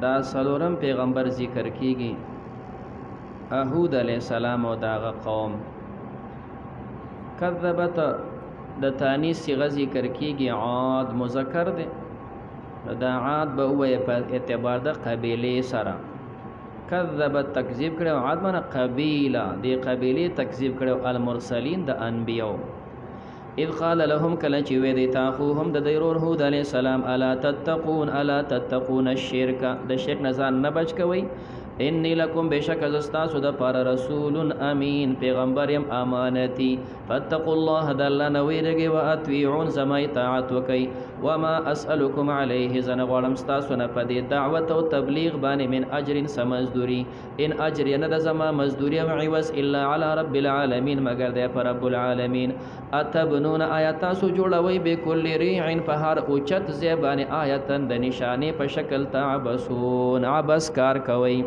دا څلورم پیغمبر ذکر کیږي هود علیہ السلام او داغه قوم. کذبت د تانی صيغه ذکر کیږي عاد مذکر ده، دا عاد به وې په اعتبار د قبیله سره. کذبت تکذیب کړو، عاد معنا قبیله، دی قبیله تکذیب کړو المرسلین د انبیو. اذ قال لهم کله چې وې دی تاخوهم د دیرور هود علیہ السلام الا تتقون الشرک، د شرک نه ځان نه بچ کوي. انی لکم بشک از استاسو د پر رسول امین، پیغمبر یم امانتی. فاتقوا الله د الله نه ویریږئ و اطیعون زما اطاعت وکئ. وما اسألکم علیه زنه غواړم ستاسو نه په دې دعوت او تبلیغ باندې من اجر سمزدوری، ان اجر نه د زما مزدوری او عوض الا علی رب العالمین، مگر د پر رب العالمین. اتبنون آیاتاسو جوړوي بكل ریع په هر اوچت زبان آیتن د نشانه په شکل تعبسون، عبس کار کوي.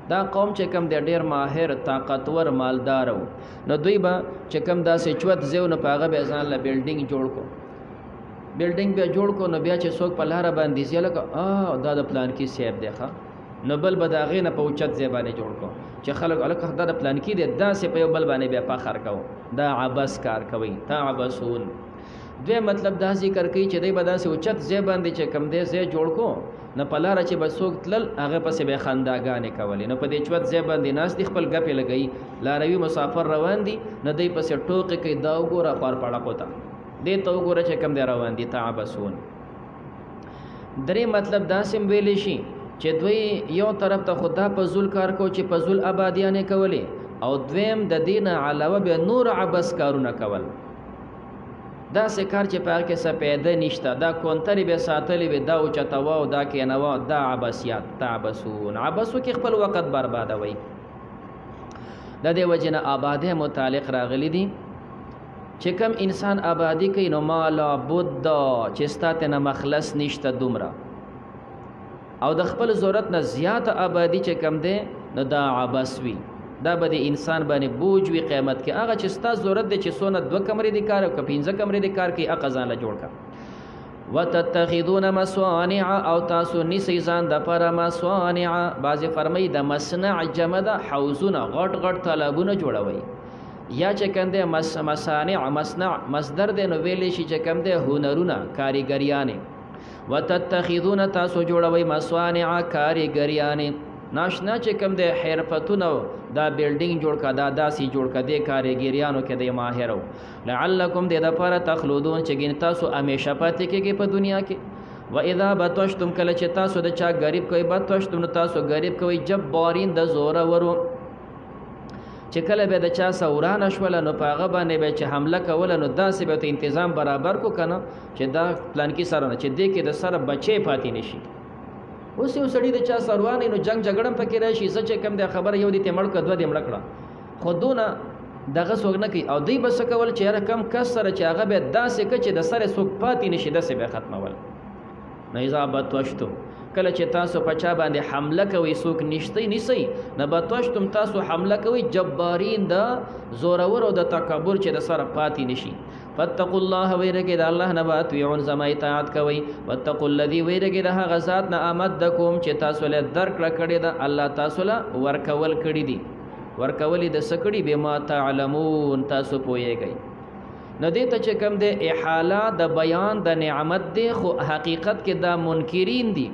دا قوم چې کم د ډیر ماهر طاقتور مالدارو، نو دوی به چې کم داسې چوت زیو نه پاغه به ځان له بلډینګ جوړ کو، بلډینګ به جوړ کو، نو بیا چې څوک په لار باندې ځي لکه دا د پلان کې سیب دی ښه، نو بل به دا غې نه په اوچت زبانه جوړ کو چې خلک الکه دا د پلان کې دی، داسې په یو بل باندې بیا فخر کو. دا عبس کار کوي، تعبسون. دوی مطلب دا ذکر کوي چې دوی به داسې اوچت زبان دی چې کم دی زی جوړ کو، نه په لاره چې به څوک تلل هغه پسې به خنداګانې کولې، نو په دې چوت ځای باندې ناست دي خپل ګپې لګوي، لاروي مسافر روان دي نه دوی پسې ټوقې کوي دا وګوره خوار پړقو ته دې ته وګوره چې کوم دی روان دي. تعبسون. درې مطلب داسې ویلی شي چې دوی یو طرف ته خدا په زول کار کو چې په زول آبادیانې کولې، او دویم د دې نه علاوه بیا نور عبس کارونه کول. دا سکار چې پاک کې سپیده نشته، دا کونترې به ساتلې به دا اوچتوا او دا کېنوا، دا عباسیات. تعبسون. عبسو کې خپل وخت بربادوي. د دې وجه نه آباده متعلق راغلي دي چې کم انسان آبادی کوي نو ما لا بد چې ستاته نه مخلص نشته دومره، او د خپل ضرورت نه زیات آبادی چې کم ده نو دا عبس وي، دا به د انسان باندې بوج وي قیامت کې. هغه چې ستا ضرورت دی چې سونه 2 کمرې د کار او 15 کمرې د کار کې هغه ځان له جوړ کا. وتتخذون مصانع، او تاسو نیسئ ځان د پاره مصانع، بعضې فرمایي د مصنع جمع ده حوزونه، غټ غټ تالابونه جوړوي، یا چې کوم دی مصانع مصنع مصدر دی نو ویلی شي چې کوم دی هنرونه کاریګریانې. وتتخذون تاسو جوړوي مصانع کاریګریانې، ناشنا چې کوم د حرفتونو دا بلډینګ جوړ کا، دا داسې جوړ کا، د کاریګریانو کې د ماهرو. لعلکم د لپاره تخلدون چې ګین تاسو همیشه پاتې کېږئ په دنیا کې. و اذا بطشتم کله چې تاسو د چا غریب کوي، بطشتم نو تاسو غریب کوي، جبارین د زوره ورو، چې کله به د چا سورانه شوله نو په هغه باندې به چې حمله کوله نو داسې به ته تنظیم برابر کو کنه چې دا پلان کې سره نه چې دې کې د سره بچي پاتې نشي. اوس یو سړی د چا سروانې نو جنگ جګړم پکې راشي، څه چې کم د خبره یو دې ته مړ کړه 2 دې مړ کړه، خودونه دغه څوک نه کوي. او دوی بس کول چې هر کم کس سره چې هغه به داسې که چې د سره څوک پاتې نشي داسې به ختمول. نه اذا بطشتم کله چې تاسو په چا باندې حمله کوي څوک نشته نیسئ، نه بطشتم تاسو حمله کوي جبارین د زورور او د تکبر چې د سره پاتې نشي. فاتقوا الله ويرګي د الله نه باطيعون زما اطاعت کوي. واتقوا الذي ويرګي د هغه ذات نه امدکم چې تاسو له درکړه کړي ده، الله تاسو له ورکول کړي دي، ورکولې د سکړي به ما تعلمون تاسو پوهیږئ. نو دې ته چې کوم د احاله د بیان د نعمت دی، خو حقیقت کې دا منکرین دي.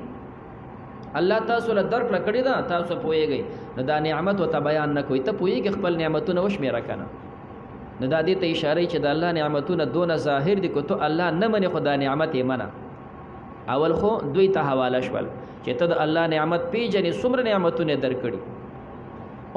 الله تاسو له درکړه کړي ده تاسو پوهیږئ، نو دا نعمت او ته بیان نه کوي، ته پوهیږي خپل نعمتونه وشمیره کنه. نو دا دې ته اشاره چې د الله نعمتونه دونه ظاهر دي، کو ته الله نه منې خدا نعمت یې منه. اول خو دوی ته حواله شول چې ته د الله نعمت پیژنې، څومره نعمتونه درکړي.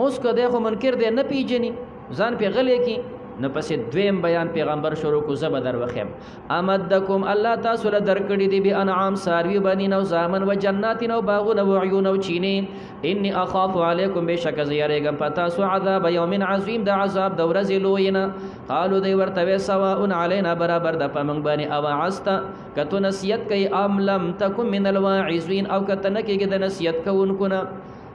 اوس که دی خو منکر دی نه پیژني، ځان پې غلی کی، نو پسې دویم بیان پیغمبر شروع کو. زه به در وښیم امدکم الله تاسو له درکړي دي به انعام څاروي بنین او زامن و جنات او باغونه و عیون او چینې. انی اخاف علیکم بشک زه یریږم په تاسو عذاب یوم عظیم د عذاب د ورځې لوی نه. قالو دی ورته وی سواء علینا برابر د په موږ باندې اوعظت که تو نصیحت کوي ام لم تکن من الواعظین او که ته نه کېږې د نصیحت کوونکو نه.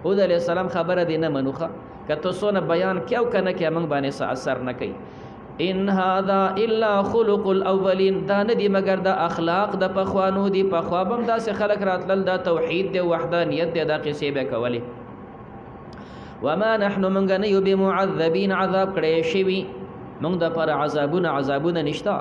هود علیہ السلام خبره دی نه منوخه که تو څونه بیان کې او که نه کې موږ باندې څه اثر نه کوي. ان هذا الا خلق الاولین، دا ندی مگر دا اخلاق د پخوانو دی، پخوا بم دا سه خلق راتلل، دا توحید دی، وحدانیت دی، دا قصې به کولی. وما نحن منګ نه یو بمعذبین، عذاب کړی شوی مونږ د پر عذابونه نشتا.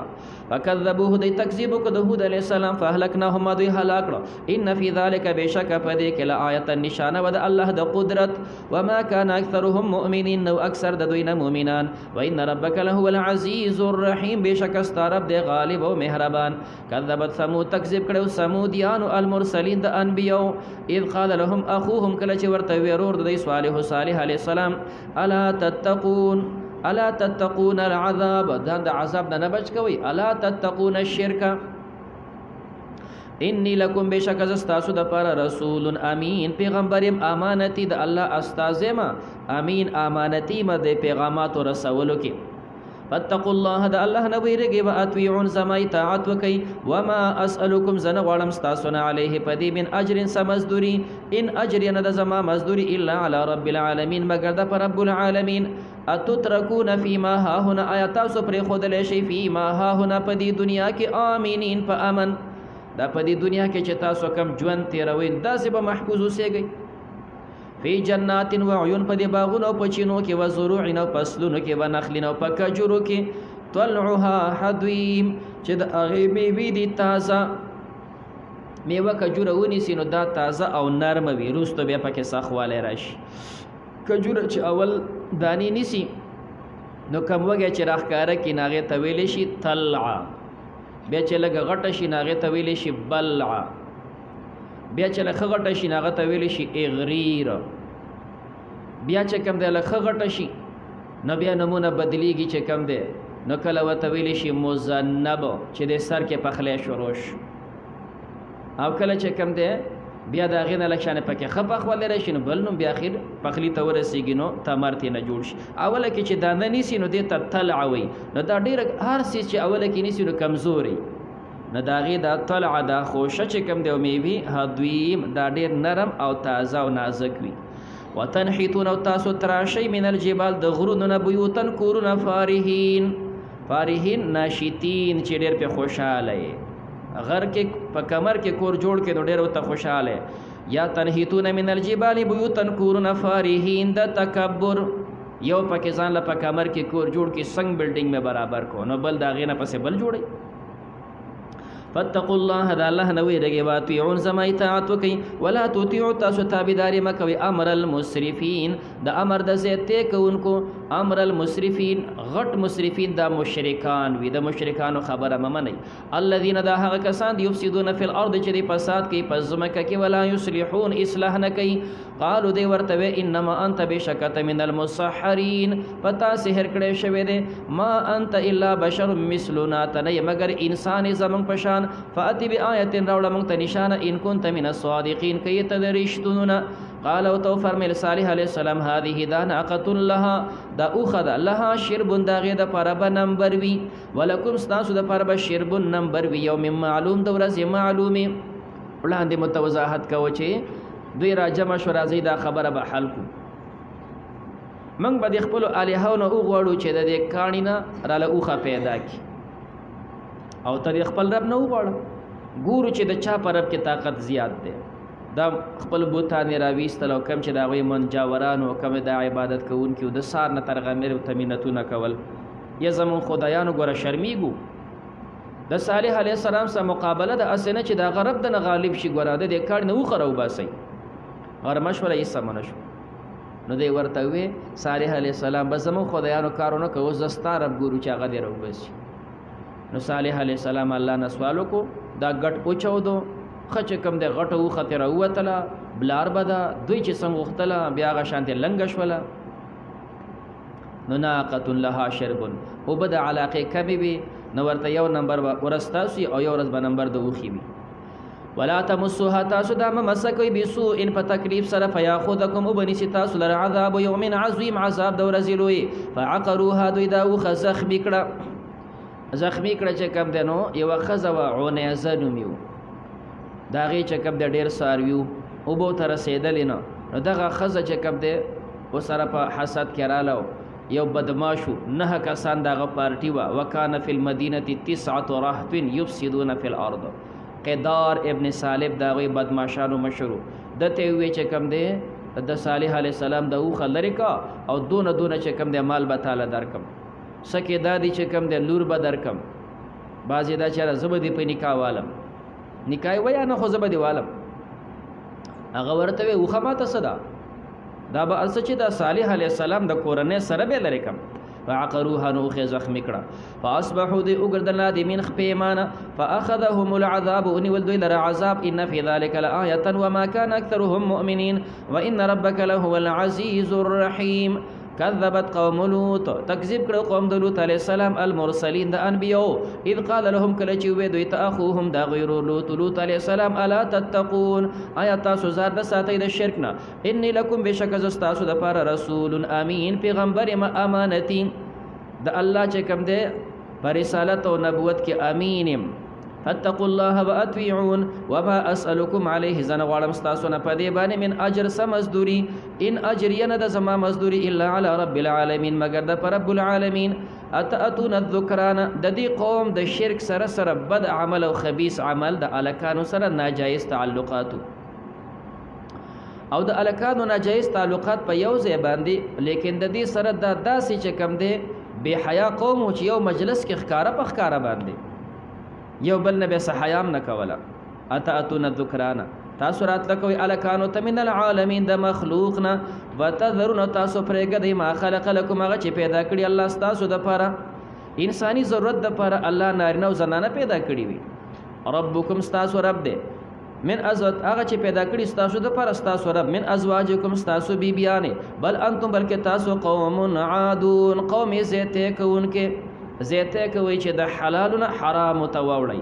فکذبوه دی تکذیب کو د هود علیہ السلام، فهلکناهم دوی هلاک کړه. ان فی ذلک بشک پدې کې لآیه نشانه ود الله د قدرت. وما كان اکثرهم مؤمنین، نو اکثر د دوی نه مؤمنان. وان ربک لهو العزیز الرحیم، بشک استرب دی غالب او مهربان. کذبت ثمود، تکذیب کړو ثمودیان المرسلین د انبیاء. اذ قال لهم اخوهم، کله چې ورته ورور د صالح علیہ السلام، الا تتقون العذاب، دا د عذاب نه بچ کوي. الا تتقون الشرك، انی لکم بشک استاسو د پر رسول امین، پیغمبرم امانتی د الله استازما، امین امانتی م د پیغامات رسولو کې. فاتقوا الله، د الله نه ویریږي، واطيعون زما اطاعت وکي. وما اسالکم زنه غواړم ستاسو نه علیه پدی من اجر سمزدوری، ان اجر نه د زما مزدوری الا علی رب العالمین، مگر د پر رب العالمین. اتترکون فیما ها هنا، آیات سو پر خودل شی فیما ها هنا پدی دنیا کې امینین په امن، دا پدی دنیا کې چې تاسو کم ژوند تیروي داسې به محفوظ اوسئ. فی جنات و عیون، پدی باغونو په چینو کې، و زروع نو فصلونو کې، و نخل نو په کجورو کې. طلعها حدیم، چې د هغې میوې دي تازه. میوه کجوره ونیسي نو دا تازه او نرمه وي، وروسته بیا پکې سخوالی راشي. کجوره چې اول دانی نیسی نو کم وږی چې راښکاره کړي نو هغې ته ویلی شي طلعه، بیا چې لږه غټه شي نو هغې ته ویلی شي بلعه، بیا چې لږ غټه شي نو هغه ته ویلی شي اغریر، بیا چې کم دی لږ غټه شي نو بیا نمونه بدلیږي چې کم دی نو کله ورته ویلی شي مزنب، چې د سر کې پخلی شروع شو. او کله چې کم دی بیا د هغې نه لږ شانې پکې ښه پخوالی راشي نو بل نوم بیا اخر پخلي ته ورسېږي نو تمر ترې نه جوړ شي. اوله کې چې دانه نیسي نو دې ته طلعه وایي. نو دا ډېره هر څیز چې اوله کې نیسي نو کمزوري، نو د هغې دا طلعه دا خوشه چې کوم دی او میوې هدویم دا ډېر نرم او تازه او نازک وي. وتنحتون، او تاسو تراشئ من الجبال د غرونو نه بیوتن کورونه، فارحین ناشتین، چې ډېر پې خوشحاله یې. غر کې په کمر کې کور جوړ کې نو ډېر ورته خوشحاله. یا تنحتون من الجبال بیوتن کورونه فارحین، د تکبر، یو پکې ځان له په کمر کې کور جوړ کې څنګه بلډینګ میں برابر کو نو بل د هغې نه پسې بل جوړئ. فاتقوا الله، د الله نه ویرېږئ. واطیعون، زما اطاعت وکئ. ولا تطیعوا، تاسو تابعداري مه کوئ. امر المسرفین، د امر د زیاتې کوونکو. امر المسرفین، غټ مسرفین دا مشرکان وي، د مشرکانو خبره مه منئ. الذین، دا هغه کسان دي یفسدون فی الارض، چې دی فساد کوي په ځمکه کې. ولا یصلحون، اصلاح نه کوي. قالو دی ورته وی انما انت بشکت من المسحرین، پتا سحر کړی شوی دی. ما انت الا بشر مثلنا، ته نه مگر انسان زمونږ په شان. فاتی بآیت، راوړه مونږ ته نشانه. ان كنت من الصادقین، که ته د رښتونو نه. قال او تو فرمیل صالح علیہ السلام هذه دا ناقۃ لها، دا اوخه ده، لها شرب، دا غې د پاره به نمبر وي. ولکم، ستاسو د پاره به شرب نمبر وي، یوم معلوم، د ورځې معلومې. وړاندې متوضاحت کوو چې دوی را جمع شو، راځئ دا خبره به حل کړو. موږ به د خپلو الهو نه وغواړو چې د دې کاڼي نه راله اوښه پیدا کړي، او ته د خپل رب نه وغواړه. ګورو چې د چا په رب کې طاقت زیات دی. دا خپل بوتانې راویستل او کم چې د هغوی منجاورانو، کم د عبادت کوونکي د سار نه تر غمیر ورته منتونه کول. یا زمون خدایانو ګوره شرمیږو. د صالح علیه السلام سره مقابله د اسې نه چې د هغه رب د نه غالب شي. ګوره د دې کاڼي نه اوښه راوباسئ، غرمه شوله هېڅ سمه نه شو. نو دی ورته وی صالح علیه السلام به زمون خدایانو کارونه کوو، زه ستا رب ګورو چې هغه دې راوباسي. نو صالح علیه السلام الله نه سوال وکړو، دا ګټ اوچودو، ښه چې کوم دی غټه اوښه ترې راووتله، بلار به ده، دوی چې څنګه غوښتله بیا هغه شانتې لنګه شوله. نو ناقة لها شرب، اوبه د علاقې کمې وي، نو ورته یو نمبر به ورځ ستاسو او یو ورځ به نمبر د اوښې وي. ولا تمسوها، تاسو دا مه مسه کوئ بسوء، په تکلیف سره. فیاخذکم، وبنیسي تاسو لره عذاب یوم عظیم، عذاب د ورځې لوی. فعقروها، دوی دا اوښه زخمي کړه. زخمی کړه چې کم دی نو یوه ښځه وه، عنیزه نوم یې و. د هغې چې کم دی ډېر څاروي وو، اوبو ته رسېدلې نه. نو دغه ښځه چې کم دی ورسره په حسد کې راله، یو بدماشو 9 کسان دغه پارټي وا وکانه فی المدینه 9 رهط یفسدون فی الارض. قدار ابن صالب دغه بدماشانو مشهور دته وی چې کم دی د صالح علیه السلام د اوخه لري کا او دونه چې کم دی مال به تعالی درکم سکه دادی چې کم دی لور به درکم بعضی دا چې زبدی په نکاح والم نکاح ویا نه خو زبدی والم هغه ورته اوخه ماته صدا دا به اس چې د صالح علیه السلام د کورنۍ سره به لري کم فعقروها نوخ زخمی کړه فاصبحوا دی وګرځل نادمین خپېمانه فاخذهم العذاب ان ولدل عذاب ان في ذلك لآية وما كان اكثرهم مؤمنين وان ربك لهو العزيز الرحيم. كذبت قوم لوط تکذیب کړه قوم د لوط علیه السلام المرسلین د انبیاء اذ قال لهم کله چې وې دوی ته اخوهم دا غیر لوط علیه السلام الا تتقون آیا تاسو ځان نه ساتئ د شرک نه انی لکم بشک ز تاسو د پر رسول امین پیغمبر ما امانتی د الله چې کوم دی پر رسالت او نبوت کې امینم فاتقوا الله واطيعون وما اسالكم عليه زن غړم تاسو نه پدې باندې من اجر سمزدوري ان اجري نه د زما مزدوري الا على رب العالمين مگر د رب العالمین. اتاتون الذکران د دې قوم د شرک سره بد عمل او خبيث عمل د الکانو سره ناجایز تعلقات او د الکانو ناجایز تعلقات په یو ځای باندې لیکن د دې سره د داسې چې کم دی بے حیا قوم چې یو مجلس کې ښکارا باندې یو بل نه به صحیام نه کوله. اتاتون الذکران تاسو راتلکوي الکانو ته من العالمین د مخلوقنا وتذرون تاسو پرېږدئ ما خلق لكم هغه چې پیدا کړي الله ستاسو د پاره انسانی ضرورت د پاره الله نارینه او زنانه پیدا کړي وي. ربکم ستاسو رب دی من ازواج هغه چې پیدا کړي ستاسو د پاره ستاسو رب من ازواجکم ستاسو بیبیانې بل انتم بلکې تاسو قوم عادون قوم زیته کوونکې زیته کوي چې د حلالونه حرام متوړي.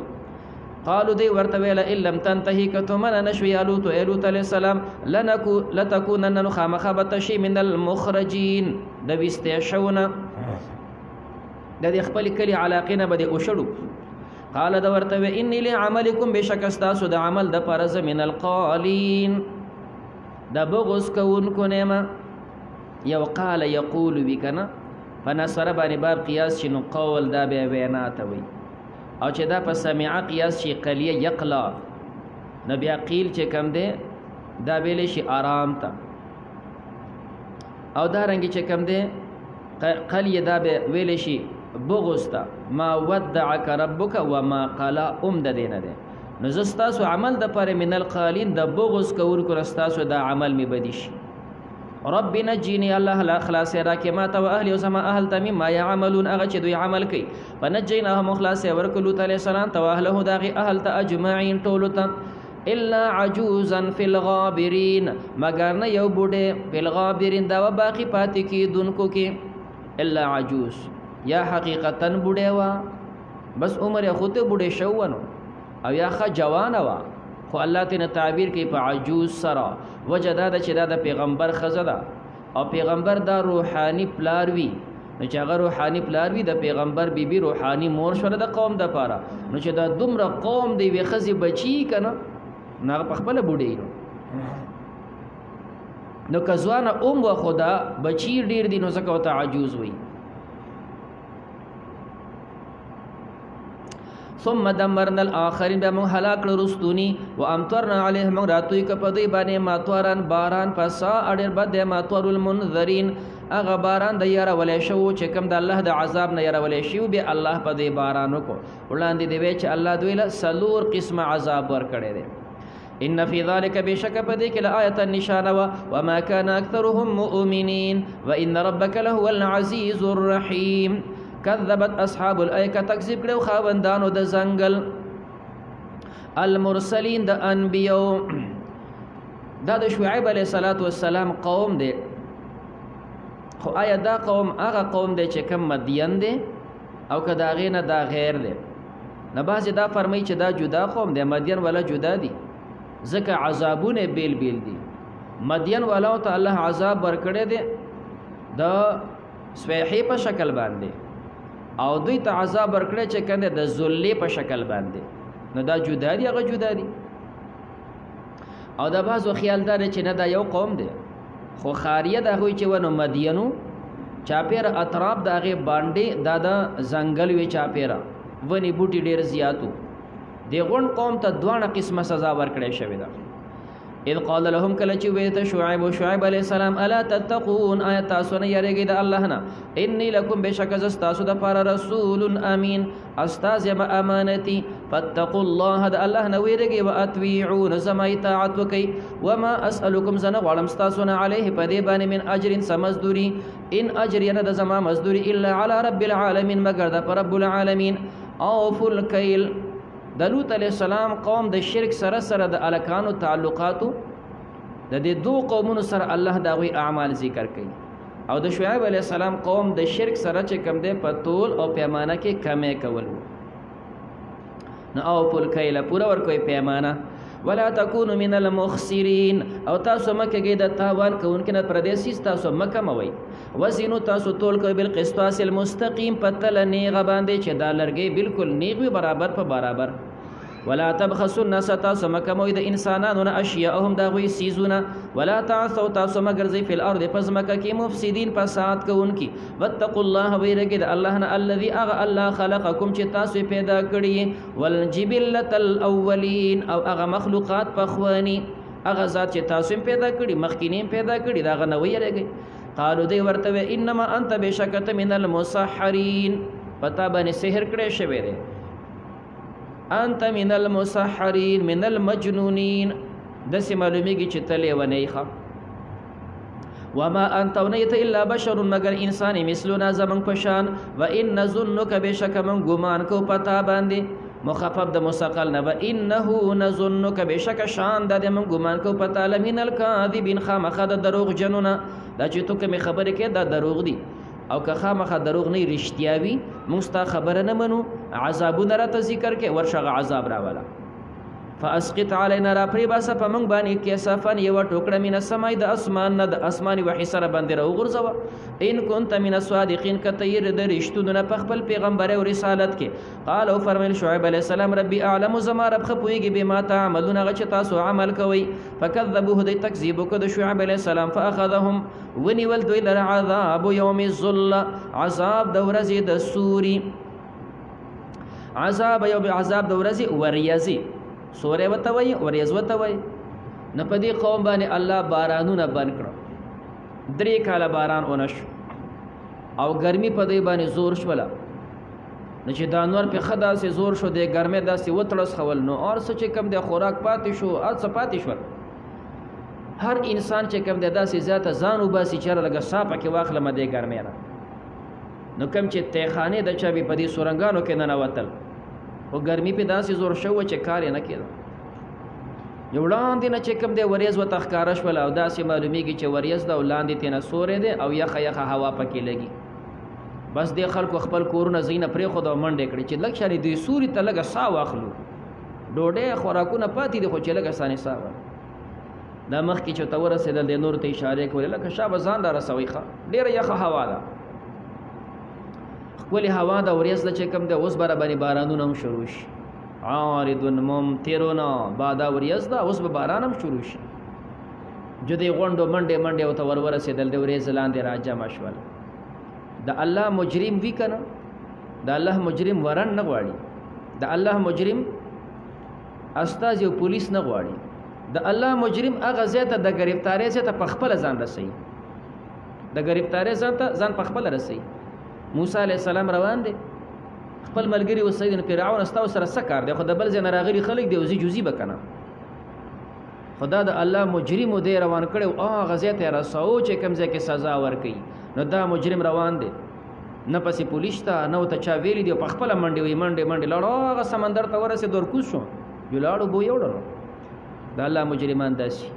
قالوا دی ورته ویل ان لم تنتهي کتمن نشوي لوط علیہ السلام لتكونن خامخبت شي من المخرجين د وستشونه د خپل کلی علاقینه بده او شړو. قال دا ورته وی اني لعملكم بشکستاسو د عمل د پرز من القالين د بغض کوونکو نعمه یو قال یقول بکنا فنصر باندې باب قیاس شنو قول دا به وینا ته وي او چې دا په سمع قیاس شي قلیه یقلا نبی قیل چې کم دی دا ویل شي آرام ته او دا رنګ چې کم دی قلیه دا به ویل شي بغض ته ما ودعك ربك وما قلا د دینه ده نو زستاسو عمل د پر من القالین د بغض کور کو رستاسو دا عمل می بدیش. رب نجینی الله لا خلاص را کې ما ته اهل او سما اهل تمیم ما يعملون هغه چې دوی عمل کوي فنجیناه مخلص ورکلو تعالی السلام تو اهله داغي اهل ته اجمعین ټول ته الا عجوزا فی الغابرین مگر نه یو بوډه فی الغابرین دا باقی پاتې کی دونکو کې الا عجوز یا حقیقتا بوډه وا بس عمر خود بوډه شوونو او یا خ جوان وا خو الله تعالی تعبیر کوي په عجوز سرا وجدا د چې دا پیغمبر خزدا او پیغمبر دا روحانی پلاروي نو چې هغه روحانی پلاروي د پیغمبر بیبي روحانی مور شوه د قوم د پاره نو چې دا دومره قوم دی وی خزي بچی کنه نه په خپل بوډي نو کزوانه و خدا بچی ډیر دي نو زکه وته عجوز وي. ثم دمرنا الاخرين بمن هلاك رستوني وامطرنا عليهم راتوي کپدی باندې ماتوران باران پسا اډر بد ماتور المنذرين اغه باران د یاره ولې شو چې کوم د الله د عذاب نه یاره ولې شو به الله په دې باران کو وړاندې دی چې الله دوی له سلور قسم عذاب ور کړی دی. ان في ذلك بشك بديك لآية النشانة وما كان اكثرهم مؤمنين وان ربك لهو العزيز الرحيم. كذبت اصحاب الایکه تکذیب کړو خاوندانو د زنګل المرسلین د انبیو دا د شعیب علیه السلام قوم دی خو آیا دا قوم هغه قوم دی چې کم مدین دی او که دا غینه دا غیر دی نه بعضې دا فرمایي چې دا جدا قوم دی مدین والا جدا دی ځکه عذابونه بیل بیل دي. مدین والاو ته الله عذاب ورکړی دی د سویحې په شکل باندې او دوی ته عذاب ورکړی چې کنده د ذلې په شکل باندې نو دا جدا دي هغه جدا دي. او دا بعضو خیال دار چې نه دا یو قوم دی خو خاریه دا هوی چې ونو مدینو چاپیر اطراف د هغې باندې دا د ځنګل وي چاپیره ونې بوټي ډېر زیاتو دې غونډ قوم ته دواړه قسمه سزا ورکړې شوې ده اذ قال لهم کله چې ویل ته شعیب علیه السلام الا تتقون آیا تاسو نه یریږئ د الله نه انی لکم بشک زه ستاسو دپاره رسول امین استاذ یم امانتي فاتقوا الله د الله نه ویریږئ واطیعون زما اطاعت وکئ وما اسألکم زه نه غواړم ستاسو نه علیه په دې باندې من اجر څه مزدوري ان اجري نه د زما مزدوري الا علی رب العالمین مگر د رب العالمین اوفوا الکیل د لوط علیه السلام قوم د شرک سره سره د الکانو تعلقاتو د دې دوه قومونو سره الله د هغوی اعمال ذکر کوي او د شعیب علیه السلام قوم د شرک سره چې کوم دی په طول او پیمانه کې کمی کول نو اوفوا الکیل پوره ورکوئ پیمانه ولا تکونوا من المخسرین او تاسو مه کېږئ د تاوان کوونکي نه پردی څیز تاسو مه کموئ وزنو تاسو تول کوئ بالقسطاس المستقیم په تله نیغه باندې چې دا لرګی بالکل نیغ وي برابر په برابر ولا تبخسوا الناس تاسو مه کموئ د انسانانو نه اشیاءهم د هغوی څیزونه ولا تعثوا تاسو مه ګرځئ فی الارض په ځمکه کې مفسدین فساد کوونکي واتقوا الله ویرګئ د الله نه الذي هغه الله خلقکم چې تاسو پیدا کړي والجبلة الاولین او هغه مخلوقات پخوانی هغه ذات چې تاسو پیدا کړي مخکینی پیدا کړي دا هغه نه ویرګئ قالو دی ورته انما انت بشکت من المسحرین پتا باندې سحر کړی شوی دی انت من المسحرین من المجنونین داسې معلومیږي چې ته لیونی ښه وما انت ونیت الا بشر مگر انسان مثلنا زمونږ په شان و ان نظنک بشک من ګمان کو پتا باندې مخفف د مثقل نه و انه نظنک بشک شان د من ګمان کو پتا لمن الکاذبین خامخه د دروغ جنونه دا چې تو کومې خبرې کې دا دروغ دي او که خامخه دروغ نه رښتیا وي موږ ستا خبره نه منو عذابونه راته ذکر کې ورشغه عذاب راوله فاسقط علینا را پرې باسه په موږ باندې کسفن یوه ټوکړه من السماء د اسمان نه د اسماني وحي سره باندې راوغورځوه ان كنت من الصادقین که ته یې د رښتونو نه په خپل پیغمبرۍ او رسالت کې قال او فرمیل شعیب علیه السلام ربي اعلم زما رب ښه پوهېږي بما تعملون هغه چې تاسو عمل کوئ فکذبوه دوی تکذیب وکړه د شعیب علیه السلام فاخذهم ونیول دوی لره عذاب یوم الظله عذاب د ورځې د سوري عذاب د ورځې وریځې سورې ورته وایي وریځ ورته وایي نه په دې قوم باندې الله بارانونه بند کړه 3 کاله باران ونه شو او ګرمي په دوی باندې زور شوله نو چې دا نور په ښه داسې زور شو د ګرمۍ داسې وتړسخول نو اور څه چې کوم دی خوراک پاتې شو هر څه پاتې شول هر انسان چې کوم دی داسې زیاته ځان وباسي چېرې لږه ساه پکې واخلمه دې ګرمۍ نه نو کوم چې تیخانې د چا په دې سورنګانو کې ننوتل خو ګرمي په داسې زور شوه چې کار یې نه کېده یو وړاندې نه چې کوم دی وریځ ورته ښکاره شوله او داسې معلومیږي چې وریځ ده او لاندې تېنه سوری دی او یخه یخه هوا پکې لګي بس دې خلکو خپل کورونه ځایونه پرېښود او منډې کړې چې لږ شانې دوی سوري ته لږه ساه واخلو ډوډۍ خوراکونه پاتې دي خو چې لږه سانې ساه واخلو دا مخکې چې ورته ورسېدل دی نورو ته اشارې کولې لکه شابه ځان را رسوئ ښه ډېره یخه هوا ده ښکلې هوا ده وریځ ده چې کوم دی اوس به راباندې بارانونه هم شروع شي عارض ممطرون بادا وریځ ده اوس به باران هم شروع شي جدي غونډو منډې ورته ورسېدل د وریځ لاندې راجمع شول د الله مجرم وي که نه د الله مجرم ورن نه غواړي د الله مجرم استاذ یو پولیس نه غواړي د الله مجرم هغه ځای ته د ګرفتارۍ ځای ته په خپله ځان رسوي د ګرفتارۍ ځان په خپله رسوي موسی علیه السلام روان دی خپل ملګري وسیدن فرعون استاو سره څه کار دی خو د بل ځای نه راغلي خلک دی وزي جوزي به که نه خدا د الله مجرم و دی روان کړی او هغه ځای ته یې رسوو چې کوم ځای کې سزا ورکوي نو دا مجرم روان دی نه پسې پولیس ته نه ورته چا ویلي دي په خپله منډې وي منډې لاړو هغه سمندر ته ورسېد ورکوز شو یو لاړو بو یوړلو د الله مجرمان داسې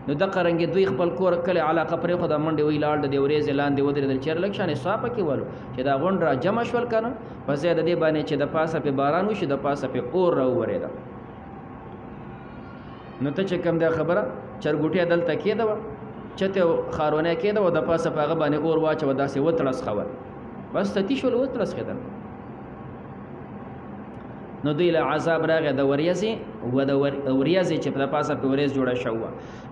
نو دغه رنګې دوی خپل کور کله علاقه پرېښوده منډې وی لاړ د دې ورېځې لاندې ودرېدل چېرې لږ شانې ساه پکې ولو چې دا غونډ را جمع شول که نه په ځای د دې باندې چې د پاسه پې باران وشي د پاسه پې اور راوورېده نو ته چې کوم دا خبره چرګوټۍ دلته کېده وه چتې خارونه کېده وه د پاسه په هغه باندې اور واچوه داسې وتړسخول بس تتی شول وتړسخېدل نو دوی له عذاب راغی د وریځې و د وریځې چې په پاسه په وریځ جوړه شوه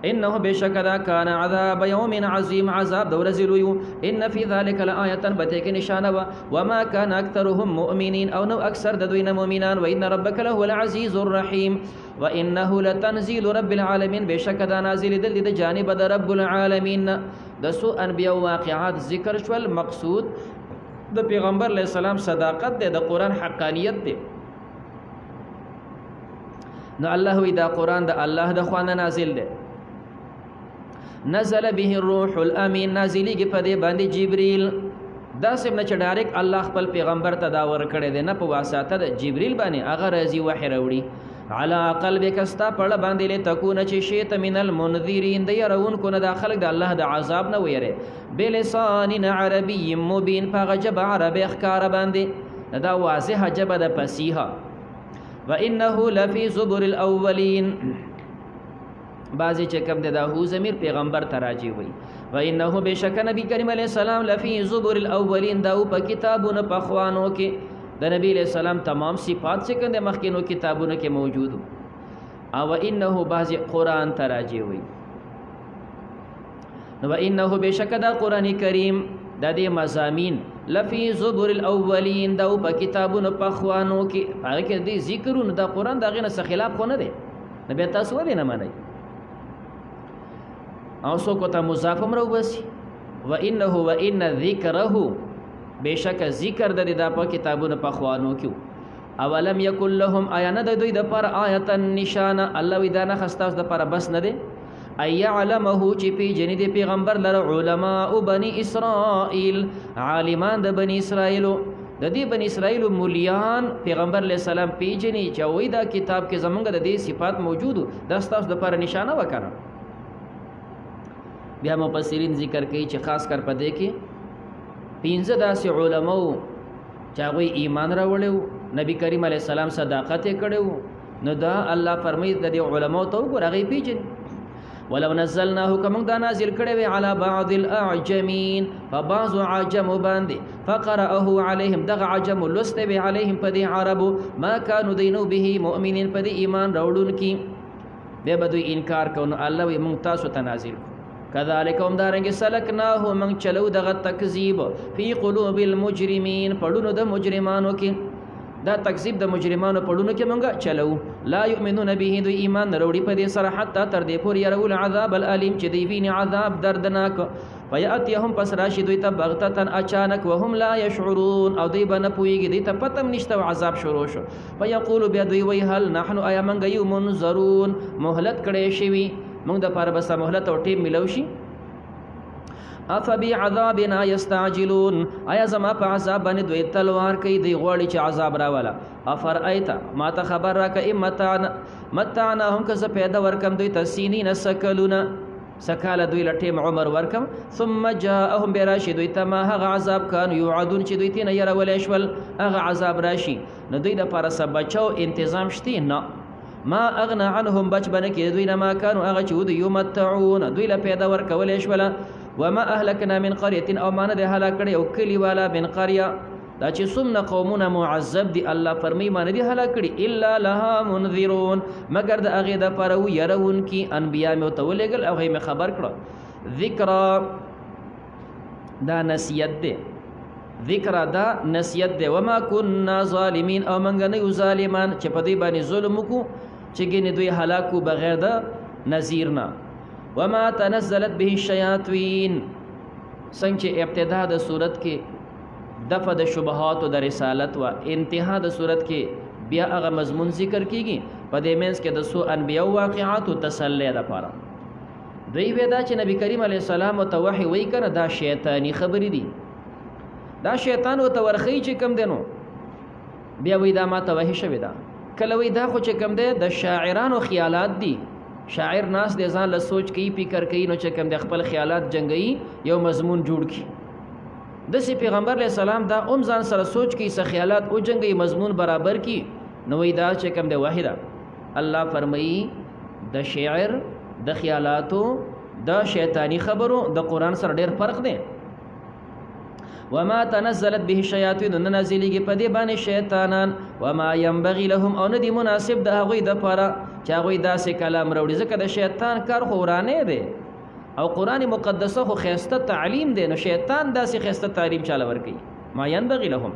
انه بشک دا کان عذاب یوم عظیم عذاب د ورځې لوی ان فی ذلک لآیه بته کې نشانه و وما کان اکثرهم مؤمنین او نو اکثر د دوی نه مؤمنان و ان ربک له العزیز الرحیم وانه لتنزيل رب العالمین بشک دا نازل د جانب د رب العالمین د سو انبیاء واقعات ذکر شول مقصود د پیغمبر علیہ السلام صداقت ده د قران حقانیت ده نو الله وی دا قران د الله د خوانه نازل ده نزل به الروح الامین نازلی کې په دې باندې جبريل دا سم نه چې ډایرک الله خپل پیغمبر ته دا ور کړی دی نه په واسطه د جبريل باندې هغه راځي وحی راوړي على قلبك استا پړ باندې له تكون چې شیت من المنذرین د يرون کو نه داخل د الله د عذاب نه ويره بلسان عربي مبين فغجب عربي اخکار باندې دا واضح جب د فصیحه وانه لفي زبر الاولين بعضی چې کوم د هو ضمیر پیغمبر تراجی وي وانه بشک نبی کریم علیہ السلام لفي زبر الاولين دا په کتابونو په خوانو کې د نبی علیہ السلام تمام صفات چې کنده مخکینو کتابونو کې موجود او انه بعض قران تراجی وي نو انه بشک دا قران کریم د دې مضامین لفی زبر الاولین دا په کتابونو په خوانو کې هغه کې دې ذکرونه د قران دغه نه خلاف خو نه دی نبی تاسو ولې نه مانی او سو کو ته مضاف امر وبسی وانه وان ذکره بشک ذکر د دې په کتابونو په خوانو کې اولم یکل لهم ایان د دوی د پر آیت نشانه الله وی دا نه خستاس د پر بس نه دی ای علمه چې پی جن دی پیغمبر لره علماء بنی اسرائیل عالمان د بنی اسرائیل د دې بنی اسرائیل مولیان پیغمبر علیہ السلام پیجنی چې وی دا کتاب کې زمونږ د دې صفات موجود د استاس د پر نشانه وکړه بیا مفسرین ذکر کوي چې خاص کر پدې کې 15 داسې علماء چې هغه ایمان راوړیو نبی کریم علیہ السلام صداقت کړو نو دا الله فرمایي د دې علماء ته وګورئ پیجن ولو نزلناه كما دا نازل کړي على بعض الاعجمين فبعض عجم باندې فقرأه عليهم دغ عجم لست به عليهم پدې عرب ما كانوا دينو به مؤمنين پدې ایمان راوړون کی به بدوی انکار کوي الله وي مونږ تاسو ته نازل كذلك هم دارنګ سلکناه من چلو دغه تکذیب فی قلوب المجرمین پړونو د مجرمانو کې دا تکذیب د مجرمانو پړونو کې مونږه چلو لا یؤمنون به دوی ایمان وروړي په دې سره حتی تر دې پورې يرول عذاب الالم چې دی ویني عذاب دردناک فیاتهم پس راشي دوی ته بغتتن اچانک وهم لا يشعرون او دوی بنه پويږي دوی ته پتم نشته عذاب شروع شو فیقول بیا دوی وی هل نحن ایا منګ یو منذرون مهلت کړي شوی مونږ د پاره بس مهلت او ټیم ملو شي افبعذابنا یستعجلون آیا زما په عذاب باندې دوی تلوار کوي دی غوړي چې عذاب راواله افرایت ما ته خبر راک متعناهم که پیدا ورکم دوی تسینین سکلونا سکاله دوی لټیم عمر ورکم ثم جاءهم براشد دوی تما هغه عذاب کان یعدون چې دوی تنه يرول شول هغه عذاب راشي نو دوی د پاره سبچو تنظیم شتي نه ما اغنى عنهم بچ بنه کې دوی نه ما کانو هغه چې دوی یمتعون دوی له پیدا ورکول شول وما اهلكنا من قريه او ما نه هلاکړي او کلی والا من قريه دا چې څومره قومونه معذب دي الله فرمای ما نه دي هلاکړي الا لها منذرون مگر د هغه د پرو يرون کی انبیا مې تولګل او هي خبر کړه ذکر دا نصیحت ده ذکر دا نصیحت ده وما كنا ظالمين او منګ نه ظالمان چې په دې باندې ظلم کو چې ګنې دوی هلاکو بغیر د نذیر نه وما تنزلت به الشیاطین څنګه ابتدا د صورت کې دفع د شبهات او د رسالت و انتها د صورت کې بیا هغه مضمون ذکر کیږي په دې منځ کې د سو انبیاء واقعات او تسلی لپاره دوی ودا چې نبی کریم علیه السلام او توحی وای کنه دا شیطانی خبرې دي دا شیطان او تورخی چې کم دینو بیا وای دا ما توحی شوی دا کله وای دا خو چې کم ده د شاعرانو خیالات دي شاعر ناس د ځان له سوچ کوي فکر کوي نو چې کم د خپل خیالات جنگي یو مضمون جوړ کی د سی پیغمبر علیہ السلام دا ځان سره سوچ کوي س خیالات او جنگي مضمون برابر کی نو وای دا چې کم د واحده الله فرمایي د شعر د خیالاتو د شیطانی خبرو د قران سره ډیر فرق دی وما تنزلت به الشیاطین ننزلیږي په دې باندې شیطانان وما ينبغي لهم او ندي مناسب د هغوی د پاره چې هغوی داسې کلام راوړي ځکه د شیطان کار خو ورانه دی او قرآن مقدسه خو خیسته تعلیم دی نو شیطان داسې خیسته تعلیم چاله ورکوي ما ينبغي لهم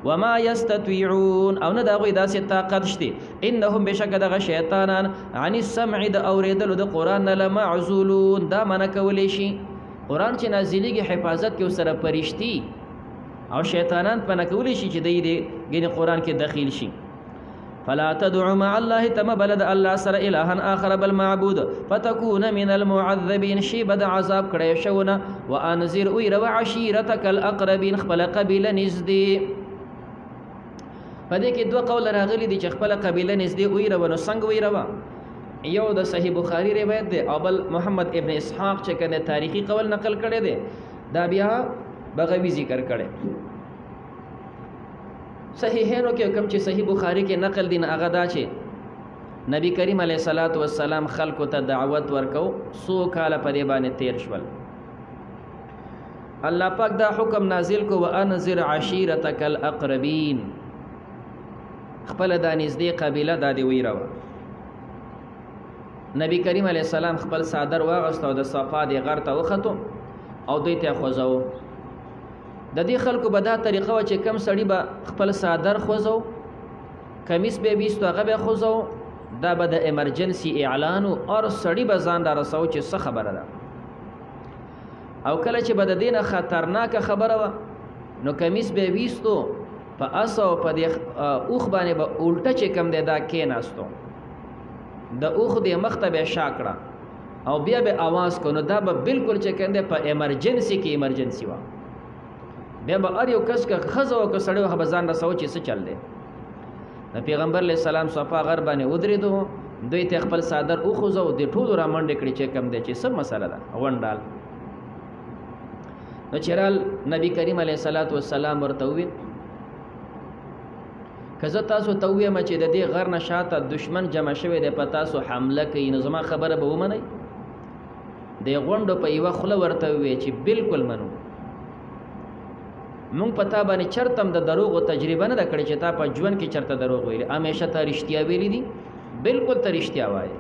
وما يستطيعون او نه د هغوی داسې طاقت شته انهم بشک دغه شیطانان عن السمع د اورېدلو د قرآن نه لمعزولون دا منع کولی شي قرآن چې نازلیږي حفاظت کې ورسره پرشتي او شیطانان پنه کولی شي چې دی ګینې قرآن کې دخیل شي فلا تدعو مع الله تم بلد الله سره الها آخر بل معبود فتكون من المعذبين شي بد عذاب کړی شونه وانذر وير وعشيرتك الاقربين خپل قبيله نږدې پدې کې دوه قول راغلي دي چې خپل قبيله نږدې وير ونو څنګه وير یو د صحیح بخاری روایت دی او بل محمد ابن اسحاق چې کنه تاریخي قول نقل کړي دی دا بیا بغوی ذکر کړي صحیحینو کې کوم چې صحیح بخاری کې نقل دي نه هغه دا چې نبی کریم علیه الصلاۃ والسلام خلکو ته دعوت ورکو سو کاله په دې باندې تیر شول الله پاک دا حکم نازل کو وانذر عشیرتک الاقربین خپل د نږدې قبیله د دی ویراو نبی کریم علیه السلام خپل صادر واغست او د صفا د غر ته وختو او دوی ته خوځو د دې خلکو به دا طریقه و چې کم سړی به خپل صادر خوځو کمیس به بیستو هغه به خوځو دا به د ایمرجنسی اعلان او سړی به ځان را رسو چې څه خبره ده او کله چې به د دینه خطرناک خبره و نو کمیس به بیستو په اسو په دې اوخ باندې به الټه چې کم دی دا کې ناستو د اوخ د مخته به شاکړه او بیا به आवाज کو نو دا به بالکل چې کنده په ایمرجنسی کې ایمرجنسی و بیا به ار یو کس کا خزو او سړیو خبرزان رسو چې څه چل دی د پیغمبر علیه السلام صفا غر باندې ودرېدو دوی ته خپل صادر او خوځو د ټولو را منډه کړي چې کم دی چې څه مسله ده وندال نو چرال نبی کریم علیه الصلاۃ والسلام ورته وی کزه تاسو ته وایم چې د دې غر نه شاته دشمن جمع شوی دی په تاسو حمله کوي نو زما خبره به ومنئ د غونډو په یوه خوله ورته وی چې بالکل منو مونږ پتا باندې چرتم د دروغ تجربه نه کړې چې تا په ژوند کې چرته دروغ ویلي همیشه ته رښتیا ویلي دي بالکل ته رښتیا وایي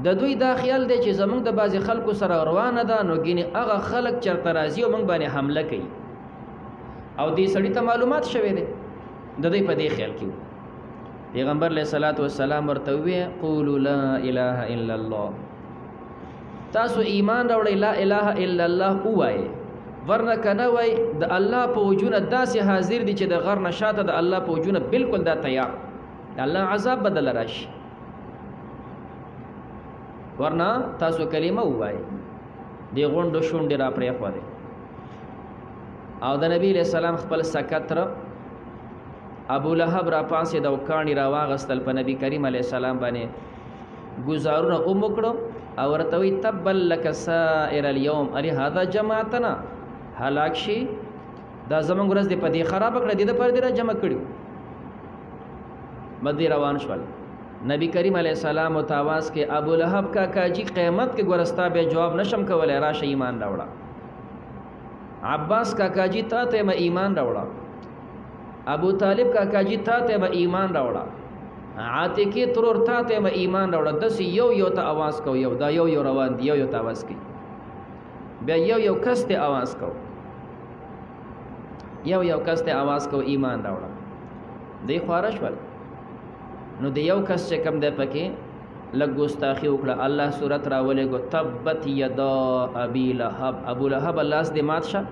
د دوی دا خیال دی چې زمونږ د بعضې خلکو سره روانه ده نو ګینې هغه خلک چرته راځي او مونږ باندې حمله کوي او دې سړي ته معلومات شوی دی د دې په دې خیال کې پیغمبر علیه الصلاۃ والسلام ورته وی قولوا لا اله الا الله تاسو ایمان راوړئ لا اله الا الله وایي ورنه کنه وای د الله په وجود داسې حاضر دي چې د غر نشاته د الله په وجود بالکل دا تیار د الله عذاب بدل راشي ورنه تاسو کلمه وای دی غونډو شونډې را پرې خو دي او د نبی له سلام خپل سکتر ابو لهب را پاسې د وکانی را واغستل په نبی کریم علیه السلام باندې گزارونه وکړو او ورته وی تبل لك سائر اليوم اری هذا جماعتنا هلاک شي دا زمونږ ورځ دې په دې خراب کړه دې د پر دې را جمع کړو مدي روان شول نبی کریم علیه السلام او تاواز کې ابو لهب کا کاجی قیامت کې ګورستا به جواب نشم کولای راشه ایمان راوړه عباس کا کاجی ته ته ما ایمان راوړه ابو طالب کا کاجی ته ته ما ایمان راوړه عاتقی ترور ته ته ما ایمان راوړه د یو یو ته आवाज کو یو دا یو یو روان دی یو ته आवाज کی بیا یو کس ته आवाज کو یو کس ته आवाज کو ایمان راوړه دی خارش ول نو د یو کس چې کم ده پکې لږ ګستاخی وکړه الله صورت راولې کو تبت یدا ابي لهب ابو لهب لاس دې مات شه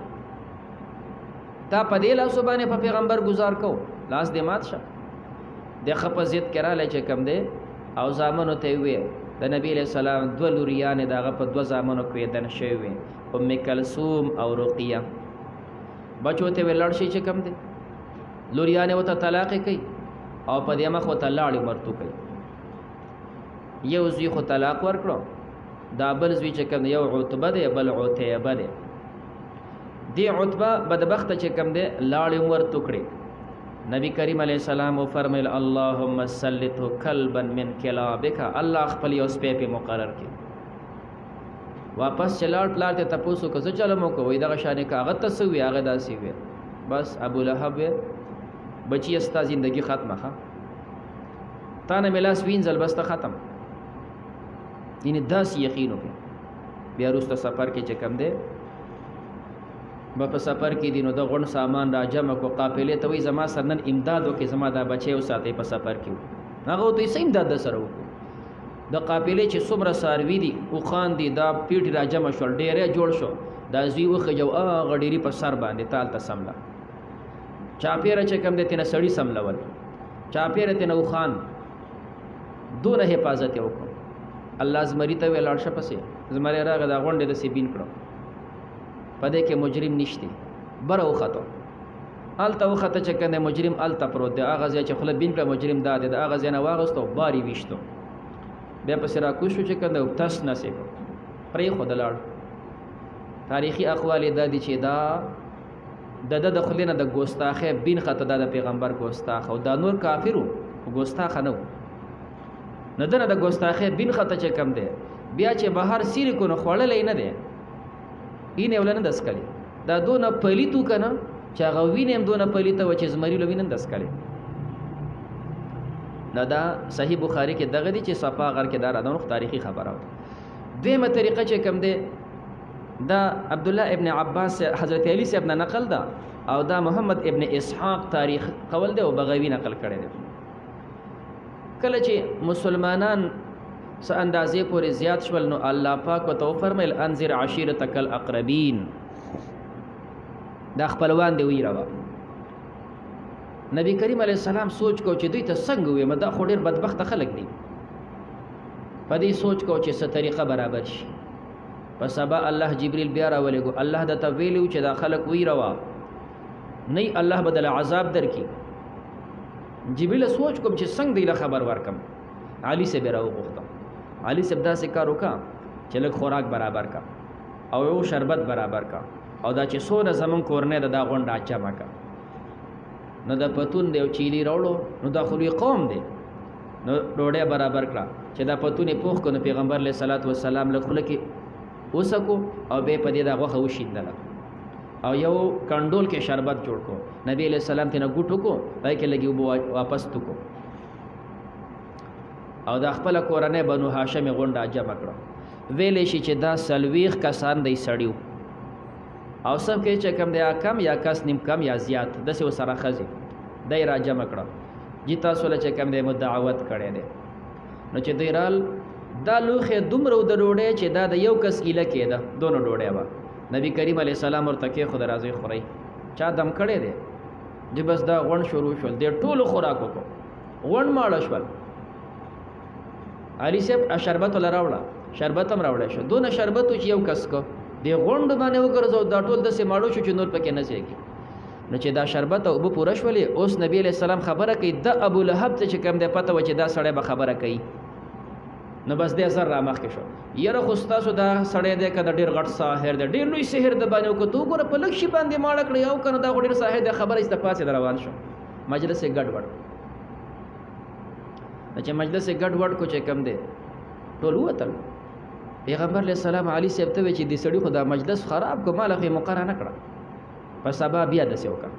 تا په دې لاس باندې په پیغمبر گزار کو لاس دې مات شه د خپزیت کړه چې کم ده او زامنو ته وي د نبی له سلام دو لوریان دغه په دو زامنو کې دن شوی ام کلثوم او رقیه بچو ته ولړ شي چې کم ده لوریان وته طلاق کوي او په دې مخ وته لاړې مرتو کوي یو زوی خو طلاق ورکړو دا بل زوی چې کوم یو عتبه دی بل عتیبه دی دی عتبه بدبخت چې کوم دی لاړې مرتو کړي نبی کریم علیه السلام فرمایل اللهم سلطه کلبا من کلابک الله خپل یو سپی په مقرر کړي واپس چلاړ پلار ته تپوسو که زه چلم وکړو وایي دغه شانې که هغه ته څه وي هغه داسې وي. بس ابو لهب وی بچی ستا زندگی ختمه ښه تا نه مې لاس وینځل بس ته ختم. یعنې داسې یقین وکړي. بیا وروسته سفر کې چې کوم دی به په سفر کې دي نو د غونډ سامان را جمع کړو قافلې ته وایي زما سره نن امداد وکړي زما دا بچی وساتئ په سفر کې هغه ورته څه امداد در سره وکړو. د قافلې چې څومره څاروي دي اوښان دي دا پیټې را جمع شول ډېری جوړ شو دا زوی وخېجو هغه ډېري په سر باندې تال ته سمله چاپېره چې کوم دی تېنه سړي سملول چاپېره تېنه اوښان دونه حفاظت یې وکړو. الله زمري ته ویې لاړ شه پسې زمری راغی دا غونډې داسې بین کړو په دې کې مجرم نشته بره وخته هلته وخته چې کوم دی مجرم هلته پروت دی هغه ځای چې خوله بین کړه مجرم دا دی د هغه ځای نه واغستو بار یې ویشتو بیا پسې راکوز شو چې کوم دی تس نسې کړو پرېښوده لاړ. تاریخي اقوال یې دا دي چې دا د د خولې نه د ګوستاخۍ بین خطه دا د پیغمبر ګوستاخ او دا نور کافر وو ګوستاخه نه وو نه دنه د ګوستاخۍ بین خطه چې کم دی بیا چې بهر سیرې کو نو خوړلی نه دی اینې وله نه دسکلی دا دونه پلیت و که نه چې هغه وینې هم دونه پلیته وه چې زمري له وینه نه دسکلی. نو دا صحیح بخاري کې دغه دی چې صفا غر کې دا رادونه تاریخي خبره وه. دویمه طریقه چې کم دی دا عبدالله ابن عباس حضرت علی صاحب نه نقل ده او دا محمد ابن اسحاق تاریخ قول دی او بغوی نقل کړی دی. کله چې مسلمانان څه اندازې پورې زیات شول نو الله پاک ورته وفرمیل انذر عشیرتک الاقربین دا خپلوان دی ویروه. نبی کریم علیه السلام سوچ کو چې دوی ته څنګه ووایم دا خو ډېر بدبخته خلک دي په دې سوچ کو چې څه طریقه برابر شي. په سبا الله جبریل بیا راولېږو الله درته ویلي چې دا خلک ویروه نه الله به دله عذاب درکړي. جبریل سوچ کوم چې څنګه دی له خبر ورکم علي صاحب یې راوغوښتم علي صاحب داسې کار وکړه چې لږ خوراک برابر کا او یو شربت برابر کا او دا چې څونه زمونږ کورنۍ ده دا غونډه جمع کا نو د پتون دی او چیلي راوړو نو دا خو لوی قوم دی نو ډوډۍ برابر کړه چې دا پتون یې پوخ کړو نو پیغمبر علیه صلات وسلام له خوله کې وسکو او بیا په دې دا غوښه وشیندله او یو کنډول کې شربت جوړ کو نبی علیہ السلام ته نه ګوټو کو پای کې لګي واپس تو کو او دا خپل کورنۍ بنو هاشم غونډه جمع کړه ویلې شي چې دا سلويخ کسان دی سړیو او سب کې چې کم دی کم یا کس نیم کم یا زیات دسه وسره خزي دای را جمع کړه جتا سول چې کم دی مدعوت کړي دي نو چې دیرال دا لوخه دومره د ډوډۍ چې دا د یو کس کیله کېده دونو ډوډۍ وا نبی کریم علیه السلام ورته کې خود راځي خوري چا دم کړي دي چې بس دا غون شروع شول د ټولو خوراک وکړو غون ماړه شول. علي صاحب شربت لراوړه شربت هم راوړی شو دونه شربت چې یو کس کو دی غونډ باندې وګرځاو دا ټول داسې ماړو شو چې نور پکې نه ځایږي. نو چې دا شربت او اوبه پوره شولې اوس نبی علیه السلام خبره کوي د ابو لهب ته چې کوم دی پته و چې دا سړی به خبره کوي نو بس دې زر را مخکې شو یاره خو ستاسو دا سړی دی که د ډېر غټ ساحر دی ډېر لوی سحر د باندې وکړو ته وګوره په لږ شي باندې ماړه کړی او که نه دا خو ډېر ساحر دی خبره ایسته پاسې د روان شو مجلس یې ګډ وډ چې مجلس یې ګډ وډ کو چې کوم دی ټول ووتل پیغمبر علیه السلام علي صاحب ته وی چې دې سړي خو دا مجلس خراب کو ماله خو یې مقرره نه کړه په سبا بیا داسې وکړه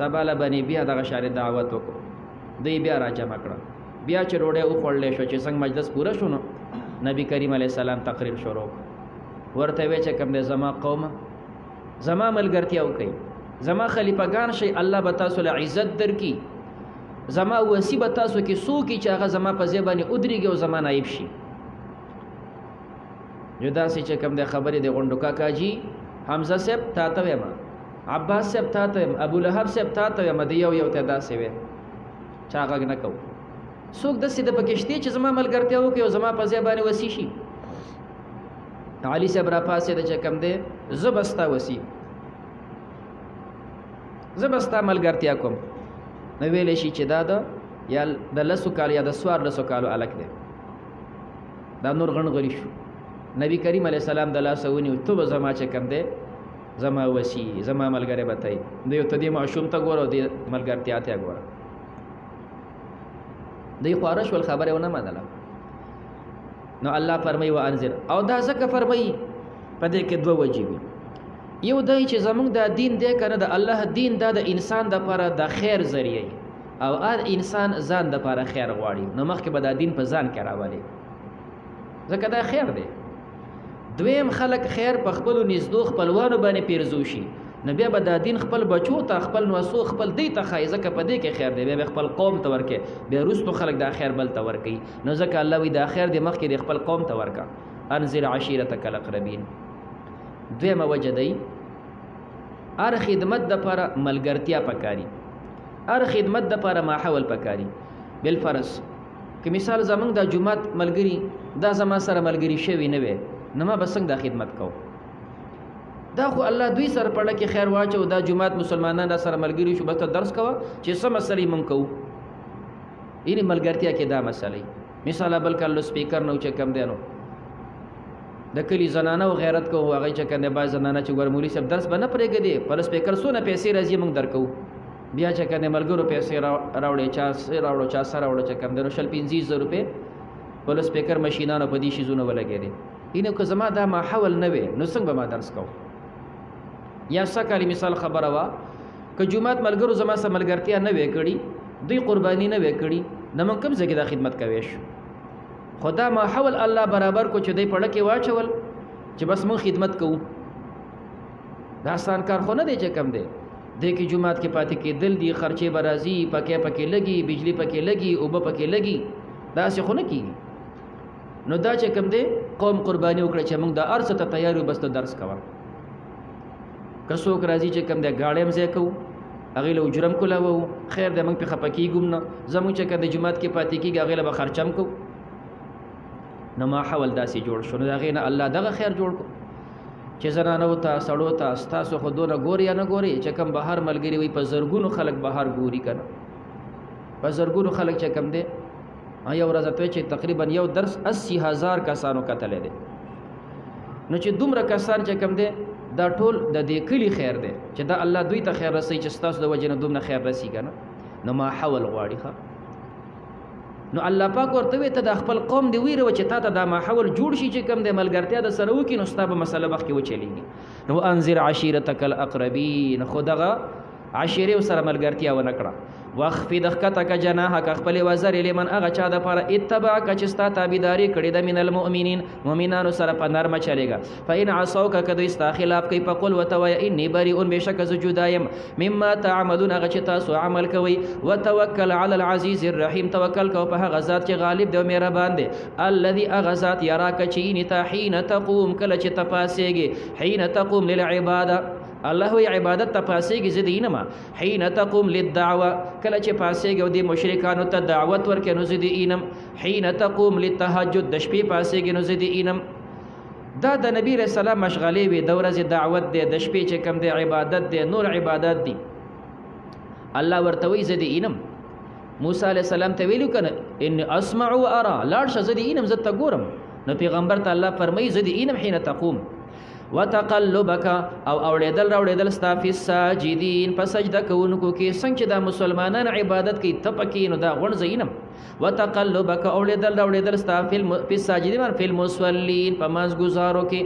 سبا له باندې بیا دغه شارې دعوت وکړو دوی بیا را جمع کړه بیا چې ډوډۍ وخوړلی شو چې څنګه مجلس پوره شو نو نبی کریم علیه السلام تقریر شروع ورته وی چې کوم دی زما قومه زما ملګرتیا وکړئ زما خلیفګان شئ الله به تاسو له عزت درکړي زما وصي به تاسو کې څوک چې هغه زما په ځای باندې ودرېږي او زما نایب شي. یو داسې چې کوم دی خبرې د غونډو کاکاجي حمزه صاحب تا ته وایم عباس صاحب تا ته وایم ابو لهب صاحب تا ته وایم د یو ته داسې وی چا غږ نه کوو څوک داسې د پکشتي چې زما ملګرتیا وکړي او زما په ځای باندې وصي شي. علي صاحب را پاسېده چې کوم دی زه به ستا وصي زه به ستا ملګرتیا کوم نو ویلی شي چې دا د یا د لسو کالو یا د 14 کالو هلک دی دا نور غڼ غلی شو نبی کریم علیه السلام د لاسه ونیو ته به زما چې کوم دی زما وصي زما ملګری به ته یې دی ته دې ماشوم ته ګوره او دې ملګرتیا ته ګوره دی خواره شول خبره ونه منله نو الله فرمایي وانذر او دا ځکه فرمایي په دې کې دوه وجې وي. یو دی چې زمونږ دا دین دی که نه د الله دین دا د انسان دپاره د خیر ذریعه او هر انسان ځان دپاره خیر غواړي، نو مخکې به دا دین په ځان کې راولي ځکه دا خیر دی. دویم خلک خیر په خپلو نږدو خپلوانو باندې پیرزو شي، نو بیا به دا دین خپل بچو ته خپل نوسو خپل دی ته ښایي ځکه په دې کې خیر دی، بیا به خپل قوم ته ورکوي، بیا وروستو خلک دا خیر بل ته ورکوي. نو ځکه الله وایي دا خیر دی مخکې د خپل قوم ته ورکه. انذر عشیرتک الاقربین. دویمه وجه دی هر خدمت دپاره ملګرتیا پکاري، هر خدمت دپاره ماحول پکاري. بالفرض که مثال زمونږ دا جومات ملګري دا زما سره ملګري شوي نه وي، نو ما به څنګه دا خدمت کوم؟ دا خو الله دوی سره پړه کې خیر واچو، دا جومات مسلمانان دا سره ملګري شو، بس ته درس کوه چې څه مسلې مونږ کوو. یعنې ملګرتیا کې دا مسلې مثال بل کله سپیکر نو چې کم دی نو د کلي زنانه او غیرت کو هغه چې کنده باز زنانه چې ګور مولوی صاحب درس بنه پرېږدي پر سپیکر سونه پیسې راځي موږ درکو، بیا چې کنده ملګرو پیسې راوړي چا سره راوړي چې کنده 1500 روپے پر سپیکر ماشینانو په دې شي زونه ولګېدي. اینو که زما دا ماحول نه وي نو څنګه به ما درس کوم؟ یا سکالی مثال خبره وا که جمعات ملګرو زما سره ملګرتیا نه وې کړي، دوی قرباني نه وې کړي، نو موږ کوم ځای کې دا خدمت کوي شو؟ خدا ماحول الله برابر کو چې دی پړه کې واچول چې بس مونږ خدمت کوو. دا آسان کار خو نه دی چې کم دی. دی کې جمعات کې پاتې کېدل دي، خرچې به راځي، پکې لګي، بجلی پکې لګي، اوبه پکې لګي، داسې خو نه کېږي. نو دا چې کم دی قوم قرباني وکړه چې مونږ د هر څه ته تیار یو، بس ته درس کوه. که څوک راځي چې کم دی ګاډی هم ځای کوو، هغې له اجرم کولاوو، خیر دی مونږ پې خفه کېږو نه، زمونږ چې کم دی جومات کې پاتې کېږي هغې له به خرچه هم کوو. نو ماحول داسې جوړ شو، نو د هغې نه الله دغه خیر جوړ کړو چې زنانو ته سړو ته ستاسو خو دونه ګوري یا نه ګوري چې کوم بهر ملګري وي په زرګونو خلک بهر ګوري که نه، په زرګونو خلک چې کوم دی یو ورځ ته چې تقریبا یو درس 80,000 کسانو کتلی دی. نو چې دومره کسان چې کوم دی دا ټول د دې کلي خیر دی چې دا الله دوی ته خیر رسوي چې ستاسو د وجې نه دومره خیر رسي که نه. نو ماحول غواړي ښه. نو الله پاک ورته وی ته د خپل قوم دی ویره چې تا ته دا ماحول جوړ شي چې کم د ملګرتیا د سره وکړي، نو ستا به مسله مخکې وچلیږي. نو انذر عشیرتک الاقربین، خو دغه عشیرې سره ملګرتیا ونه کړه. واخفض ښکته که جناحک خپلې وزرې لمن هغه چا دپاره اتبعک چې ستا تابعداري کړې ده من المؤمنین، مؤمنانو سره په نرمه چلېږه. فإن عصوک که دوی ستا خلاف کوي فقل ورته وایه اني بریء بېشکه زه جدا یم مما تعملون هغه چې تاسو عمل کوئ. وتوکل علی العزیز الرحیم، توکل کوه په هغه ذات چې غالب دی او مهربان دی. الذي هغه ذات یراک چې ویني تا حین تقوم کله چې ته پاڅېږې، حین تقوم للعباده الله وی عبادت ته پاسېږي زه د اینم، حین تقوم للدعوه کله چې پاسېږي او د مشرکانو ته دعوت ورکړې نو زه د اینم، حین تقوم للتهجد د شپې پاسېږي نو زه د اینم. دا د نبی علیه السلام مشغلې وي، د ورځې دعوت دی، د شپې چې کوم دی عبادت دی، نور عبادت دی. الله ورته وی زه د اینم. موسی علیه السلام ته ویلو کنه ان اسمع و ارى، لاړ شه زه د اینم، زه ته ګورم. نو پیغمبر ته الله فرمایي زه د اینم حین تقوم. وتقلبک او اوړېدل راوړېدل ستا فی الساجدین، په سجده کوونکو کې څنګه چې دا مسلمانان عبادت کوي ته پکې، نو دا غوڼ زه اینم. وتقلبک اوړېدل راوړېدل ستا فی الساجدین فی المصلین، په مازګزارو کې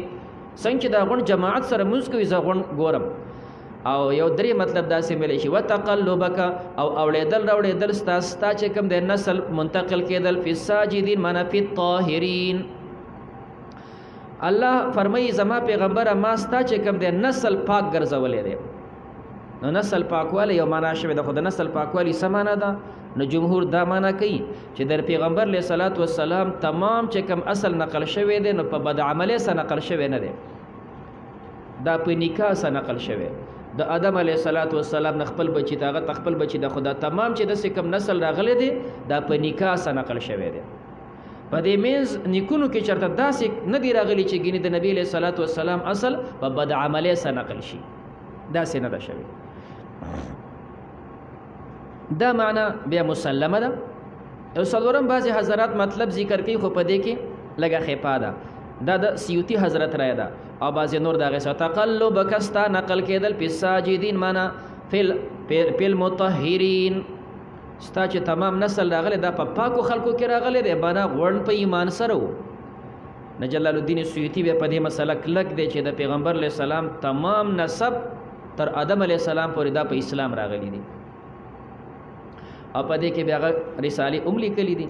څنګه چې دا غوڼ جماعت سره مونځ کوي زه غوڼ ګورم. او یو درې مطلب داسې ملی شي وتقلبک او اوړېدل راوړېدل ستا چې کوم دی نسل منتقل کېدل فی الساجدین معنا فی الطاهرین. الله فرمایي زما پیغمبره ما ستا چې کوم دی نسل پاک ګرځولی دی. نو نسل پاکوالی یو معنا شوې ده، خو د نسل پاکوالی څه معنا ده؟ نو جمهور دا معنا کوي چې د پیغمبر علیه صلات وسلام تمام چې کوم اصل نقل شوی دی نو په بدعملۍ سره نقل شوی نه دی، دا په نکاح سره نقل شوی. د آدم علیه صلات وسلام نه خپل بچي ته هغه خپل بچي د خدا تمام چې داسې کوم نسل راغلی دی دا په نکاح سره نقل شوی دی. په دې منځ نیکونو کې چېرته داسې نه دی راغلی چې ګینې د نبي علیه صلات وسلام اصل په بدعملۍ سره نقل شي، داسې نه ده شوی. دا معنا بیا مسلمه ده. او څلورم بعضې حضرات مطلب ذکر کوي خو په دې کې لږه خفا ده، دا د سیوطي حضرت رایه ده او بعضې نور د هغې سره تقلبک ستا نقل کېدل فی الساجدین معنا فی المطهرین، ستا چې تمام نسل راغلی دا په پاکو خلکو کې راغلی دی، بنا غوړن په ایمان سره و. نه جلال الدین سیوطی به په دې مسله کلک دی چې د پیغمبر علیه السلام تمام نسب تر آدم علیه السلام پورې دا په اسلام راغلی دي او په دې کې بیا رسالې هم لیکلي دي.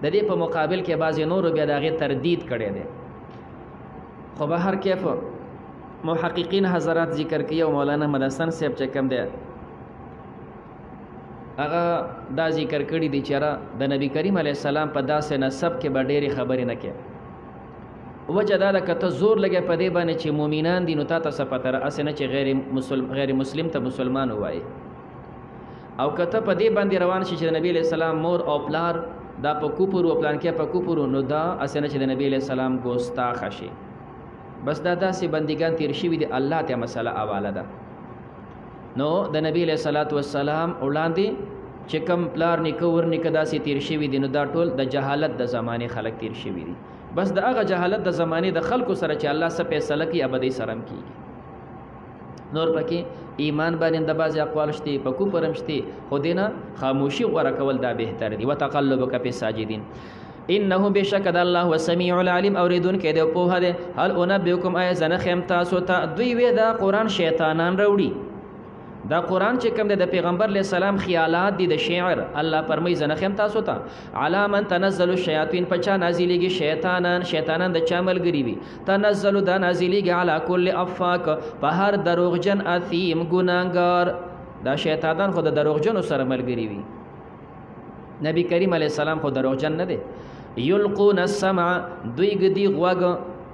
د دې په مقابل کې بعضې نورو بیا د هغې تردید کړی دی. خو به هر کیف محققین حضرات ذکر کوي او مولانا مدثن صاحب چې کوم دی هغه دا ذکر کړي دي چې د نبی کریم علیه السلام په داسې نسب کې به ډېرې خبرې نه کوي. وجه دا ده که ته زور لګې په دې باندې چې مؤمنان دي نو تا ته څه پته هسې نه چې غیر مسلم ته مسلمان ووایي، او که ته په دې باندې روان شي چې د نبی علیه السلام مور او پلار دا په کوپر و پلان کې په کوپر نو دا هسې نه چې د نبی علیه السلام ګستاخه شي. بس دا داسې بندګان تیر شوي دي، الله ته مسله حواله ده. نو د نبی علیه الصلاۃ والسلام وړاندې چې کوم پلار نیکه ورنیکه داسې تیر شوي دي نو دا ټول د جهالت د زمانې خلک تیر شوي دي. بس د هغه جهالت د زمانې د خلکو سره چې الله څه فیصله کوي ابدي سره هم کېږي. نور پکې ایمان باندې د بعضې اقوال شته، په کوپر هم شته، خو دې نه خاموشي غوره کول دا بهتر دي. وتقلبک فی الساجدین انه بشک د الله وسمیع العلیم اوریدونکی دی او پوهه دی. هل انبئکم آیا زه نه ښیم تاسو ته؟ دوی وی دا قرآن شیطانان راوړي. دا قرآن چې کوم دی د پیغمبر علیه السلام خیالات دي د شعر. الله فرمایي زه نه ښیم تاسو ته. علی من تنزل الشیاطین په چا نازلیږي شیطانان؟ شیطانان د چا ملګري وي؟ تنزل دا نازلیږي علی کل افاک په هر دروغجن اثیم ګناهګار. دا شیطانان خو د دروغجنو سره ملګري وي. نبی کریم علیه السلام خو دروغجن نه دی. یلقون السمع دوی ګدي غوږ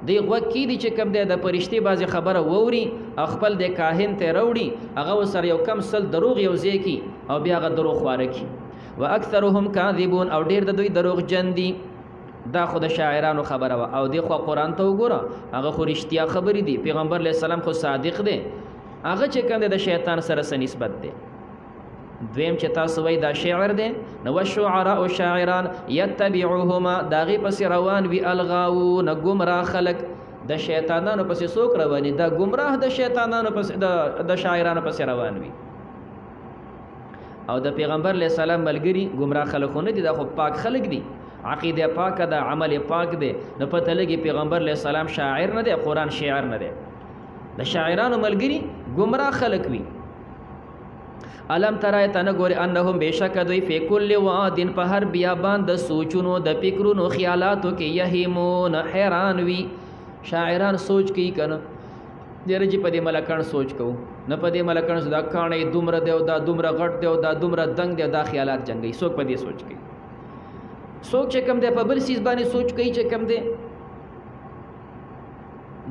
دی غوږ کې دي چې کوم دی د پرشتې بعضې خبره ووري او خپل د کاهن ته راوړي، هغه ورسره یو کم سل دروغ یو ځای کي او بیا هغه دروغ خواره کي. و اکثرهم کاذبون او ډېر د دوی دروغجن دي. دا خو د شاعرانو خبره وه. او دی خو قرآن ته وګوره، هغه خو رښتیا خبرې دي. پیغمبر علیه السلام خو صادق دی، هغه چې کوم دی د شیطان سره څه نسبت دی. دویم چې تاسو وایي دا شعر دی، نو والشعراء شاعران یتبعهما د هغې پسې روان وي الغاوون ګمراه خلک. د شیطانانو پسې څوک رواني؟ دا ګمراه د شیطانانو پسې د شاعرانو پسې روان وي. او د پیغمبر علیه السلام ملګري ګمراه خلک خو نه دي، دا خو پاک خلک دي، عقیده پاکه ده، عمل پاک دی. نو پته لګي پیغمبر علیه السلام شاعر نه دی، قرآن شعر نه دی. د شاعرانو ملګري ګمراه خلک وي. علم ترای ته نه ګورې انهم بېشکه دوی فی کل وادین په هر بیابان د سوچونو د فکرونو خیالاتو کې یهیمون حیران وي. شاعران سوچ کوي که نه ډېره چې په دې ملکڼ سوچ کوو، نه په دې ملکڼ دا کاڼی دومره دی او دا دومره غټ دی او دا دومره دنګ دی، دا خیالات جنګوي. څوک په دې سوچ کوي؟ څوک چې کوم دی په بل څیز باندې سوچ کوي چې کوم دی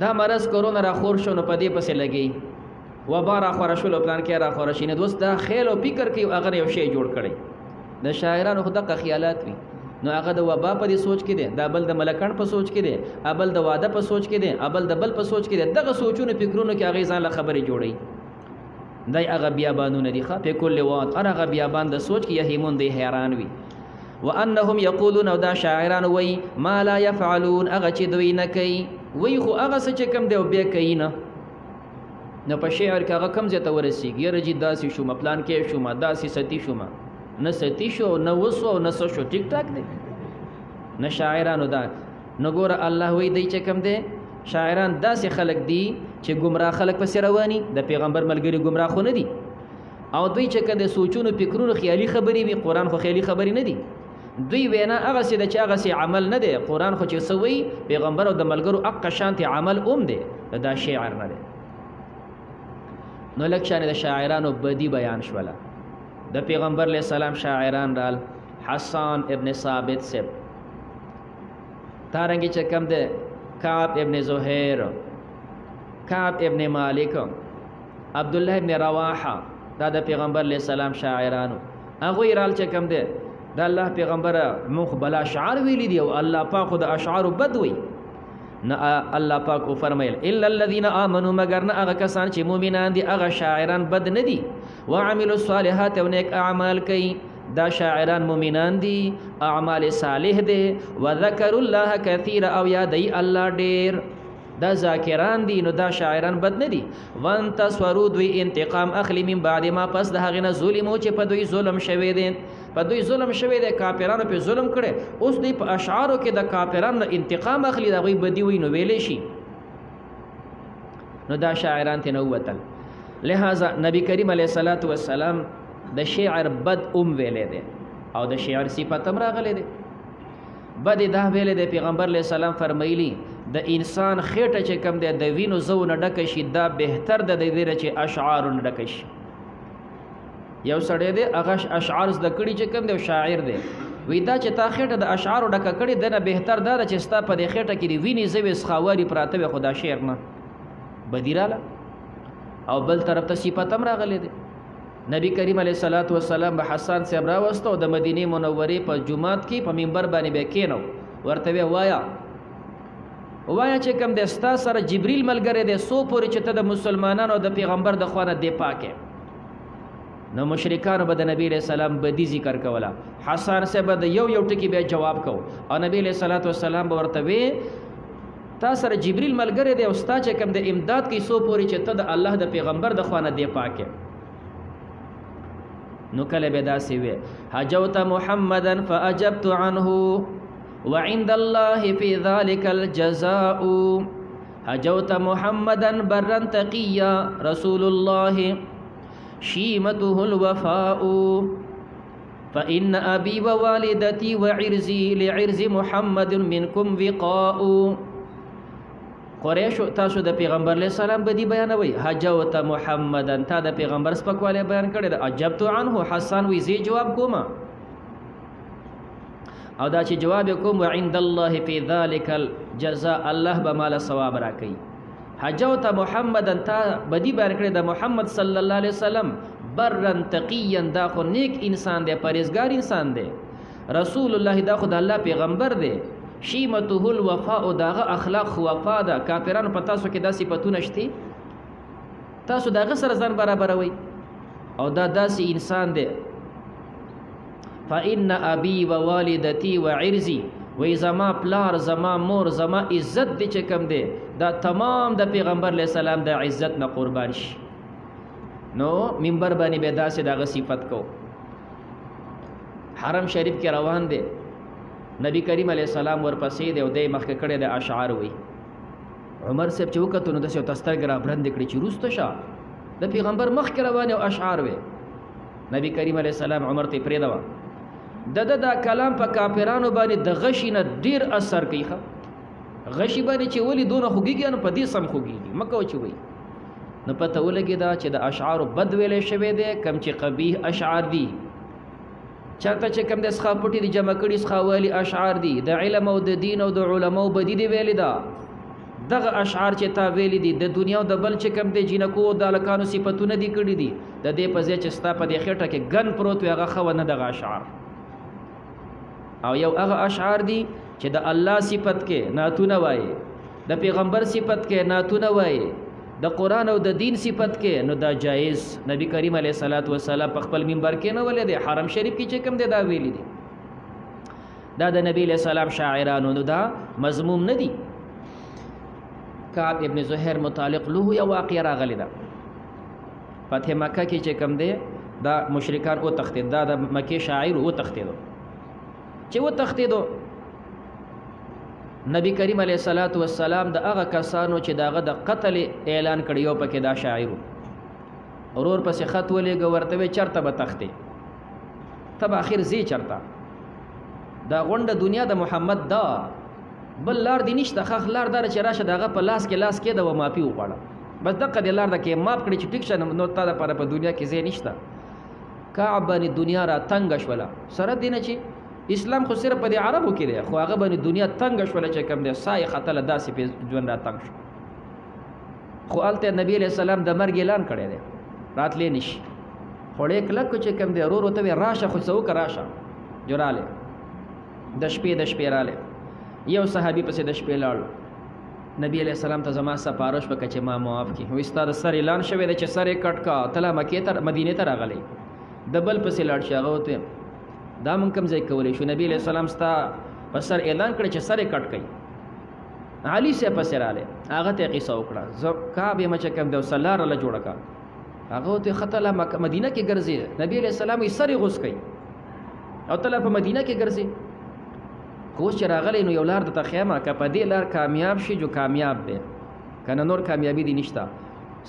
دا مرض کرونا راخور شو نو په دې پسې لګي، وبا راخوره شول پلان کې راخوره شي. نه دوست دا خیال او فکر کوي هغه یو شی جوړ کړی. د شاعرانو خو دغه خیالات وي، نو هغه د وبا په دې سوچ کې دی، دا بل د ملکڼ په سوچ کې دی، ابل د واده په سوچ کې دی، ابل د بل په سوچ کې دی. دغه سوچونه فکرونو کې هغې ځان له خبرې جوړوي. دی هغه بیابانونه دي ښه، په کل واد هر هغه بیابان د سوچ کې یهیمون دی حیران وي. وانهم یقولون او دا شاعران وایي ما لا یفعلون هغه چې دوی نه کوي، وایي خو هغه څه چې کوم دی او بیا کوي نه. نو په شعر کې هغه کم ځای ته ورسېږي، یاره جي داسې شوم، پلان کې شوم، داسې ستی شوم، نه ستی شو نه وسو او نه څه شو، ټیک ټاک دی. نه شاعرانو دا نو ګوره الله وایي دی چې کوم دی شاعران داسې خلک دي چې ګمراه خلک پسې رواني. د پیغمبر ملګري ګمراه خو نه دي، او دوی چې کوم د سوچونو فکرونو خیالي خبرې وي. قرآن خو خیالي خبرې نه دي، دوی وینا هغسې ده چې هغسې عمل نه دی. قرآن خو چې څه وایي پیغمبر او د ملګرو حق شانتې عمل هم دی، دا شعر نه دی. نو لږ شانې د شاعرانو بدی بیان شوله. د پیغمبر علیه السلام شاعران رال حسان ابن ثابت صاحب، دارنګې چې کوم دی کعب ابن زهیر، کعب ابن مالک، عبدالله ابن رواحه، دا د پیغمبر علیه السلام شاعرانو. هغوی رال چې کوم دی د الله پیغمبر موږ بل اشعار ویلي دي او الله پاک خو د اشعارو بد وی. نه الله پاک فرمایل الا الذين امنوا مگر نه هغه کسان چې مؤمنان دي، هغه شاعران بد نه دي. وعملوا الصالحات او نیک اعمال کوي، دا شاعران مؤمنان دي، اعمال صالح دي. وذكروا الله كثيرا او یادی الله ډیر. دا ذاکران دي، نو دا شاعران بد نه دي. وانتصروا دوی انتقام اخلي من بعد ما پس د هغې نه ظلمو چې په دوی ظلم شوی دی، په دوی ظلم شوی دی، کافرانو پې ظلم کړی، اوس دوی په اشعارو کې د کافرانو نه انتقام اخلي، د هغوی بدي وي نو ویلی شي. نو دا شاعران ترې نه ووتل. لہذا نبی کریم علیه الصلاة والسلام د شعر بد ویلی دی او د شعر صفت هم راغلی دی. بد یې دا ویلی دی، پیغمبر علیه السلام فرمیلی د انسان خېټه چې کوم دی د وینو زو نه ډکه شي، دا بهتر د دې نه چې اشعارو نه ډکه شي. یو سړی دی هغه اشعار زده کړي چې کوم دی شاعر دی، وی دا چې تا خېټه د اشعارو ډکه کړې ده نه بهتر دا ده چې ستا په دې خېټه کې د وینې زوې سخاواري پراته وي، خو دا شعر نه بدي راله. او بل طرف ته صفت هم راغلی دی. نبی کریم علیه الصلاة والسلام به حسان صاحب راوسته او د مدینې منورې په جومات کې په منبر باندې به کېنو، ورته وی وایه چې کوم دی ستا سره جبریل ملګری دی، څو پورې چې ته د مسلمانانو او د پیغمبر د خوا نه دفاع کې. نو مشرکانو به د نبی علیه السلام بدي ذکر کوله، حسان صاحب به د یو ټکي بیا جواب کو، او نبی علیه الصلاة والسلام به ورته وی تا سره جبریل ملګری دی او ستا چې کوم د امداد کوي څو پورې چې ته د الله د پیغمبر د خوا نه دفاع کې. نو کله به داسې وی هجوت محمدا فاجبت عنه وعند الله في ذلك الجزاء، هجوت محمدا برا تقيا رسول الله شيمته الوفاء، فإن أبي ووالدتي وعرزي لعرز محمد منكم وقاء. قریش تاسو د پیغمبر علیه السلام بدی بیانوي، هجوت محمدا تا د پیغمبر سپکوالی بیان کړی د عجبت عنه. حسان وی زی جواب کوم، او دا چې جواب کوم وعند الله فی ذلک الجزاء، الله به مال ثواب راکړي. هجوت محمدا تا بدی بیان کړی د محمد صلی الله علیه وسلم برا تقیا، دا خو نیک انسان دی، پرهیزګار انسان دی، رسول الله دا خو د الله پیغمبر دی، شیمته الوفاء داغه اخلاق خو وفا ده. کافرانو په تاسو کې دا صفتونه شته، تاسو داغه سره ځان برابروي، او دا داسې انسان دی. فإن أبي ووالدتي وعرزي، وی زما پلار زما مور زما عزت دی چې کوم دی دا تمام د پیغمبر علیه السلام د عزت نه قربان شي. نو منبر باندې به داسې داغه صفت کو. حرم شریف کې روان دی، نبی کریم علیه السلام ورپسې دی او دی مخکې کړی د اشعار وی. عمر صاحب چې وکتو نو داسې ورته سترګې رابړندې کړې چې وروسته شه، د پیغمبر مخکې روان او اشعار وی. نبی کریم علیه السلام عمر ته پرېږدوه. د دا کلام په کافرانو باندې د غشي نه ډېر اثر کوي. غشي باندې چې ولې دونه خوږېږي نو په دې سم خوږېږي، مه کوه چې وایي. نو پته ولګېده چې د اشعارو بد ویلی شوی دی، کم چې قبیح اشعار دي، چاته چې کم د څخه پټي دي جمع کړي څخه ویلي اشعار دي، د علم او د دین او د علماو بدي دی ویلې ده. دغه اشعار چې تا ویلي دي د دنیا او د بل چې کم دی جینکو د هلکانو صفتونه دي کړي دي، د دې په ځای چې ستا په دې خېټه کې ګن پروت وي هغه ښه و نه دغه اشعار. او یو هغه اشعار دي چې د الله صفت کې نعتونه وایي، د پیغمبر صفت کې نعتونه وایي، د قرآن او د دین صفت کې، نو دا جایز. نبی کریم علیه الصلاة والسلام په خپل منبر کې نه ویلی دی، حرم شریف کې چې کوم دی دا ویلی دی. دا د نبی علیه السلام شاعرانو، نو دا مضموم نه دي. کعب ابن زهیر متعلق له یو واقعه راغلی ده. فتح مکه کې چې کوم دی دا مشرکان وتښتېد، دا د مکې شاعر وتښتېدو. چې وتښتېدو نبی کریم علیه الصلاة والسلام د هغه کسانو چې دغه د قتل اعلان کړی یو پکې دا شاعر ورور پسې خط ولېږه، ورته وی چېرته به تښتې، ته به آخر ځې چېرته، دا غونډه دنیا د محمد دا بل لار دې نشته، ښه لار دا ده چې راشه د هغه په لاس کې لاس کېده و معافي وغواړه، بس دقه دې لار ده کې معاف کړي چې ټیک شه، نو تا دپاره په دنیا کې ځای نشته. کعب باندې دنیا را تنګه شوله، سره دې نه چې اسلام خو صرف په دې عربو کې دی، خو هغه باندې دنیا تنګه شوله چې کوم دی ساه یې ختله، داسې پې ژوند را تنګ شو. خو هلته نبی علیه السلام د مرګ اعلان کړی دی، راتلی نشي. خو ډېر کلک چې کوم دی ورور ورته وی راشه، خو څه وکړه راشه، جو رالی د شپې رالی. یو صحابي پسې د شپې لاړو، نبی علیه السلام ته زما سپارش وکړه چې ما معاف کړي. وایي ستا د سر اعلان شوی دی چې سر یې کټ کا، تله مکې ته مدینې ته راغلی، د بل پسې لاړ شي. هغه ورته دا مونږ کوم ځای کولی شو؟ نبی علیه السلام ستا په سر اعلان کړی چې سر یې کټ کړي. علي صاحب پسې رالی هغه ته قصه وکړه زه کعب یم چې کوم دی سلار الله جوړه کا هغه ته خطله مدینه کې ګرځي نبی علیہ السلام یې سر غوس کوي او تله په مدینه کې ګرځي کوس چې راغلی نو یو لار د تخیمه که په دې لار کامیاب شي جو کامیاب دی کنه نور کامیابی دی نشته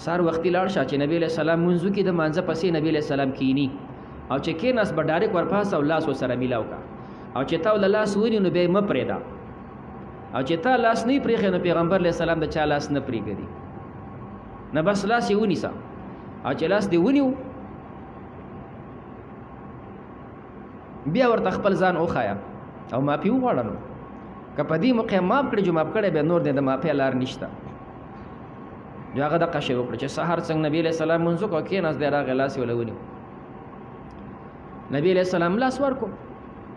سار وختي لاړ شه چې نبی علیہ السلام منځو کې د مانځه پسې نبی علیہ السلام کینی او چې کېناس به ډایرک ورپاس او لاس ورسره میلاو کا او چې تا ول لاس ونی نو به م پرېدا او چې تا لاس نه پرېخې نو پیغمبر علیہ السلام د چا لاس نه پرېږدي نه بس لاس یې ونیسه او چې لاس دی ونیو بیا ورته خپل ځان وښایه او معافي وغواړه نو که په دې موقع معاف کړي جو معاف کړی بیا نور دی د معافۍ لار نشته جو هغه دقه شی وکړه چې سهار څنګه نبی علیہ السلام منځ وکړو کېناست دی راغی لاس یې وله ونیو نبی علیہ السلام لاس ورکو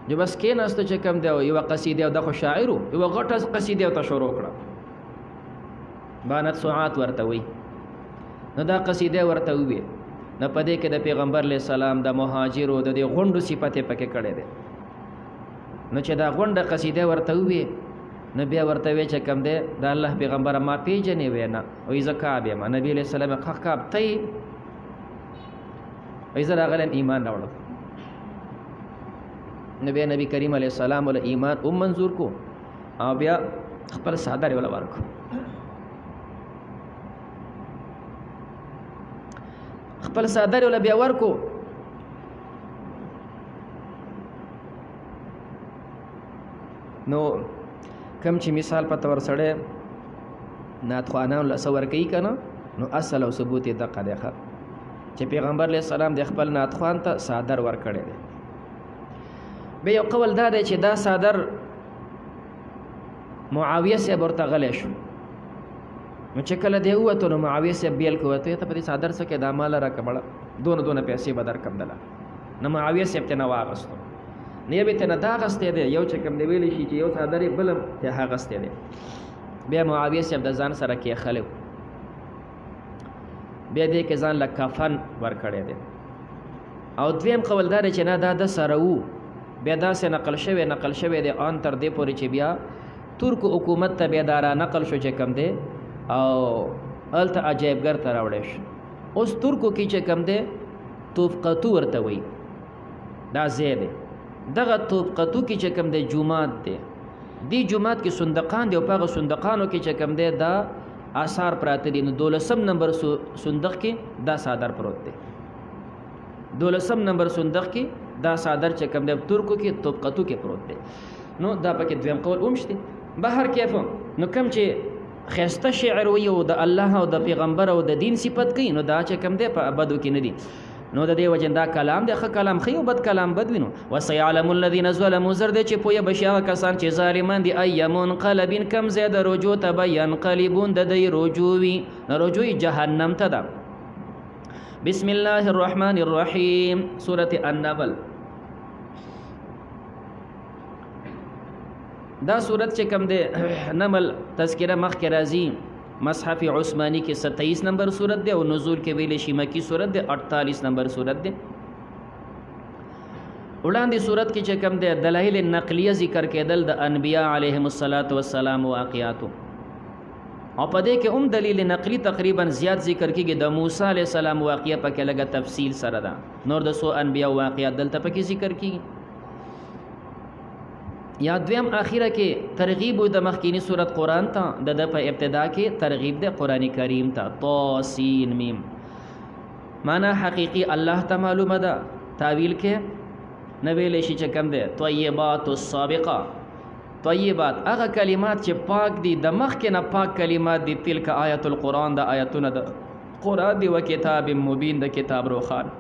جو بس کېناسته چې کوم دی یوه قصیدې او دغه شاعر و یوه غټه قصیدې ورته شروع کړه بانت ساعات ورته وایي نو دا قصیدې ورته وویې نو په دې کې د پیغمبر علیہ السلام د مهاجرو د دې غونډو صفت یې پکې کړی دی نو چې دا غونډه قصیدې ورته وویې نو بیا ورته وی چې کوم دی د الله پیغمبره ما پیژنې وی نه وایي زه کعب یم نبي علیہ السلام ښه کعب ته یې وایي زه راغلی ایمان راوړم نو بیا نبی کریم علیہ السلام ول ایمان منظور کو او بیا خپل صادر ولا ورکو خپل صادر ولا بیا ورکو نو کم چې مثال په تور سره ناتخوانان له سور کوي کنه نو اصل او ثبوت یې دقه دی چې پیغمبر علیہ السلام د خپل ناتخوان ته صادر ور کړی دی به یو قول دا دی چې دا صادر معاویه صاحب ورته غلی شو نو چې کله دی ووتو نو معاویه صاحب بیل کو ته په دې صادر څه کې دا مال راکړه بړه دونه پیسې به درکړم دله نو معاویه صاحب ته نه واغستو نه به ته نه دا غستې دی یو چې کوم دی ویلی شي چې یو صادر یې بل ته هغه غستې دی بیا معاویه صاحب د ځان سره کې خلو بیا دې کې ځان له کفن ورکړی دی او دویم قول دا دی چې نه دا د سره وو بیا داسې نقل شوی دی آن تر دې پورې چې بیا ترک حکومت ته بیا دا را نقل شو چې کوم دی او هلته عجایبګر ته راوړی شو اوس ترکو کې چې کوم دی توفقتو ورته وایي دا ځای دی دغه توفقتو کې چې کوم دی جومات دی دې جومات کې صندقان دی او په هغه صندقانو کې چې کوم دی دا آثار پراته دي نو 12 نمبر صندوق کې دا صادر پروت دی 12 نمبر صندوق کې دا صادر چې کوم دی ترکو کې توفقتو کې پروت دی نو دا پکې دویم قول اومشته بهر کیف نو کم چې خسته شعر وي او د الله او د پیغمبر او د دین صفت کوي نو دا چې کوم دی په ابدو کې نه دي نو د دې وجه دا کلام دی ښه کلام خو بد کلام بد وینو وسيعلم الذين ظلموا زر دي چې پوهه بشي کسان چې ظالمان دي ايمون قلبين کم زید رجو تبين قلبون د دې رجوي رجوي جهنم ته ده بسم الله الرحمن الرحيم سورة النبل دا سورت چې کوم دی نمل تذکره مخکې راځي مصحف عثمانی کې 27 نمبر سورت دی او نزول کې ویل شي مکی سورت دی 48 نمبر سورت دی وړاندې سورت کې چې کوم دی دلایل نقلیه ذکر کېدل د انبیاء علیهم السلام واقعاتو او په دې کې دلیل نقلی تقریبا زیات ذکر کېږي د موسی علیه السلام واقعه پکې لږه تفصیل سره ده نور د سو انبیاء واقعات دلته پکې ذکر کېږي یا دویم اخیره کې ترغیب د مخکینی سورت قرآن ته د په ابتدا کې ترغیب د قرآن کریم ته طاسین میم معنا حقیقی الله ته معلومه ده تعویل کې نویل شي چې کوم ده طیبات السابقه طیبات هغه کلمات چې پاک دي د مخکې نه پاک کلمات دي تلک آیت القرآن د آیتونه د قرآن دی و کتاب مبین د کتاب روخان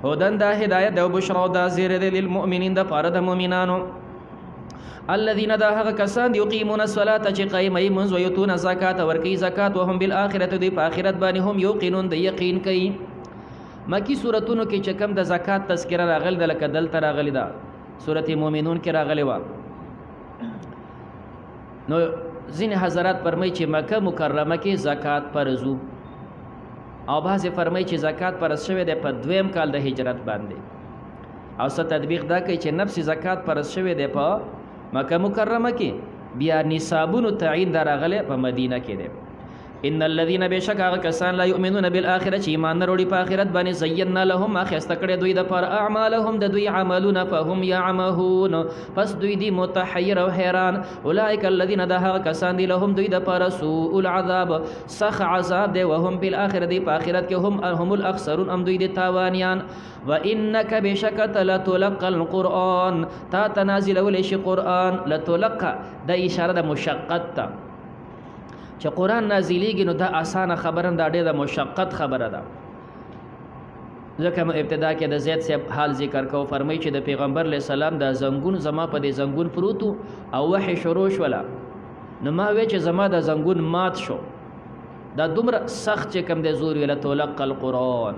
هدن دا هدایت د بشرا د زیره للمؤمنین د پاره د مؤمنانو الذين دا هغه کسان یقیمون الصلاه چې قایمای منځ او یتون زکات ورکی زکات وهم بالآخرة دی په آخرت باندې هم یقینون د یقین کوي مکی سورتونو کې چې کوم د زکات تذکرہ راغل د لکه دلته راغلی دا سورته مؤمنون کې راغلی و نو ځین حضرات فرمایي چې مکه مکرمه کې زکات فرضو او بعض فرمایي چې زکات فرض شوی دی په دویم کال د هجرت باندې او څه تطبیق دا کوي چې نفس زکات فرض شوی دی په مکه مکرمه کې بیا نصابونو تعین دا راغلی په مدینه کې دی. ان الذين بشک هغه کسان لا یؤمنون بالآخرة چې ایمان نه وروړي په آخرت باندې زینا لهم ما ښایسته کړی دوی دپاره اعمالهم د دوی عملونه فهم یعمهون پس دوی دی متحیر او حیران. اولئک الذین دا هغه کسان دی لهم دوی دپاره سوء العذاب سخ عذاب دی وهم بالآخرة دی په آخرت کې هم الاخسرون ام دوی دی تاوانیان. وانک بشک لتلقى القرآن تا تنازل ولی شي قرآن لتلقى دا اشاره د مشقت ته چې قرآن نازلیږي نو دا اسانه خبره دا ډېره مشقت خبره ده. ځکه مو ابتدا کې د زید صاحب حال ذکر کو فرمایي چې د پیغمبر علیه السلام دا زنګون زما په دې زنګون پروتو او وحی شروع شوله نو ما وی چې زما دا زنګون مات شو. دا دومره سخت چې کوم د زور ویله تلقى القرآن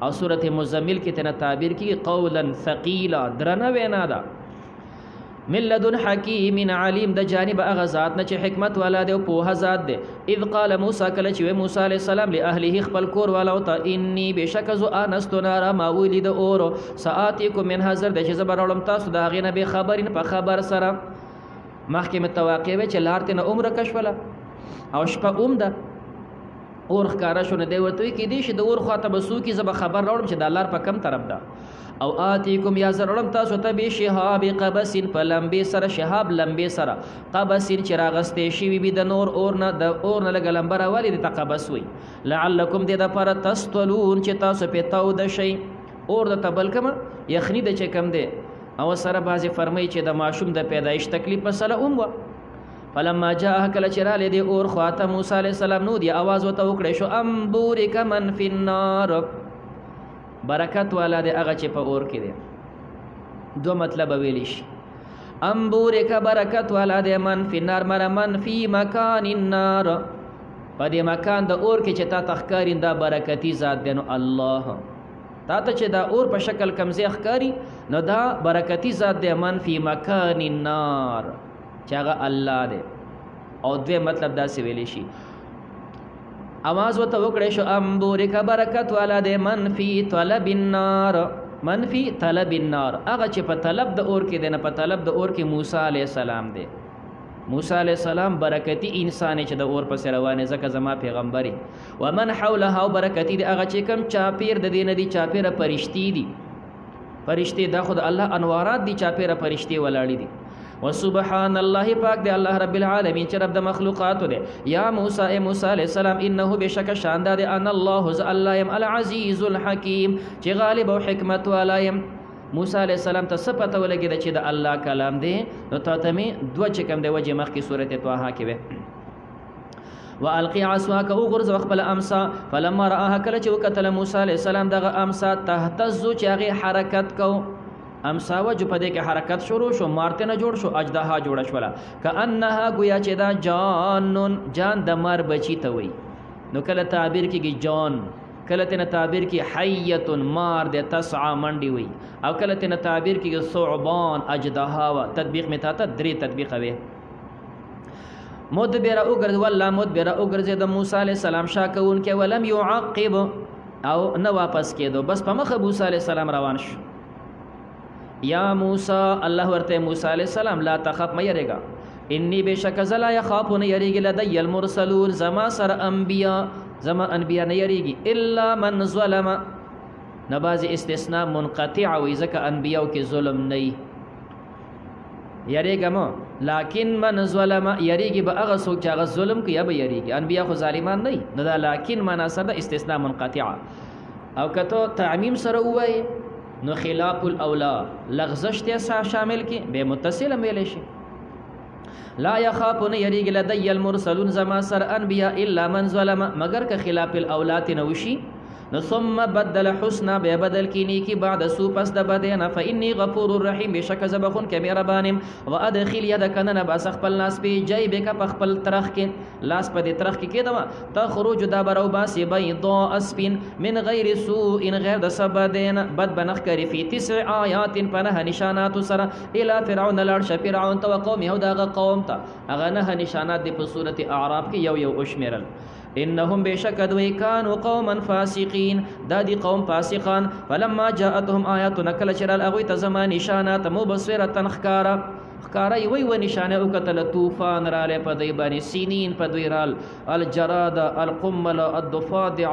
او سورة مزمل کې تنه تعبیر کی قولا ثقیلا درنه وینا ده من لدن حکیم علیم د جانب هغه ذات نه چې حکمت والا دی او پوهه ذات دی. اذ قال موسی کله چې موسی علیه السلام لاهله خپل کور والا او ته انی بشک ز انست نارا ما ولید اور ساعتکم من حذر د چې زبرولم تاسو د هغې نه به خبرین په خبر سره مخکې متواقع وي چې لار ته نه عمره کشوله او شپه اوم ده اور ښکاره شو نه دی ورته وایي کیدای شي د اور خواته به څوک زه به خبر راوړم چې دا لار په کم طرف ده. او آتیکم یا زرړم تاسو ته به شهاب قبس په لمبې سره شهاب لمبې سره قبس چې راغستې شوي وي د نور اور نه لږه لمبه راولي د قبس وي لعلکم دې دپاره تسطلون چې تاسو پې توده شئ. اور د تبل کمه یخني د چې کم دی او سره بعضې فرمایي چې د ماشوم د پیدایش تکلیف مسله هم وه. فلما جاء کله چې رالی دی اور خواته موسی علیه السلام نو دی آواز ورته وکړی شو ام بورک من فی النار برکت والا دی هغه چې په اور کې دی. دو مطلب ویلی شي ام بورک برکت والا دی من فی النار مره من فی مکان النار په دې مکان د اور کې چې تا ته ښکاري دا برکتي ذات دی. نو الله تا ته چې دا اور په شکل کمزې ښکاري نو دا برکتي ذات دی من فی مکان النار چې هغه الله دی. او دوی مطلب داسې ویلی شي आवाज ورته وکړی شو ام بورک برکت والا دی من فی طلب النار من فی طلب النار هغه چې په طلب د اور کې دی نه په طلب د اور کې موسی علیه السلام دی. موسی علیه السلام برکتی انسان چې د اور پسې روان ځکه زما پیغمبري. ومن حولها او برکتی دی هغه چې کوم چاپیر د دې نه دي چاپیره فرشتي دي. فرشتي دا خود الله انوارات دي چاپیره فرشتي ولاړې دي. وسبحان الله پاک دی الله رب العالمین چې رب د مخلوقات دی. یا موسی ای موسی علیہ السلام انه بشک شاندار دی ان الله ز الله یم العزیز الحکیم چې غالب او حکمت والا یم. موسی علیہ السلام ته څه پته ولګېده چې د الله کلام دی نو تا ته مې دوه چې کوم دی وجې مخکې سورت طه کې وی والقی عصاک وغورځوه خپله امسا فلما رآها کله چې وکتله موسی علیہ السلام دغه امسا تهتزو چې هغې حرکت کو امسا وجو په دې کې حرکت شروع شو مارته نه جوړ شو اجدها جوړه شوله کأنها گویا چې دا جانون جان د مار بچی ته وي. نو کله تعبیر کېږي جان کله تینا تعبیر کی حیت مار دے تسعى منڈی ہوئی او کله تینا تعبیر کی ثعبان اجدها تطبیق میں تھا دری تطبیق ہوئے. مدبر اگرز والله مدبر اگرز د موسی علیہ السلام شاکون کې ولم يعقب او نه واپس کېدو بس په مخ موسی علیہ السلام روان شو. یا موسی الله ورته موسی علیہ السلام لا تخف مې یریګا انی بشک زلا یخاف نه یریږي لدی المرسلون زما سر انبیاء زما انبیاء نه یریږي الا من ظلم نباز استثناء منقطع وي ځکه انبیاء کې ظلم نه یریږي مو لکن من ظلم یریږي به هغه څوک چې هغه ظلم کوي به یریږي انبیاء خو ظالمان نه نه دا لکن معنا سره استثناء منقطع او کته تعمیم سره وای نو خلاف الاولا لغزش ته شامل کی به متصل ویل شي. لا يخافون يريق لدي المرسلون زما سر انبياء الا من ظلم مگر که خلاف الاولات نوشي ثم بدل حسنا ببدل کی نیکی بعد سو پس د بدینا فاني غفور رحیم بشک زبخون کمربانم وادخل يدك نن بس خپل لاس په جيبك په خپل ترخ کې لاس په دې ترخ کې کېدما تخرج دبرو باس بيضاء اسبن من غیر سوء غیر د سبدین بد بنخ کری فی 9 آیات پنه نشانات سره الى فرعون لار فرعون تو قومه دغه قوم ته هغه نه نشانات د په سورته اعراف کې یو اشمرل انهم بشک دوی کانوا قوما فاسقین دا دی قوم فاسقان فلما جاءتهم آیاتنا کل چرال اغوی ته زما نشانات مبصره خکارا ښکاره یې وی و نشانه وکتله طوفان رالی په دوی باندې سینین په دوی رال الجراد القمل الضفادع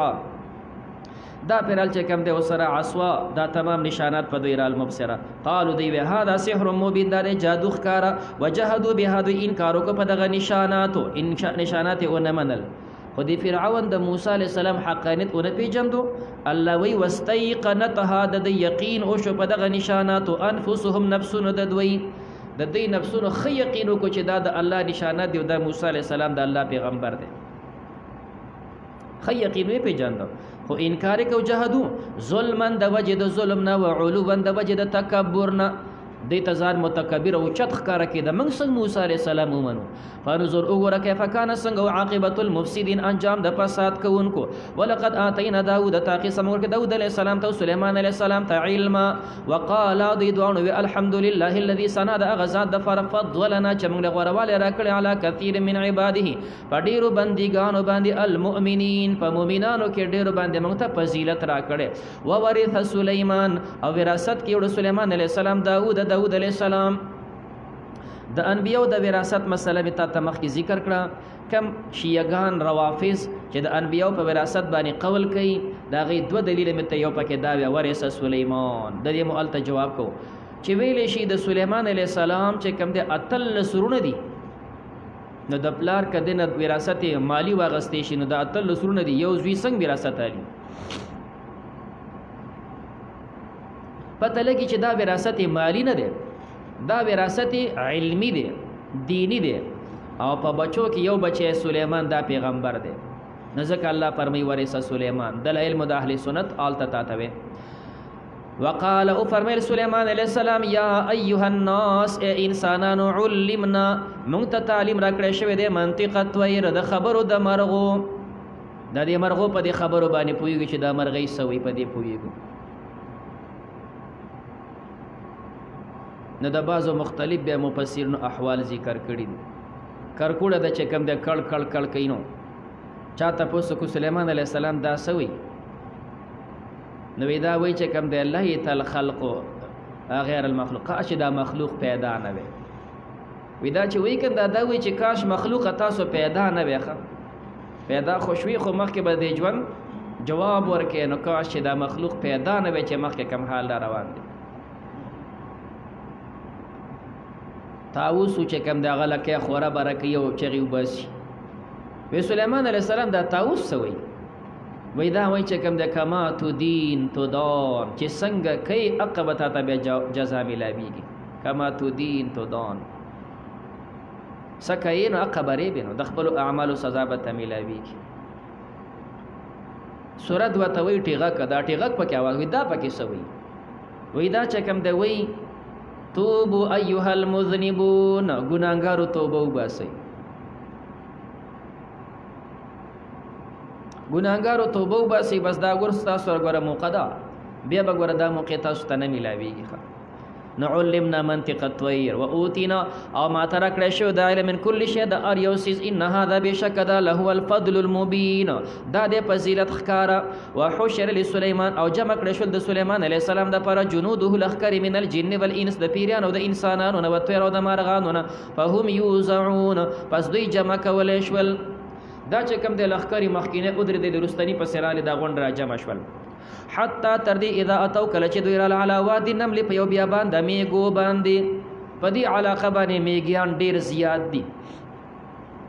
دا پیرال چې کوم دی ورسره عصوا دا تمام نشانات په دوی رال مبصره قالو دی وی هذا سحر مبین دا جادو ښکاره وجحدوا بها دوی انکار وکړه په دغه نشاناتو نشانات یې ونه منل خو د فرعون د موسی علیه السلام حقانیت ونه پیژندو الله وی واستيقنتها د یقین او شو په دغه نشاناتو انفسهم نفسونه د دوی د دې نفسونو خ یقین کو چې دا د الله نشانات دی او د موسی علیه السلام د الله پیغمبر دی خ یقین وی پیژندو خو انکار کو جهدو ظلما د وجه د ظلم نه او علوا د وجه د تکبر نه دی تزار متکبر او چت ښکارا کې د موږ څنګه موسی علیه السلام ومنو فنظر وګوره کیف کان څنګه عاقبت المفسدين انجام د فساد کوونکو ولقد اتینا داوود تاقی سمور کې داوود علیه السلام ته سليمان علیه السلام ته علم وقال دی دوانو الحمد لله الذي سنا د غزاد د فرفضلنا چې موږ غوړواله راکړي علی کثیر من عباده پډیرو بندګانو باندې المؤمنین په مؤمنانو کې ډیرو باندې موږ ته فضیلت راکړي و ورث سليمان او وراثت کې وړ سليمان علیه السلام داوود علیہ السلام د انبیاء د وراثت مسله به تا مخ کی ذکر کړه کم شیعگان روافض چې د انبیاء په وراثت باندې قول کوي دا غي دو دلیل مته یو پکې دا ورث سليمان د دې مؤلته جواب کو چې ویلې شي د سليمان علیہ السلام چې کم د اتل سرونه دي نو د پلار کده نه وراثت مالی واغستې شي نو د اتل سرونه دي یو زوی څنګه وراثت علي پته لګي چې دا وراثت مالی نه ده دا وراثت علمی ده دینی ده او په بچو کې یو بچی سليمان دا پیغمبر ده نزدک الله فرمای ورث سليمان د علم د اهل سنت آل تتاوي وقال او فرمایل سليمان علیہ السلام یا ایها الناس انسانانو علمنا مونږ ته تعلیم راکړی شوی دی منطق طویر د خبرو د مرغو د دې مرغو په دې خبرو باندې پوهیږي چې دا مرغۍ سوي په دې پوهیږي نو د بعضو مختلف بیا مفسرینو احوال ذکر کړي دي کرکوړه د چې کوم د کړ کړ کړ کینو چاته پوسو کو سليمان علیہ السلام دا سوي نو دا وای چې کوم د الله تعالی خلق غیر المخلوق چې دا مخلوق پیدا نه وي ودا چې وای کنده دا وای چې کاش مخلوق تاسو پیدا نه وي پیدا خوشوي خو مخکې به د ژوند جواب ورکې نو کاش چې دا مخلوق پیدا نه وي چې مخکې کم حال روان دي تاووس چې کوم د غلکه خوره برکې او چغي وباسي وی سليمان علیہ السلام دا تاووس سوي وی دا وای چې کوم د کما تو دین تو دان چې څنګه کوي عقبت ته به جزا ملاويږي کما تو دین تو دان سکاین عقبره بنو د خپل اعمالو سزا به ملاويږي سورۃ وتوي ټیغه کدا ټیغه پکې आवाज وی دا پکې سوي وی دا چې کوم د وی توبو ایها المذنبون گناهګارو توبه وباسئ گناهګارو توبه وباسئ بس دا ګورستا سره موقدا بیا به ګور دا موقع تاسو ته نه ملاويږي نعلمنا منطق الطير واوتينا او ما ترك شو دا علم من كل شيء دا اريوسيس ان هذا بشك دا له الفضل المبين دا د فضیلت خکارا وحشر لسليمان او جمع کړه شو د سليمان عليه السلام د پر جنوده لخر من الجن والانس د پیرانو د انسانانو نو طير او د مارغانو فهم يوزعون پس دوی جمع کول شول دا چې کوم د لخر مخکینه قدرت د رستنی په سراله دا غونډ را جمع شول حتی تر دې اذا اتو کله چې دوی را علا وادي نمل په یو بیابان د میګو باندې په دې علاقه باندې میګیان ډیر زیات دي